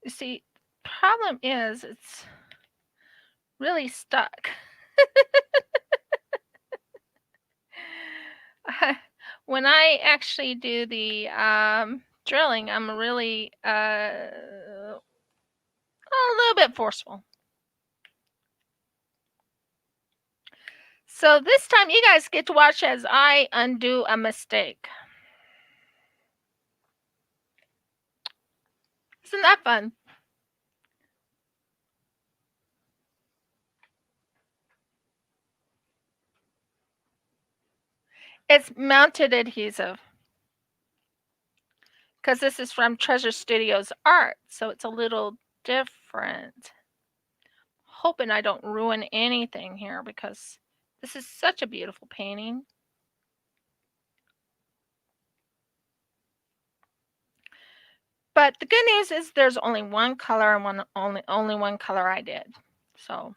You see, problem is it's really stuck. When I actually do the drilling, I'm really a little bit forceful. So this time you guys get to watch as I undo a mistake. Isn't that fun? It's mounted adhesive. Because this is from Treasure Studios Art, so it's a little different. Hoping I don't ruin anything here because This is such a beautiful painting. But the good news is there's only one color and only one color I did. So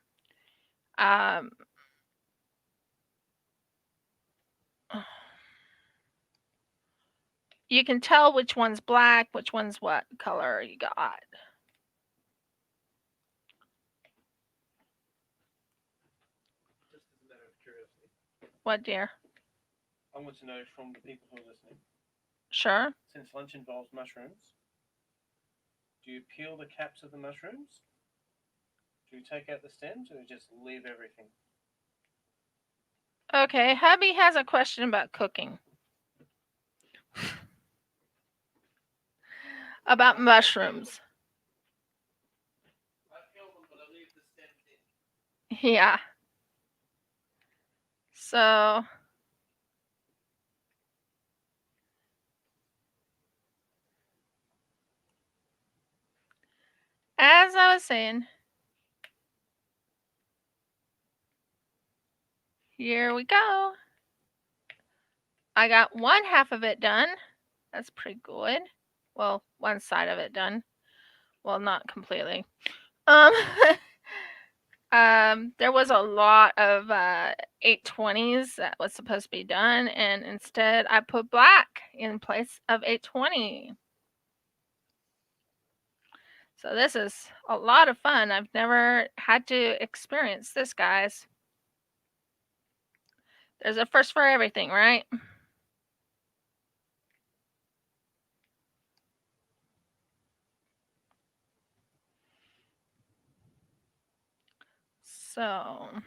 you can tell which one's black, which one's what color you got. Just as a matter of curiosity, What, dear? I want to know from the people who are listening. Sure. Since lunch involves mushrooms, do you peel the caps of the mushrooms? Do you take out the stems, or just leave everything? Okay, hubby has a question about cooking. About mushrooms. I peel them, but I leave the stems in. Yeah. So as I was saying, here we go. I got one half of it done. That's pretty good. Well, one side of it done. Well, not completely. There was a lot of 820s that was supposed to be done, and instead I put black in place of 820. So this is a lot of fun. I've never had to experience this, guys. There's a first for everything, right? So I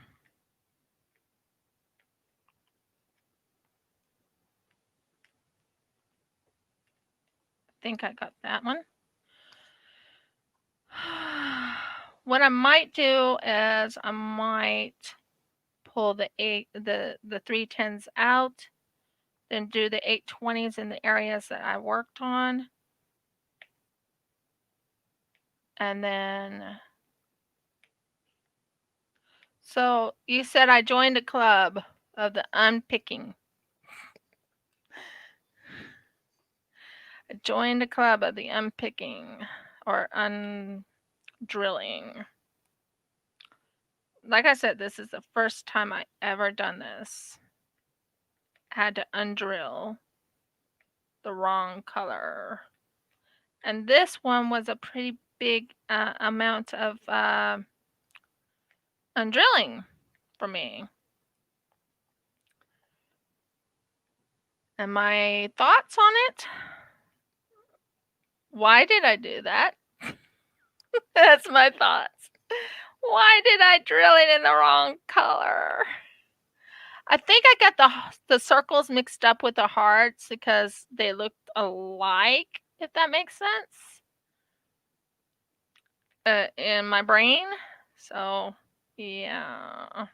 think I got that one. What I might do is I might pull the 310s out, then do the 820s in the areas that I worked on. And then so you said I joined a club of the unpicking. I joined a club of the unpicking or undrilling. Like I said, this is the first time I ever done this. I had to undrill the wrong color. And this one was a pretty big amount of undrilling for me. And my thoughts on it? Why did I do that? That's my thoughts. Why did I drill it in the wrong color? I think I got the circles mixed up with the hearts because they looked alike, if that makes sense, in my brain. So, yeah.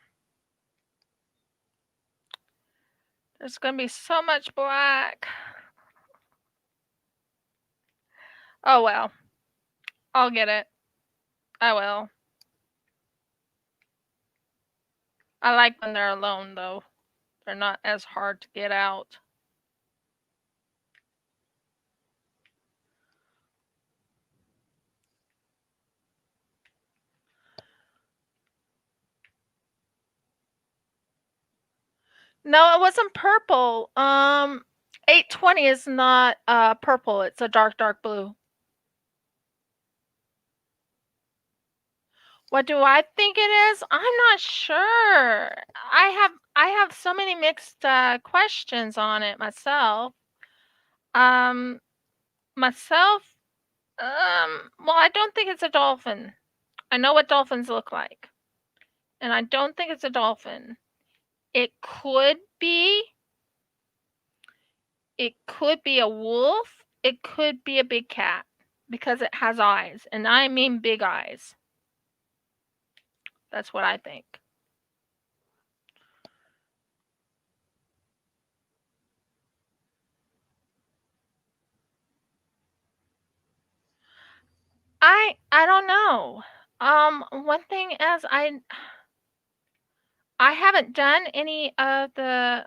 There's going to be so much black. Oh, well. I'll get it. I will. I like when they're alone, though. They're not as hard to get out. No, it wasn't purple. 820 is not purple. It's a dark, dark blue. What do I think it is? I'm not sure. I have so many mixed questions on it myself. Um, myself. Well, I don't think it's a dolphin. I know what dolphins look like, and I don't think it's a dolphin. It could be. It could be a wolf. It could be a big cat because it has eyes, and I mean big eyes. That's what I think. I don't know. One thing is I haven't done any of the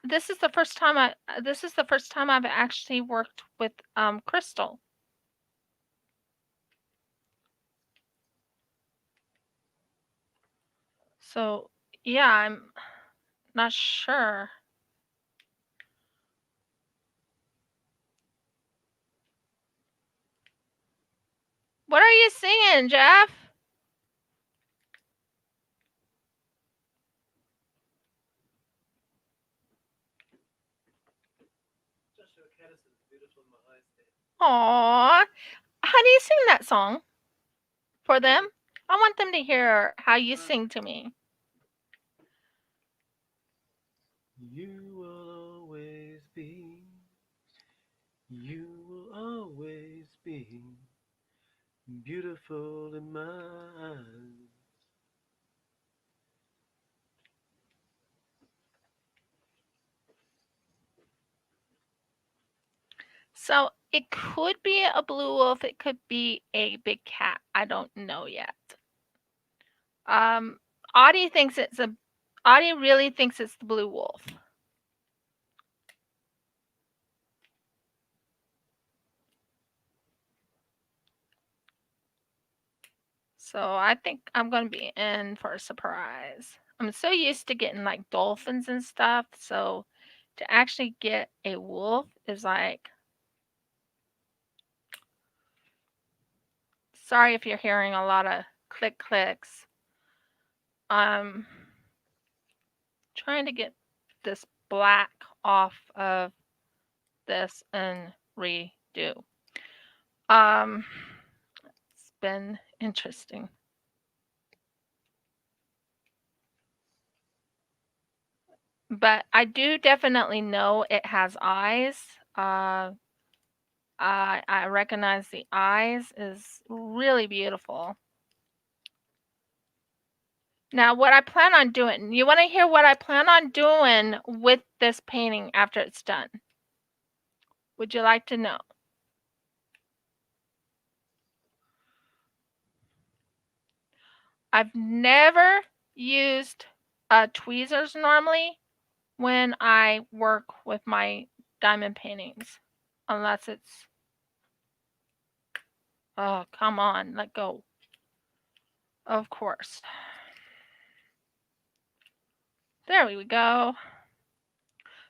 this is the first time I've actually worked with crystal. So, yeah, I'm not sure. What are you singing, Jeff? Aw, honey, sing that song for them. I want them to hear how you sing to me. You will always be. You will always be beautiful in my eyes. So it could be a blue wolf. It could be a big cat. I don't know yet. Um, Audie thinks it's a. Audie really thinks it's the blue wolf. So I think I'm going to be in for a surprise. I'm so used to getting like dolphins and stuff. So to actually get a wolf is like, sorry if you're hearing a lot of clicks. I'm trying to get this black off of this and redo. It's been interesting. But I do definitely know it has eyes. I recognize the eyes is really beautiful. Now, what I plan on doing, you want to hear what I plan on doing with this painting after it's done? Would you like to know? I've never used tweezers normally when I work with my diamond paintings, unless it's, oh, come on, let go. Of course. There we go.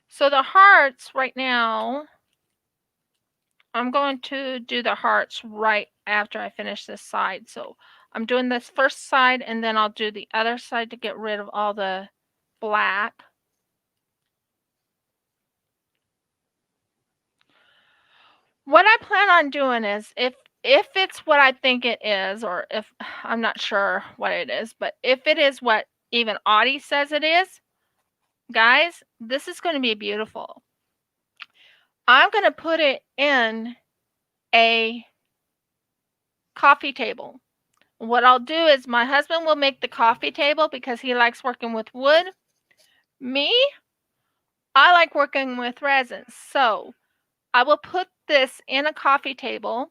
So the hearts right now, I'm going to do the hearts right after I finish this side. So I'm doing this first side and then I'll do the other side to get rid of all the black. What I plan on doing is if it's what I think it is, or if I'm not sure what it is, but if it is what even Audie says it is, guys, this is going to be beautiful. I'm going to put it in a coffee table. What I'll do is my husband will make the coffee table because he likes working with wood. Me, I like working with resin. So I will put this in a coffee table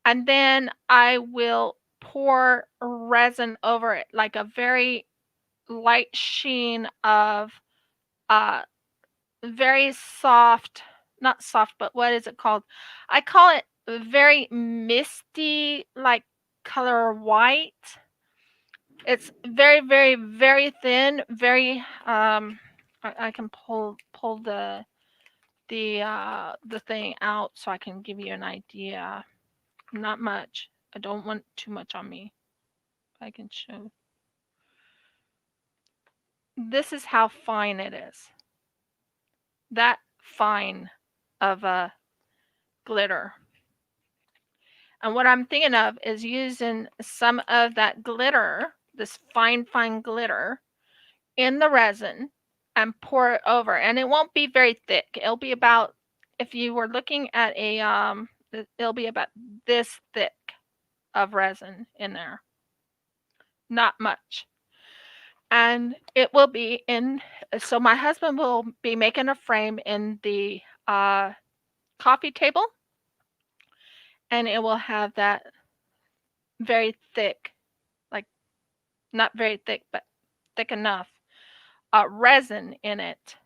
and then I will pour resin over it, like a very light sheen of very soft, not soft, but what is it called? I call it very misty, like color white. It's very, very, very thin, very I can pull the thing out so I can give you an idea. Not much. I don't want too much on me. I can show. This is how fine it is. That fine of a glitter. And what I'm thinking of is using some of that glitter, this fine, fine glitter, in the resin and pour it over. And it won't be very thick. It'll be about, if you were looking at a, it'll be about this thick of resin in there. Not much. And it will be in, so my husband will be making a frame in the coffee table. And it will have that very thick not very thick, but thick enough, resin in it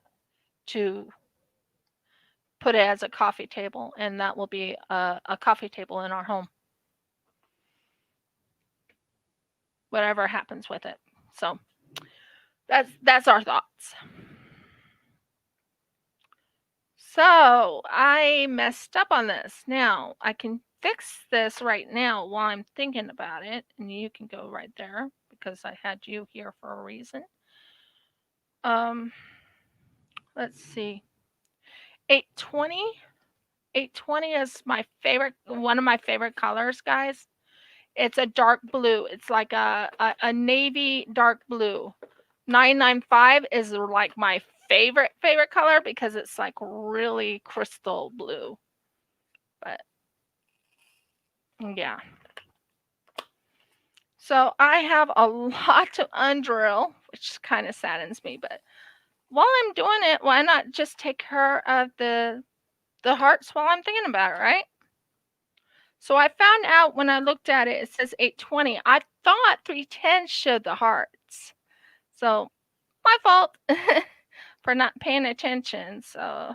to put it as a coffee table, and that will be a coffee table in our home, whatever happens with it. So that's our thoughts. So I messed up on this. Now I can fix this right now while I'm thinking about it, and you can go right there because I had you here for a reason. Um, let's see. 820. 820 is my favorite, one of my favorite colors, guys. It's a dark blue. It's like a navy dark blue. 995 is like my favorite color because it's like really crystal blue. But yeah. So I have a lot to undrill, which kind of saddens me. But while I'm doing it, why not just take care of the hearts while I'm thinking about it, right? So I found out when I looked at it, it says 820. I thought 310 showed the hearts. So my fault for not paying attention. So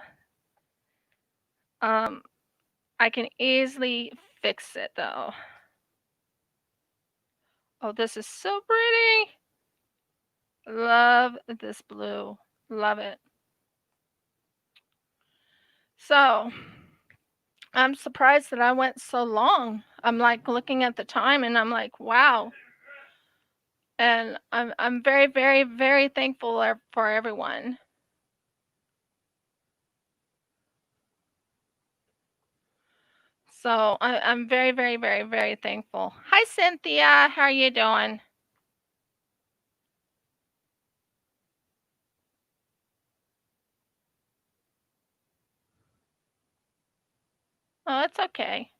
um, I can easily fix it though. Oh, this is so pretty. Love this blue. Love it. So I'm surprised that I went so long. I'm like looking at the time and I'm like, wow. And I'm very, very, very thankful for everyone. So I'm very, very, very, very thankful. Hi Cynthia, how are you doing? Oh, it's okay.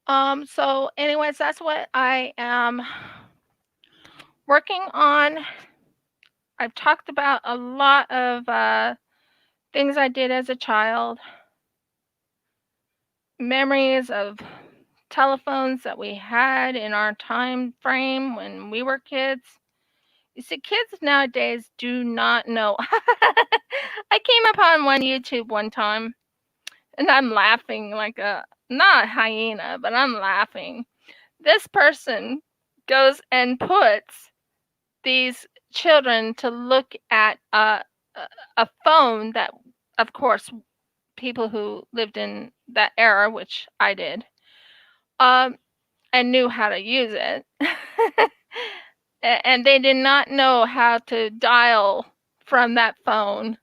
So anyways, that's what I am working on. I've talked about a lot of things I did as a child, memories of telephones that we had in our time frame when we were kids. You see, kids nowadays do not know. I came upon one YouTube one time and I'm laughing like a, not a hyena, but I'm laughing. This person goes and puts these children to look at a phone that, of course, people who lived in that era, which I did, um, and knew how to use it. And they did not know how to dial from that phone.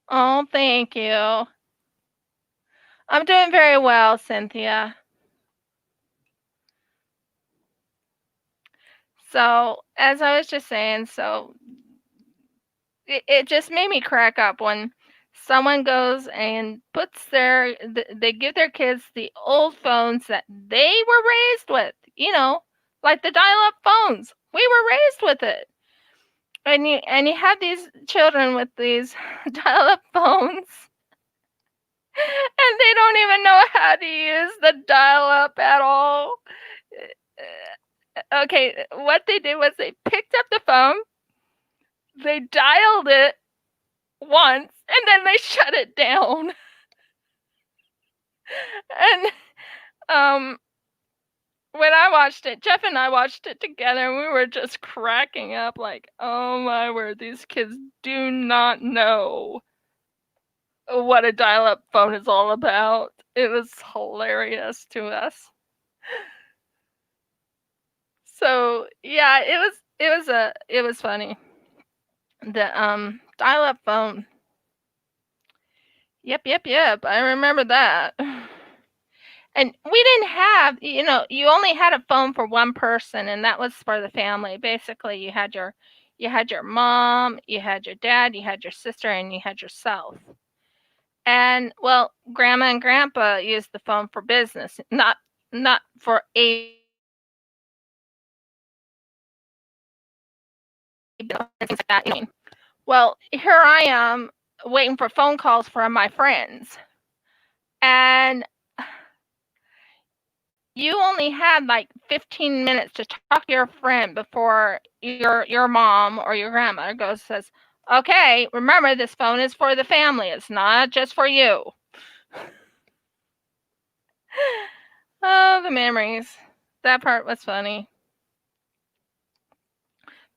Oh, thank you. I'm doing very well, Cynthia. So, as I was just saying, so it just made me crack up when someone goes and puts they give their kids the old phones that they were raised with, like the dial-up phones. We were raised with it. And you have these children with these dial-up phones and they don't even know how to use the dial-up at all. Okay, what they did was they picked up the phone, they dialed it once, and then they shut it down. And um when I watched it, Jeff and I watched it together and we were just cracking up like, oh my word, these kids do not know what a dial-up phone is all about. It was hilarious to us. So yeah, it was funny. The dial-up phone. Yep. I remember that. And we didn't have, you only had a phone for one person, and that was for the family. Basically, you had your mom, you had your dad, you had your sister, and you had yourself. And well, grandma and grandpa used the phone for business, not for a things like that. Well, here I am. waiting for phone calls from my friends. And you only had like 15 minutes to talk to your friend before your mom or your grandmother says, "Okay, remember this phone is for the family. It's not just for you." Oh, the memories. That part was funny.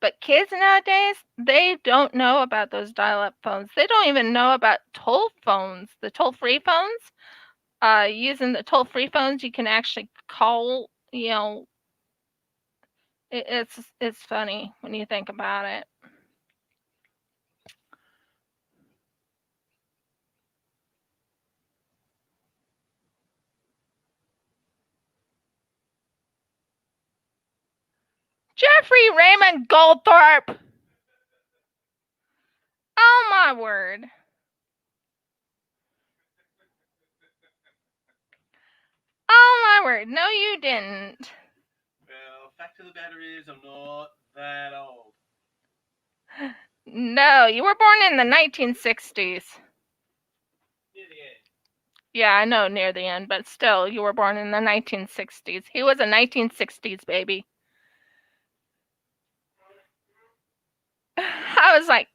But kids nowadays, they don't know about those dial-up phones. They don't even know about toll phones, the toll-free phones. Using the toll-free phones, you can actually call. It's funny when you think about it. Jeffrey Raymond Goldthorpe. Oh my word. Oh my word. No, you didn't. Well, fact of the matter is, I'm not that old. No, you were born in the 1960s. Near the end. Yeah, I know near the end, but still, you were born in the 1960s. He was a 1960s baby. I was like,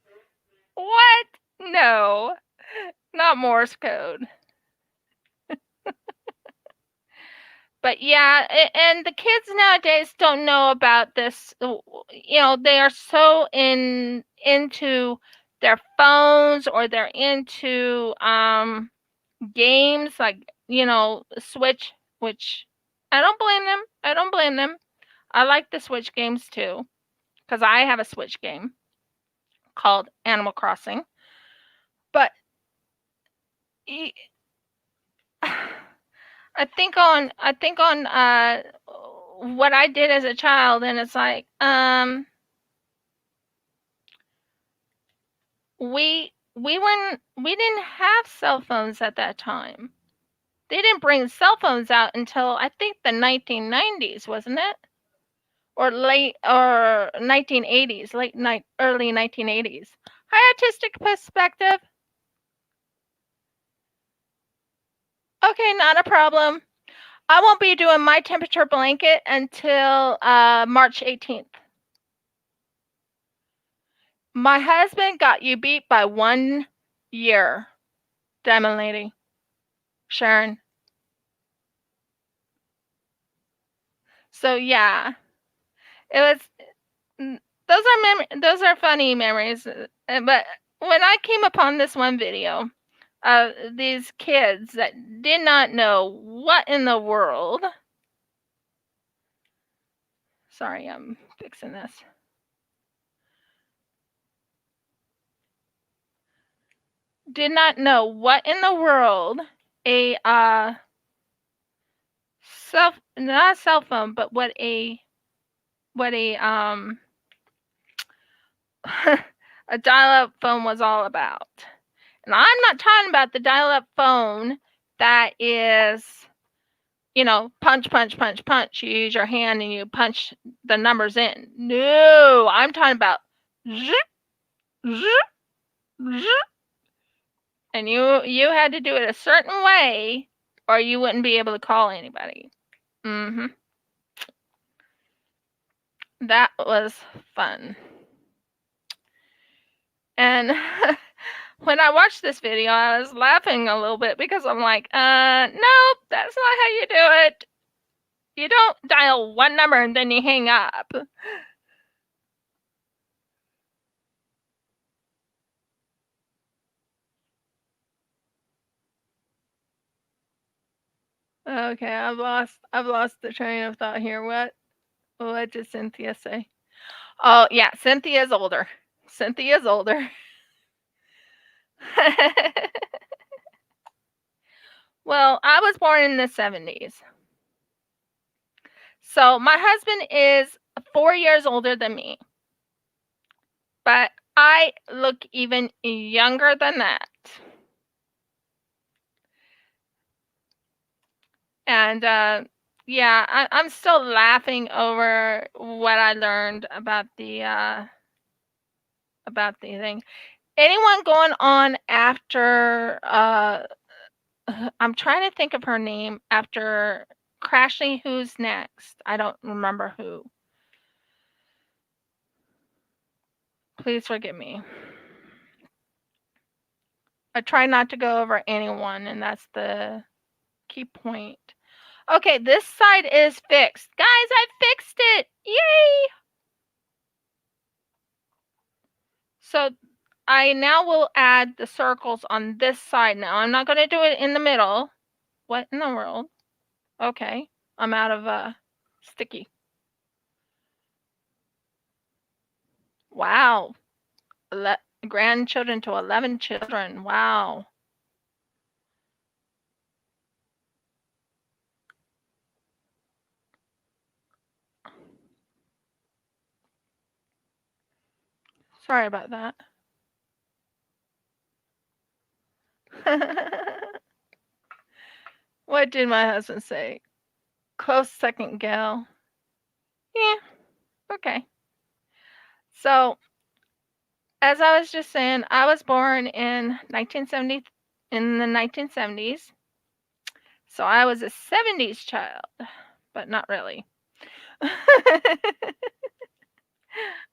what? No, not Morse code. But yeah, and the kids nowadays don't know about this. They are so into their phones, or they're into games like Switch, which I don't blame them. I don't blame them. I like the Switch games too, because I have a Switch game called Animal Crossing. But I think on what I did as a child, and it's like we didn't have cell phones at that time. They didn't bring cell phones out until I think the 1990s, wasn't it? Or 1980s, early 1980s. Hi, Artistic Perspective. Okay, not a problem. I won't be doing my temperature blanket until March 18th. My husband got you beat by 1 year. Diamond Lady. Sharon. So yeah, it was. Those are funny memories. But when I came upon this one video of these kids that did not know what in the world. Sorry, I'm fixing this. Did not know what in the world a not a cell phone, but what a a dial-up phone was all about. And I'm not talking about the dial-up phone that is, punch, punch, punch, punch. You use your hand and you punch the numbers in. No, I'm talking about zip, zip, zip. And you had to do it a certain way or you wouldn't be able to call anybody. That was fun. And when I watched this video, I was laughing a little bit because I'm like, nope, that's not how you do it. You don't dial one number and then you hang up. Okay, I've lost the train of thought here. What did Cynthia say? Oh yeah, Cynthia's older. Cynthia's older. Well, I was born in the 70s. So my husband is 4 years older than me. But I look even younger than that. And yeah, I'm still laughing over what I learned about the thing. Anyone going on after I'm trying to think of her name after Crashly, who's next? I don't remember who. Please forgive me. I try not to go over anyone, and that's the key point. Okay, this side is fixed. Guys, I fixed it! Yay! So I now will add the circles on this side now. I'm not going to do it in the middle. What in the world? Okay, I'm out of sticky. Wow. Grandchildren to 11 children. Wow. Sorry about that. What did my husband say? Close second, gal. Yeah, okay. So, as I was just saying, I was born in 1970, in the 1970s. So I was a 70s child, but not really.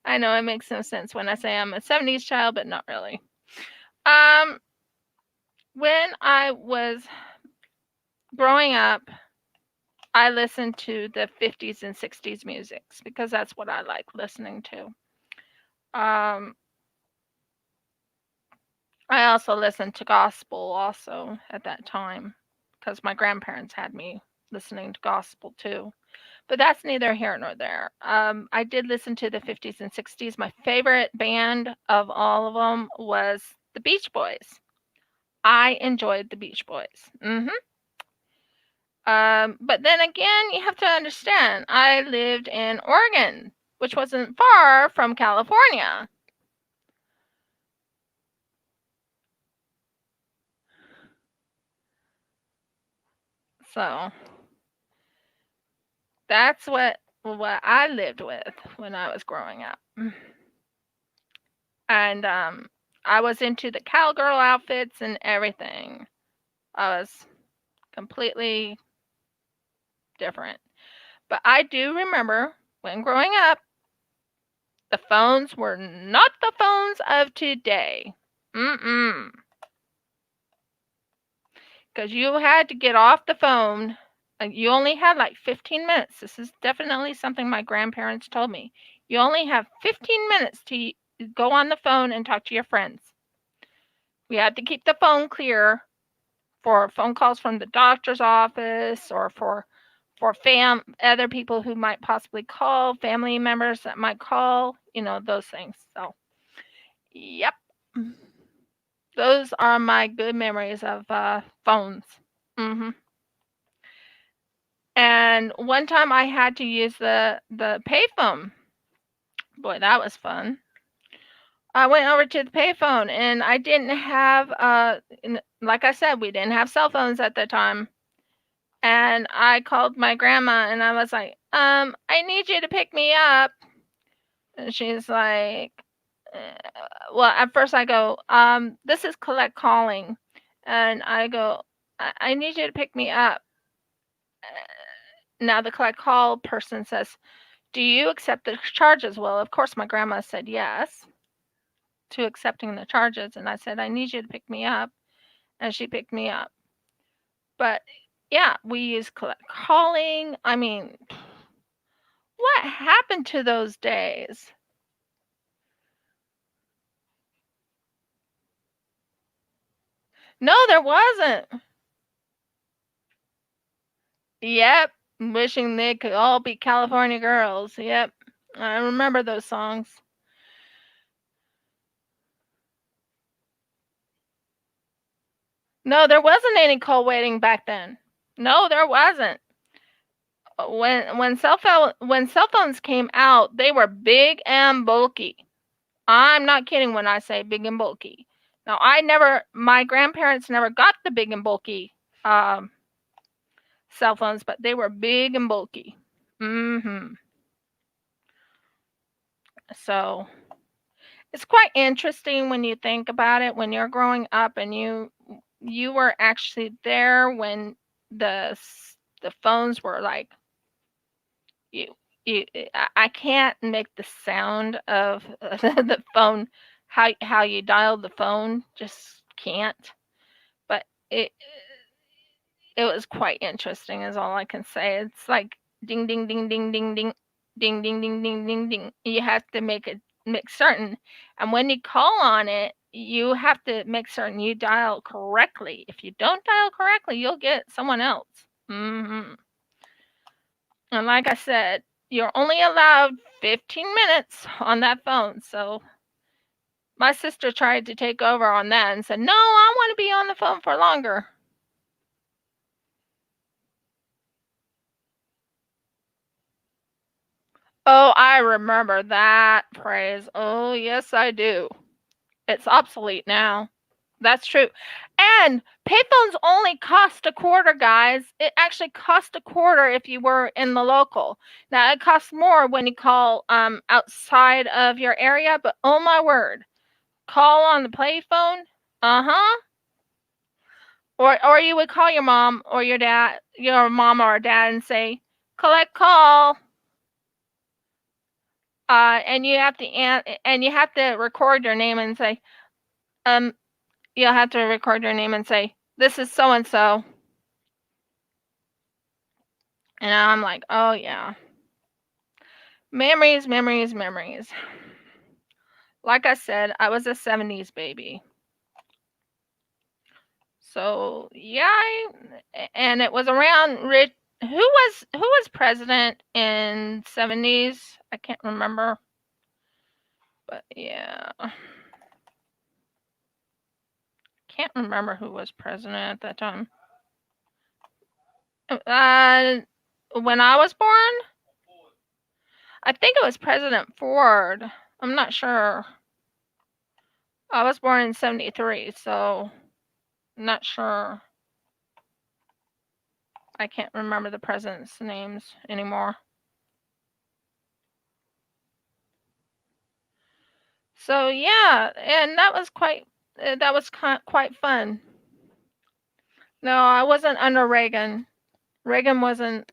I know it makes no sense when I say I'm a 70s child, but not really. When I was growing up, I listened to the 50s and 60s musics because that's what I like listening to. Um, I also listened to gospel also at that time because my grandparents had me listening to gospel too. But that's neither here nor there. I did listen to the 50s and 60s. My favorite band of all of them was the Beach Boys. I enjoyed the Beach Boys. But then again, you have to understand, I lived in Oregon, which wasn't far from California. So that's what I lived with when I was growing up. And I was into the cowgirl outfits and everything. I was completely different. But I do remember when growing up, the phones were not the phones of today. Mm-mm. Because you had to get off the phone. You only had like 15 minutes. This is definitely something my grandparents told me. You only have 15 minutes to go on the phone and talk to your friends. We had to keep the phone clear for phone calls from the doctor's office or for other people who might possibly call, family members that might call, those things. So, yep. Those are my good memories of phones. hmm And one time I had to use the payphone. Boy, that was fun. I went over to the payphone and I didn't have like I said, we didn't have cell phones at the time. And I called my grandma and I was like, I need you to pick me up. And she's like, well, at first I go, this is collect calling. And I go, I need you to pick me up. Now the collect call person says, do you accept the charges? Well, of course, my grandma said yes to accepting the charges. And I said, I need you to pick me up. And she picked me up. But yeah, we use collect calling. I mean, what happened to those days? No, there wasn't. Yep. Wishing they could all be California girls. Yep. I remember those songs. No, there wasn't any call waiting back then. No, there wasn't. When cell phones came out, they were big and bulky. I'm not kidding when I say big and bulky. Now, my grandparents never got the big and bulky um, cell phones, but they were big and bulky. So It's quite interesting when you think about it. When you're growing up and you were actually there when the phones were like you I can't make the sound of the phone, how you dialed the phone, just can't. But it was quite interesting is all I can say. It's like ding ding ding ding ding ding ding ding ding ding ding ding. You have to make certain, and when you call on it, you have to make certain you dial correctly. If you don't dial correctly, you'll get someone else. And like I said, you're only allowed 15 minutes on that phone. So my sister tried to take over on that and said, "No, I want to be on the phone for longer." Oh, I remember that phrase. Oh, yes, I do. It's obsolete now. That's true. And payphones only cost a quarter, guys. It actually cost a quarter if you were in the local. Now it costs more when you call outside of your area, but oh my word, call on the payphone. Uh-huh. Or you would call your mom or your dad, your mom or dad and say, "Collect call." And you have to and you have to record your name and say, um, you'll have to record your name and say, "This is so and so." And I'm like, "Oh yeah, memories, memories, memories." Like I said, I was a '70s baby, so yeah, and it was around Rich. Who was president in '70s? I can't remember, but yeah, can't remember who was president at that time. Uh, when I was born, I think it was President Ford. I'm not sure. I was born in '73, so not sure. I can't remember the presidents' names anymore. So yeah, and that was quite fun. No, I wasn't under Reagan. Reagan wasn't.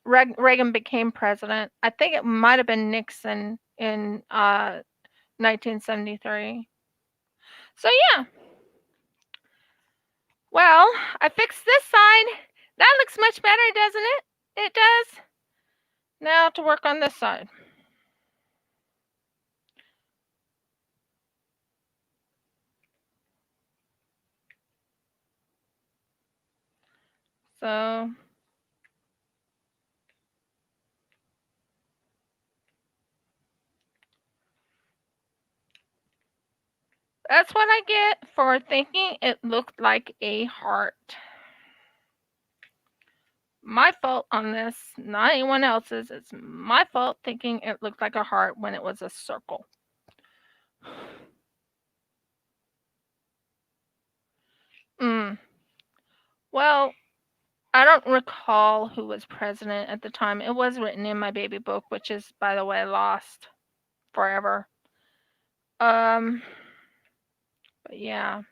Reagan became president. I think it might have been Nixon in 1973. So yeah. Well, I fixed this side. That looks much better, doesn't it? It does. Now to work on this side. So that's what I get for thinking it looked like a heart. My fault on this, not anyone else's. It's my fault thinking it looked like a heart when it was a circle. Mm. Well, I don't recall who was president at the time. It was written in my baby book, which is, by the way, lost forever. Um, but yeah.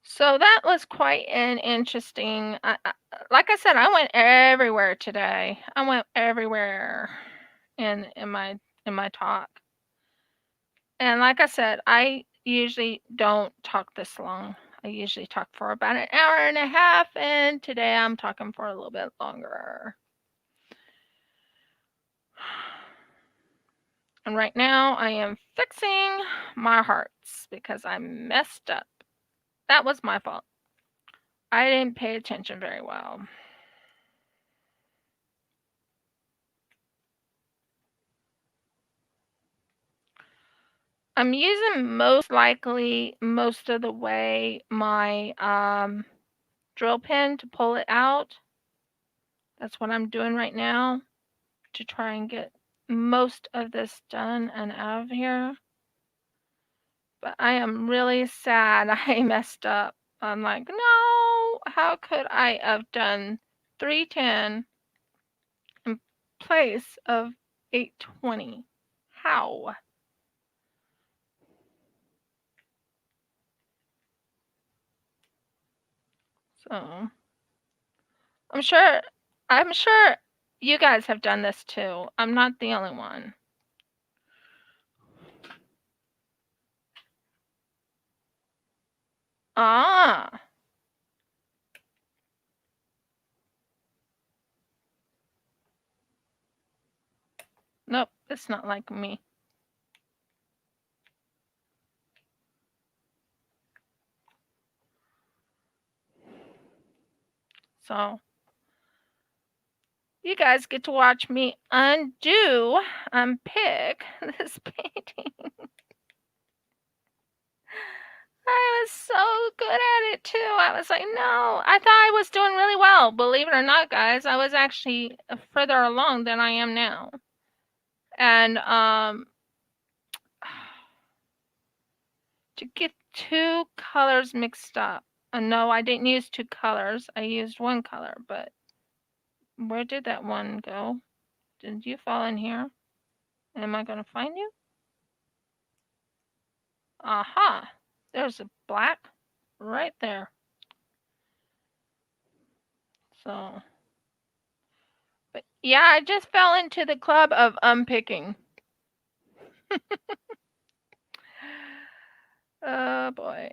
So that was quite an interesting. Like I said, I went everywhere today. I went everywhere in my talk. And like I said, I usually don't talk this long. I usually talk for about an hour and a half, and today I'm talking for a little bit longer. And right now I am fixing my hearts because I messed up. That was my fault. I didn't pay attention very well. I'm using most likely most of the way my drill pin to pull it out. That's what I'm doing right now to try and get most of this done and out of here. But I am really sad I messed up. I'm like, no, how could I have done 310 in place of 820? How? So I'm sure you guys have done this too. I'm not the only one. Ah. Nope, it's not like me. So you guys get to watch me unpick this painting. I was so good at it too. I was like, no, I thought I was doing really well. Believe it or not, guys, I was actually further along than I am now. And to get two colors mixed up. No, I didn't use two colors. I used one color, but where did that one go? Did you fall in here? Am I going to find you? Aha! There's a black right there. So, but yeah, I just fell into the club of unpicking. Oh boy.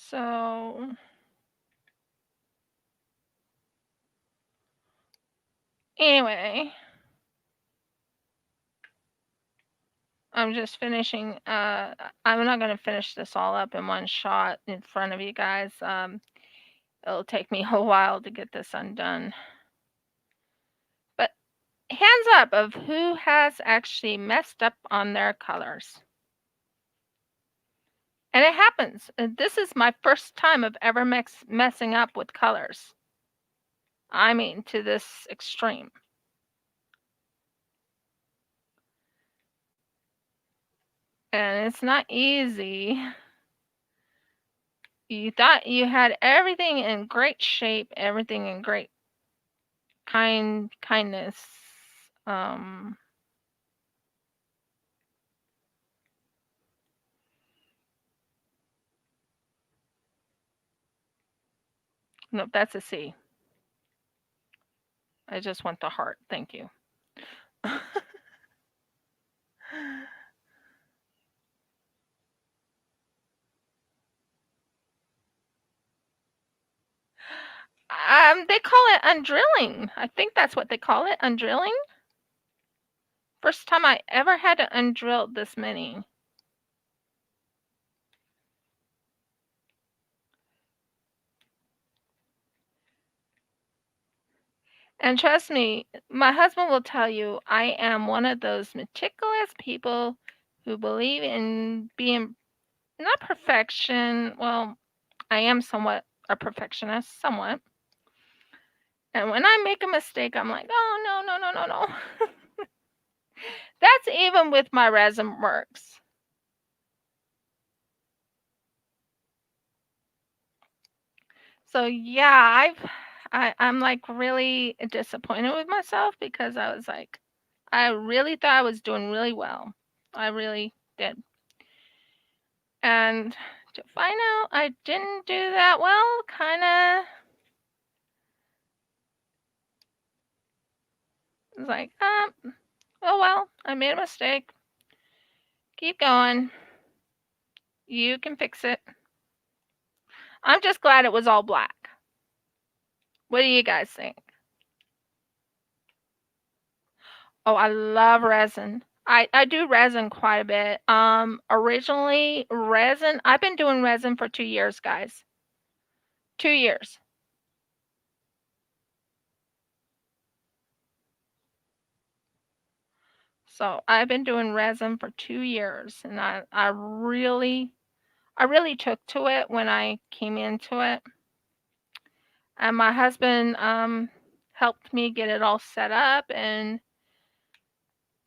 So, anyway, I'm just finishing. I'm not going to finish this all up in one shot in front of you guys. It'll take me a while to get this undone. But hands up of who has actually messed up on their colors. And it happens. This is my first time of ever messing up with colors. I mean, to this extreme. And it's not easy. You thought you had everything in great shape, everything in great kindness. Nope, that's a C. I just want the heart. Thank you. They call it undrilling. I think that's what they call it, undrilling. First time I ever had to undrill this many. And trust me, my husband will tell you I am one of those meticulous people who believe in being not perfection. Well, I am somewhat a perfectionist, somewhat. And when I make a mistake, I'm like, oh, no. That's even with my resin works. So yeah, I'm like really disappointed with myself because I was like, I really thought I was doing really well. I really did. And to find out I didn't do that well, kind of was like, oh well, I made a mistake. Keep going. You can fix it. I'm just glad it was all black. What do you guys think? Oh, I love resin. I do resin quite a bit. Originally resin, I've been doing resin for 2 years, guys. 2 years. So I've been doing resin for 2 years, and I really took to it when I came into it. And my husband helped me get it all set up, and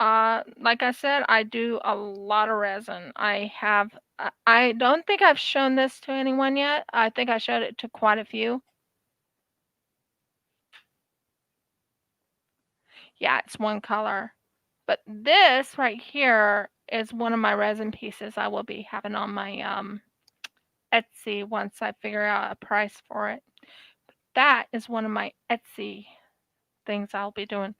Like I said, I do a lot of resin. I don't think I've shown this to anyone yet. I think I showed it to quite a few. Yeah, it's one color. But this right here is one of my resin pieces I will be having on my Etsy once I figure out a price for it. That is one of my Etsy things I'll be doing.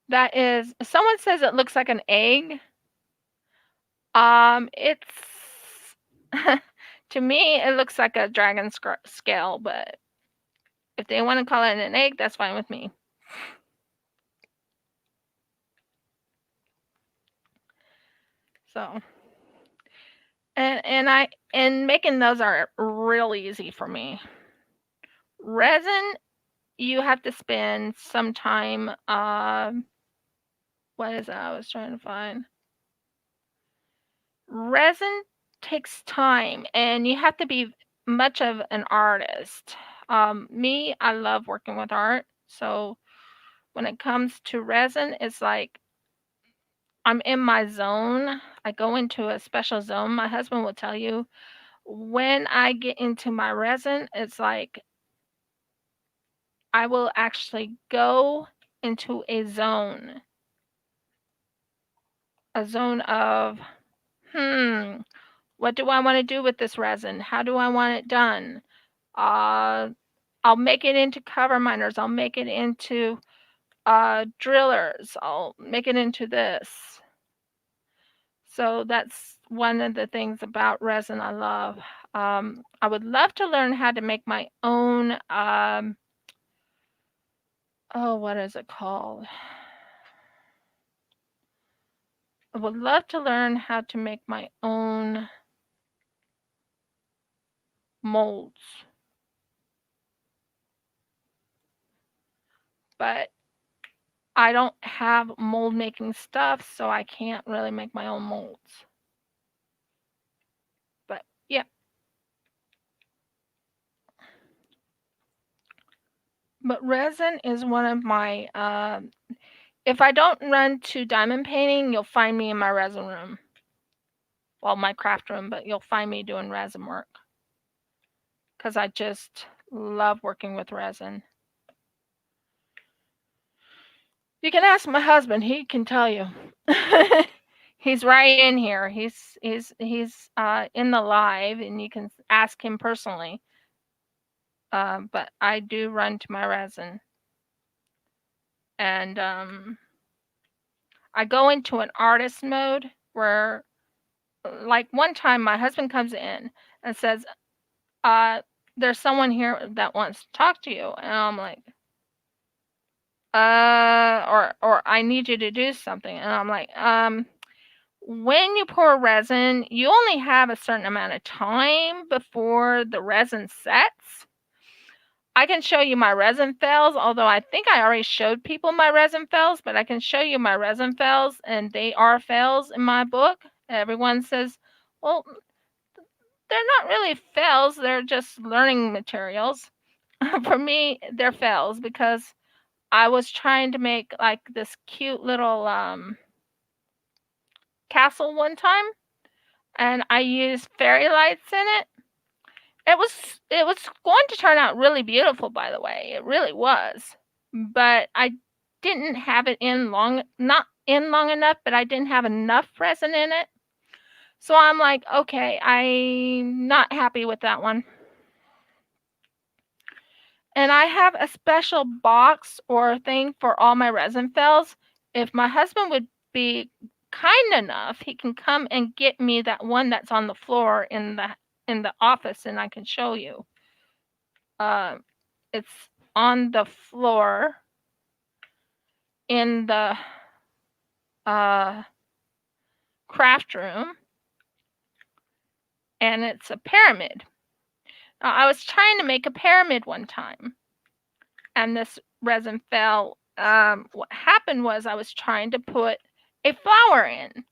That is, someone says it looks like an egg. It's to me it looks like a dragon scale, but if they want to call it an egg, that's fine with me. So, and making those are real easy for me. Resin, you have to spend some time. What is that? I was trying to find. Resin takes time, and you have to be much of an artist. Me, I love working with art, so when it comes to resin, it's like I'm in my zone. I go into a special zone. My husband will tell you when I get into my resin, it's like I will actually go into a zone of, what do I want to do with this resin? How do I want it done? Uh, I'll make it into cover miners. I'll make it into drillers. I'll make it into this. So that's one of the things about resin I love. I would love to learn how to make my own, what is it called? I would love to learn how to make my own molds. But I don't have mold making stuff, so I can't really make my own molds. But yeah. But resin is one of my, if I don't run to diamond painting, you'll find me in my resin room. Well, my craft room, but you'll find me doing resin work. Because I just love working with resin. You can ask my husband; he can tell you. He's right in here. He's in the live, and you can ask him personally. But I do run to my resin, and I go into an artist mode where, like one time, my husband comes in and says, "There's someone here that wants to talk to you," and I'm like, or I need you to do something. And I'm like, when you pour resin, you only have a certain amount of time before the resin sets. I can show you my resin fails, although I think I already showed people my resin fails, but I can show you my resin fails, and they are fails in my book. Everyone says, well, they're not really fails, they're just learning materials. For me, they're fails because I was trying to make like this cute little castle one time, and I used fairy lights in it. It was going to turn out really beautiful, by the way. It really was. But I didn't have it not in long enough, but I didn't have enough resin in it. So I'm like, okay, I'm not happy with that one. And I have a special box or thing for all my resin fails. If my husband would be kind enough, he can come and get me that one that's on the floor in the office, and I can show you. It's on the floor in the craft room, and it's a pyramid. Now, I was trying to make a pyramid one time, and this resin fell. What happened was I was trying to put a flower in.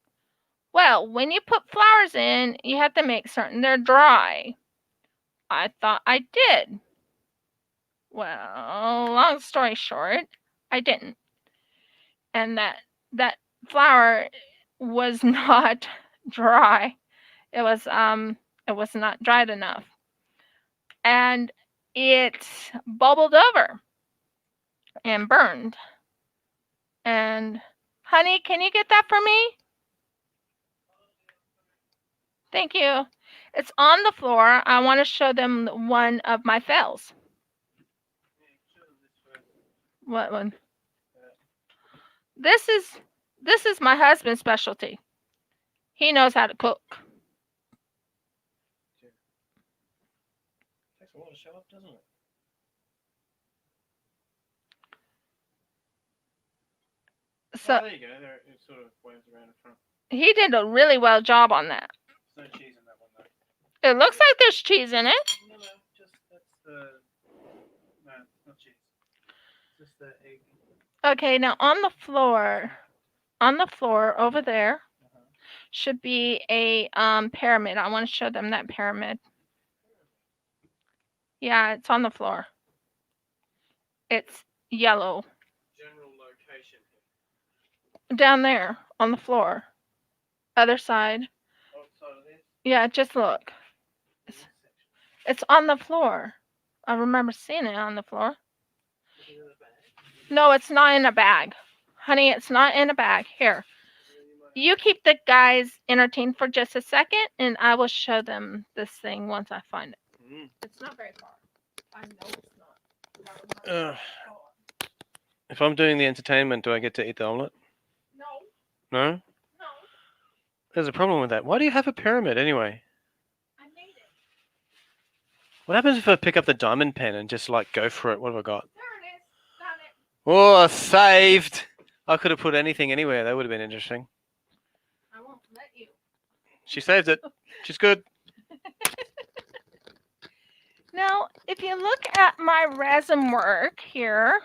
Well, when you put flowers in, you have to make certain they're dry. I thought I did. Well, long story short, I didn't. And that flour was not dry. It was not dried enough. And it bubbled over and burned. And honey, can you get that for me? Thank you. It's on the floor. I want to show them one of my fails. What one? This is my husband's specialty. He knows how to cook. Takes a while to show up, doesn't it? So there you go. There, it sort of waves around in front. he did a really well job on that. There's no cheese in that one though. It looks like there's cheese in it. No, just that's the no, it's not cheese. It's just the egg. Okay, now on the floor over there should be a pyramid. I want to show them that pyramid. Yeah, it's on the floor. It's yellow. General location Down there on the floor. Other side. outside of this. Yeah, just look. It's on the floor. I remember seeing it on the floor. Is it in a bag? No, it's not in a bag. Honey, it's not in a bag. Here. You keep the guys entertained for just a second, and I will show them this thing once I find it. It's not very far. I know it's not. If I'm doing the entertainment, do I get to eat the omelette? No. No? No. There's a problem with that. Why do you have a pyramid anyway? I made it. What happens if I pick up the diamond pen and just like go for it? What have I got? There it is. Got it. Oh, saved! I could have put anything anywhere. That would have been interesting. I won't let you. She saved it. She's good. Now, if you look at my resin work here,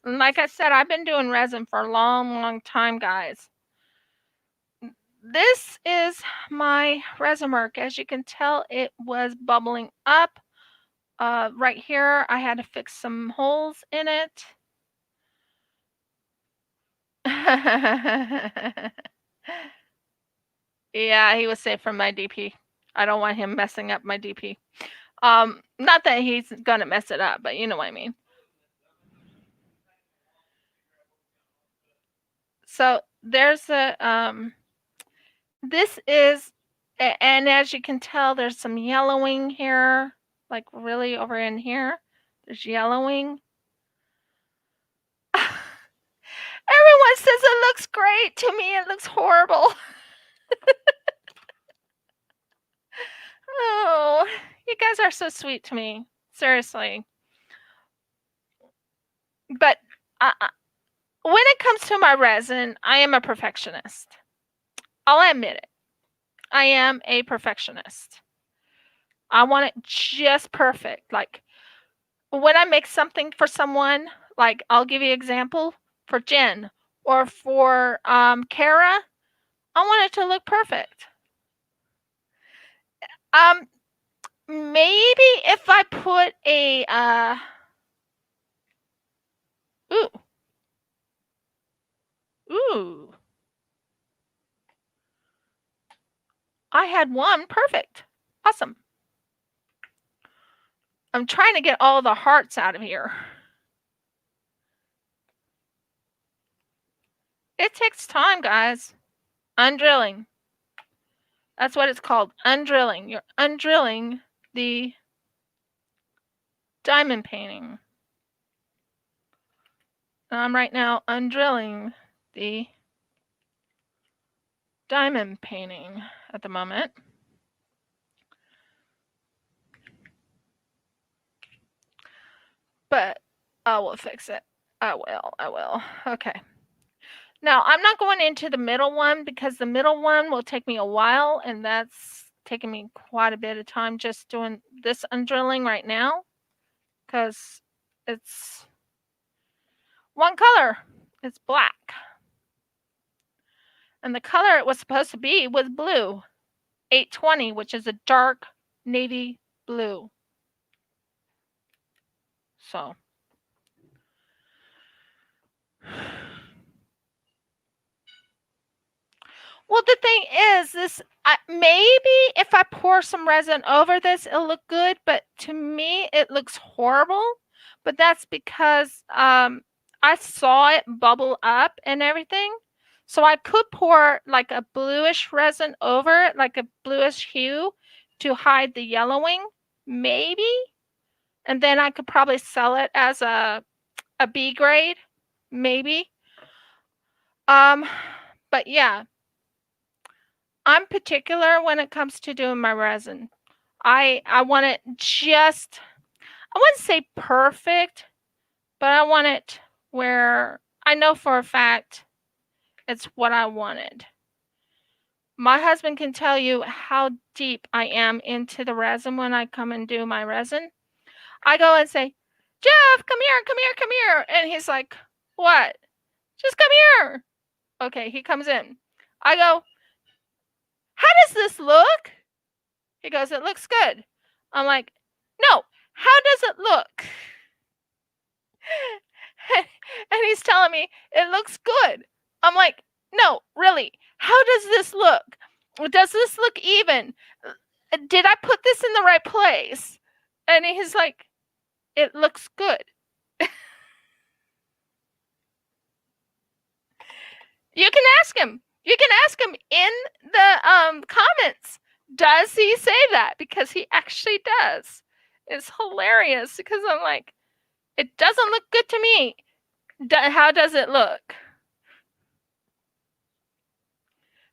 like I said, I've been doing resin for a long, long time, guys. This is my resin work. As you can tell, it was bubbling up. Right here, I had to fix some holes in it. Yeah, he was saved from my DP. I don't want him messing up my DP. Not that he's gonna mess it up, but you know what I mean. So there's a this is, and as you can tell, there's some yellowing here, like really over in here. There's yellowing. Everyone says it looks great. To me, it looks horrible. Oh, you guys are so sweet to me. Seriously. But when it comes to my resin, I am a perfectionist. I'll admit it. I am a perfectionist. I want it just perfect. Like when I make something for someone, like I'll give you an example for Jen or for Carra, I want it to look perfect. Maybe if I put a ooh. I had one perfect. Awesome. I'm trying to get all the hearts out of here. It takes time, guys. Undrilling. That's what it's called. Undrilling. You're undrilling the diamond painting. I'm right now undrilling the diamond painting at the moment. But I will fix it. I will. Okay. Now, I'm not going into the middle one because the middle one will take me a while, and that's taking me quite a bit of time just doing this undrilling right now because it's one color. It's black. And the color it was supposed to be was blue. 820, which is a dark navy blue. So Well, the thing is, this maybe if I pour some resin over this, it'll look good, but to me, it looks horrible. But that's because I saw it bubble up and everything. So I could pour like a bluish resin over it, like a bluish hue to hide the yellowing, maybe. And then I could probably sell it as a B grade, maybe. But yeah, I'm particular when it comes to doing my resin. I want it just, I wouldn't say perfect, but I want it where I know for a fact it's what I wanted. My husband can tell you how deep I am into the resin when I come and do my resin. I go and say, Jeff, come here, come here, come here. And he's like, what? Just come here. Okay, he comes in. I go, how does this look? He goes, it looks good. I'm like, no, how does it look? And he's telling me it looks good. I'm like, no, really, how does this look? Does this look even? Did I put this in the right place? And he's like, it looks good. You can ask him. You can ask him in the comments. Does he say that? Because he actually does. It's hilarious because I'm like, it doesn't look good to me. How does it look?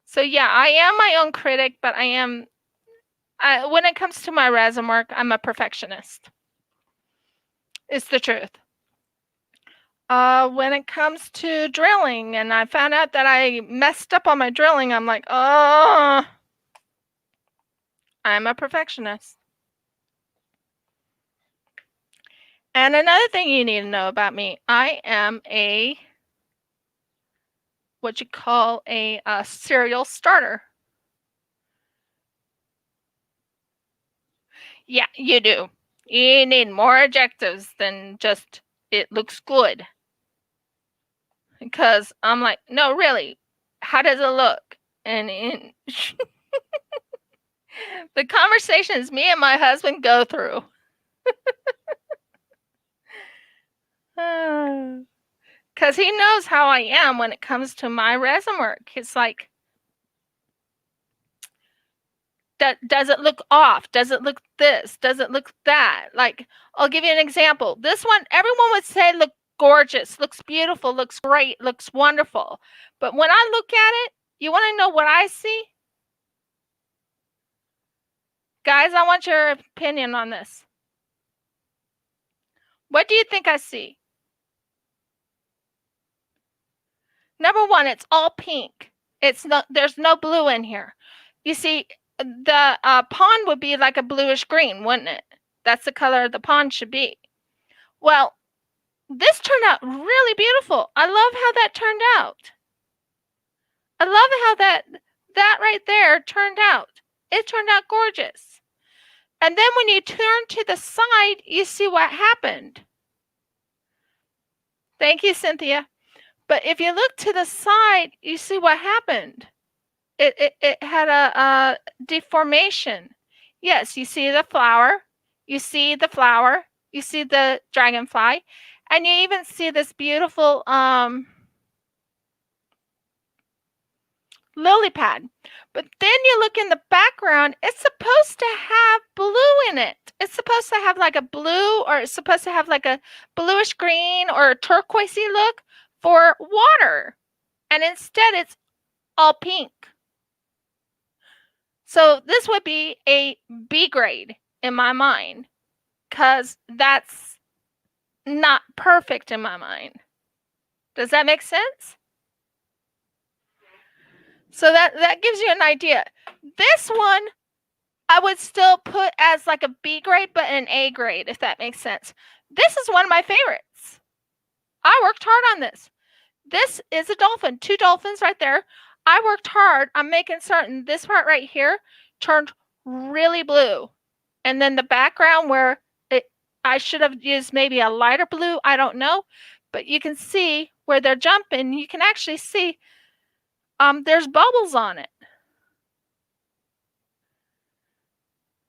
So yeah, I am my own critic, but when it comes to my resin work, I'm a perfectionist. It's the truth. When it comes to drilling, and I found out that I messed up on my drilling, I'm like, oh, I'm a perfectionist. And another thing you need to know about me, I am what you call a serial starter. Yeah, you do. You need more adjectives than just it looks good. Because I'm like, no, really, how does it look? And the conversations me and my husband go through. Because he knows how I am when it comes to my resin work. It's like, does it look off? Does it look this? Does it look that? Like, I'll give you an example. This one, everyone would say look gorgeous, looks beautiful, looks great, looks wonderful. But when I look at it, you want to know what I see? Guys, I want your opinion on this. What do you think I see? Number one, it's all pink. There's no blue in here. You see, the pond would be like a bluish green, wouldn't it? That's the color the pond should be. Well, this turned out really beautiful. I love how that turned out. I love how that right there turned out. It turned out gorgeous. And then when you turn to the side, you see what happened. Thank you, Cynthia. But if you look to the side, you see what happened. It had a deformation. Yes, you see the flower. You see the flower. You see the dragonfly. And you even see this beautiful lily pad. But then you look in the background, it's supposed to have blue in it. It's supposed to have like a blue, or it's supposed to have like a bluish green or a turquoisey look for water. And instead it's all pink. So this would be a B grade in my mind, because that's not perfect in my mind. Does that make sense? So that gives you an idea. This one I would still put as like a B grade, but an A grade, if that makes sense. This is one of my favorites. I worked hard on this. This is a dolphin, 2 dolphins right there. I worked hard on making certain this part right here turned really blue. And then the background where I should have used maybe a lighter blue, I don't know. But you can see where they're jumping, you can actually see there's bubbles on it.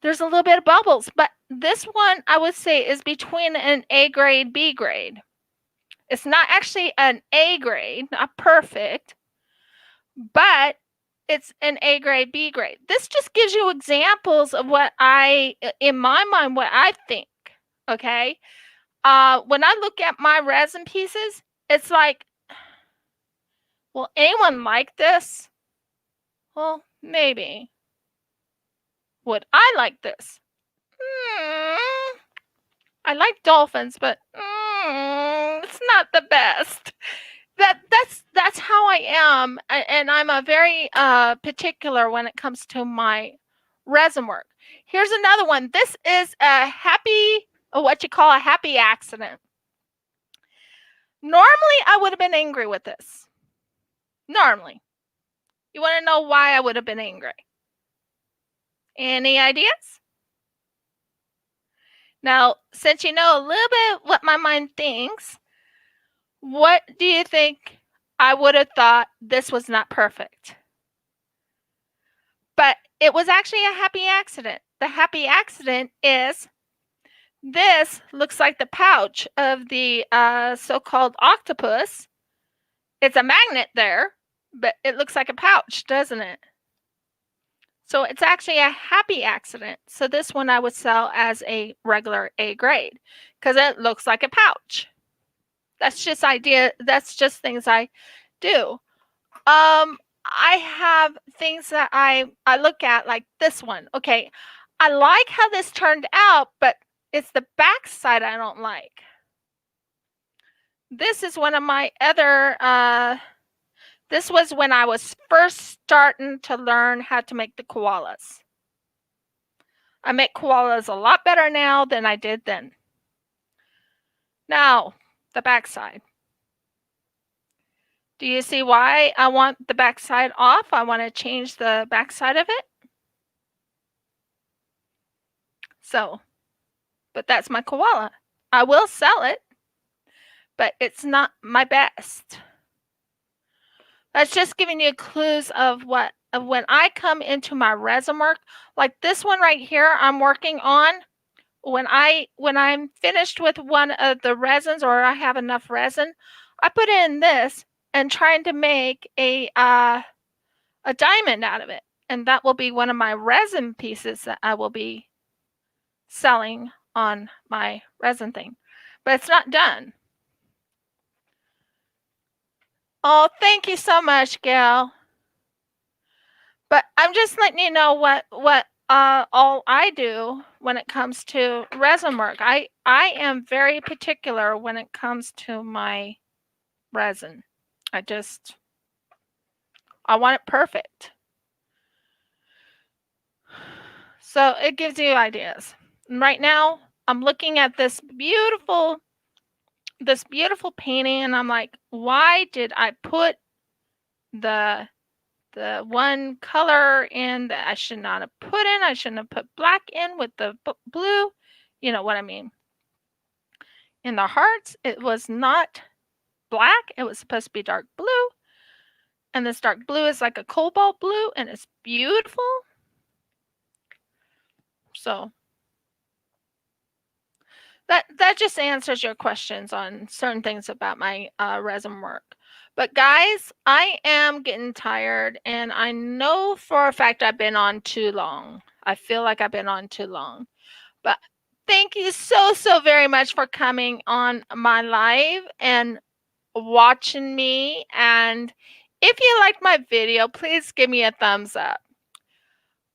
There's a little bit of bubbles, but this one I would say is between an A grade, B grade. It's not actually an A grade, not perfect, but it's an A grade, B grade. This just gives you examples of what in my mind, what I think, okay? When I look at my resin pieces, it's like, will anyone like this? Well, maybe. Would I like this? I like dolphins, but it's not the best. That's how I am, and I'm a very particular when it comes to my resin work. Here's another one. This is what you call a happy accident. Normally, I would have been angry with this. Normally. You want to know why I would have been angry? Any ideas? Now, since you know a little bit what my mind thinks, what do you think I would have thought this was not perfect? But it was actually a happy accident. The happy accident is this looks like the pouch of the so-called octopus. It's a magnet there, but it looks like a pouch, doesn't it? So it's actually a happy accident. So this one I would sell as a regular A grade because it looks like a pouch. That's just things I do. I have things that I look at like this one. Okay, I like how this turned out, but it's the back side I don't like. This is one of my other, this was when I was first starting to learn how to make the koalas. I make koalas a lot better now than I did then. Now, the back side. Do you see why I want the back side off? I want to change the back side of it. So, but that's my koala. I will sell it, but it's not my best. That's just giving you clues of when I come into my resin work, like this one right here I'm working on. When I'm finished with one of the resins or I have enough resin, I put in this and trying to make a diamond out of it. And that will be one of my resin pieces that I will be selling on my resin thing. But it's not done. Oh, thank you so much, Gail. But I'm just letting you know what all I do when it comes to resin work. I am very particular when it comes to my resin. I want it perfect. So it gives you ideas. And right now, I'm looking at this beautiful painting, and I'm like, why did I put the one color in that I should not have put in? I shouldn't have put black in with the blue. You know what I mean? In the hearts, it was not black. It was supposed to be dark blue. And this dark blue is like a cobalt blue, and it's beautiful. So that just answers your questions on certain things about my resin work. But guys, I am getting tired, and I know for a fact I've been on too long. I feel like I've been on too long. But thank you so very much for coming on my live and watching me. And if you liked my video, please give me a thumbs up.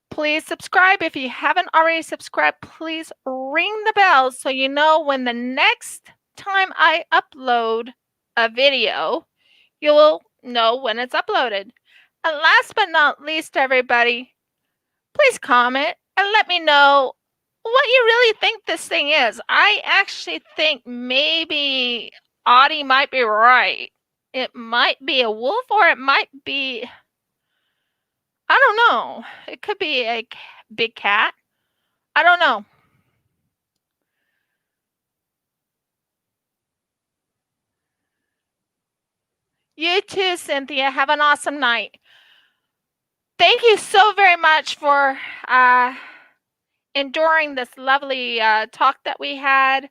Please subscribe. If you haven't already subscribed, please ring the bell so you know when the next time I upload a video, you will know when it's uploaded. And last but not least, everybody, please comment and let me know what you really think this thing is. I actually think maybe Audie might be right. It might be a wolf, or it might be, I don't know. It could be a big cat. I don't know. You too, Cynthia. Have an awesome night. Thank you so very much for enduring this lovely talk that we had.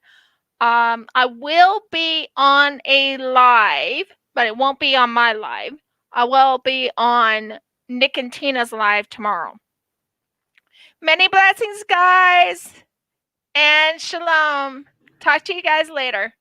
I will be on a live, but it won't be on my live. I will be on Nick and Tina's live tomorrow. Many blessings, guys, and shalom. Talk to you guys later.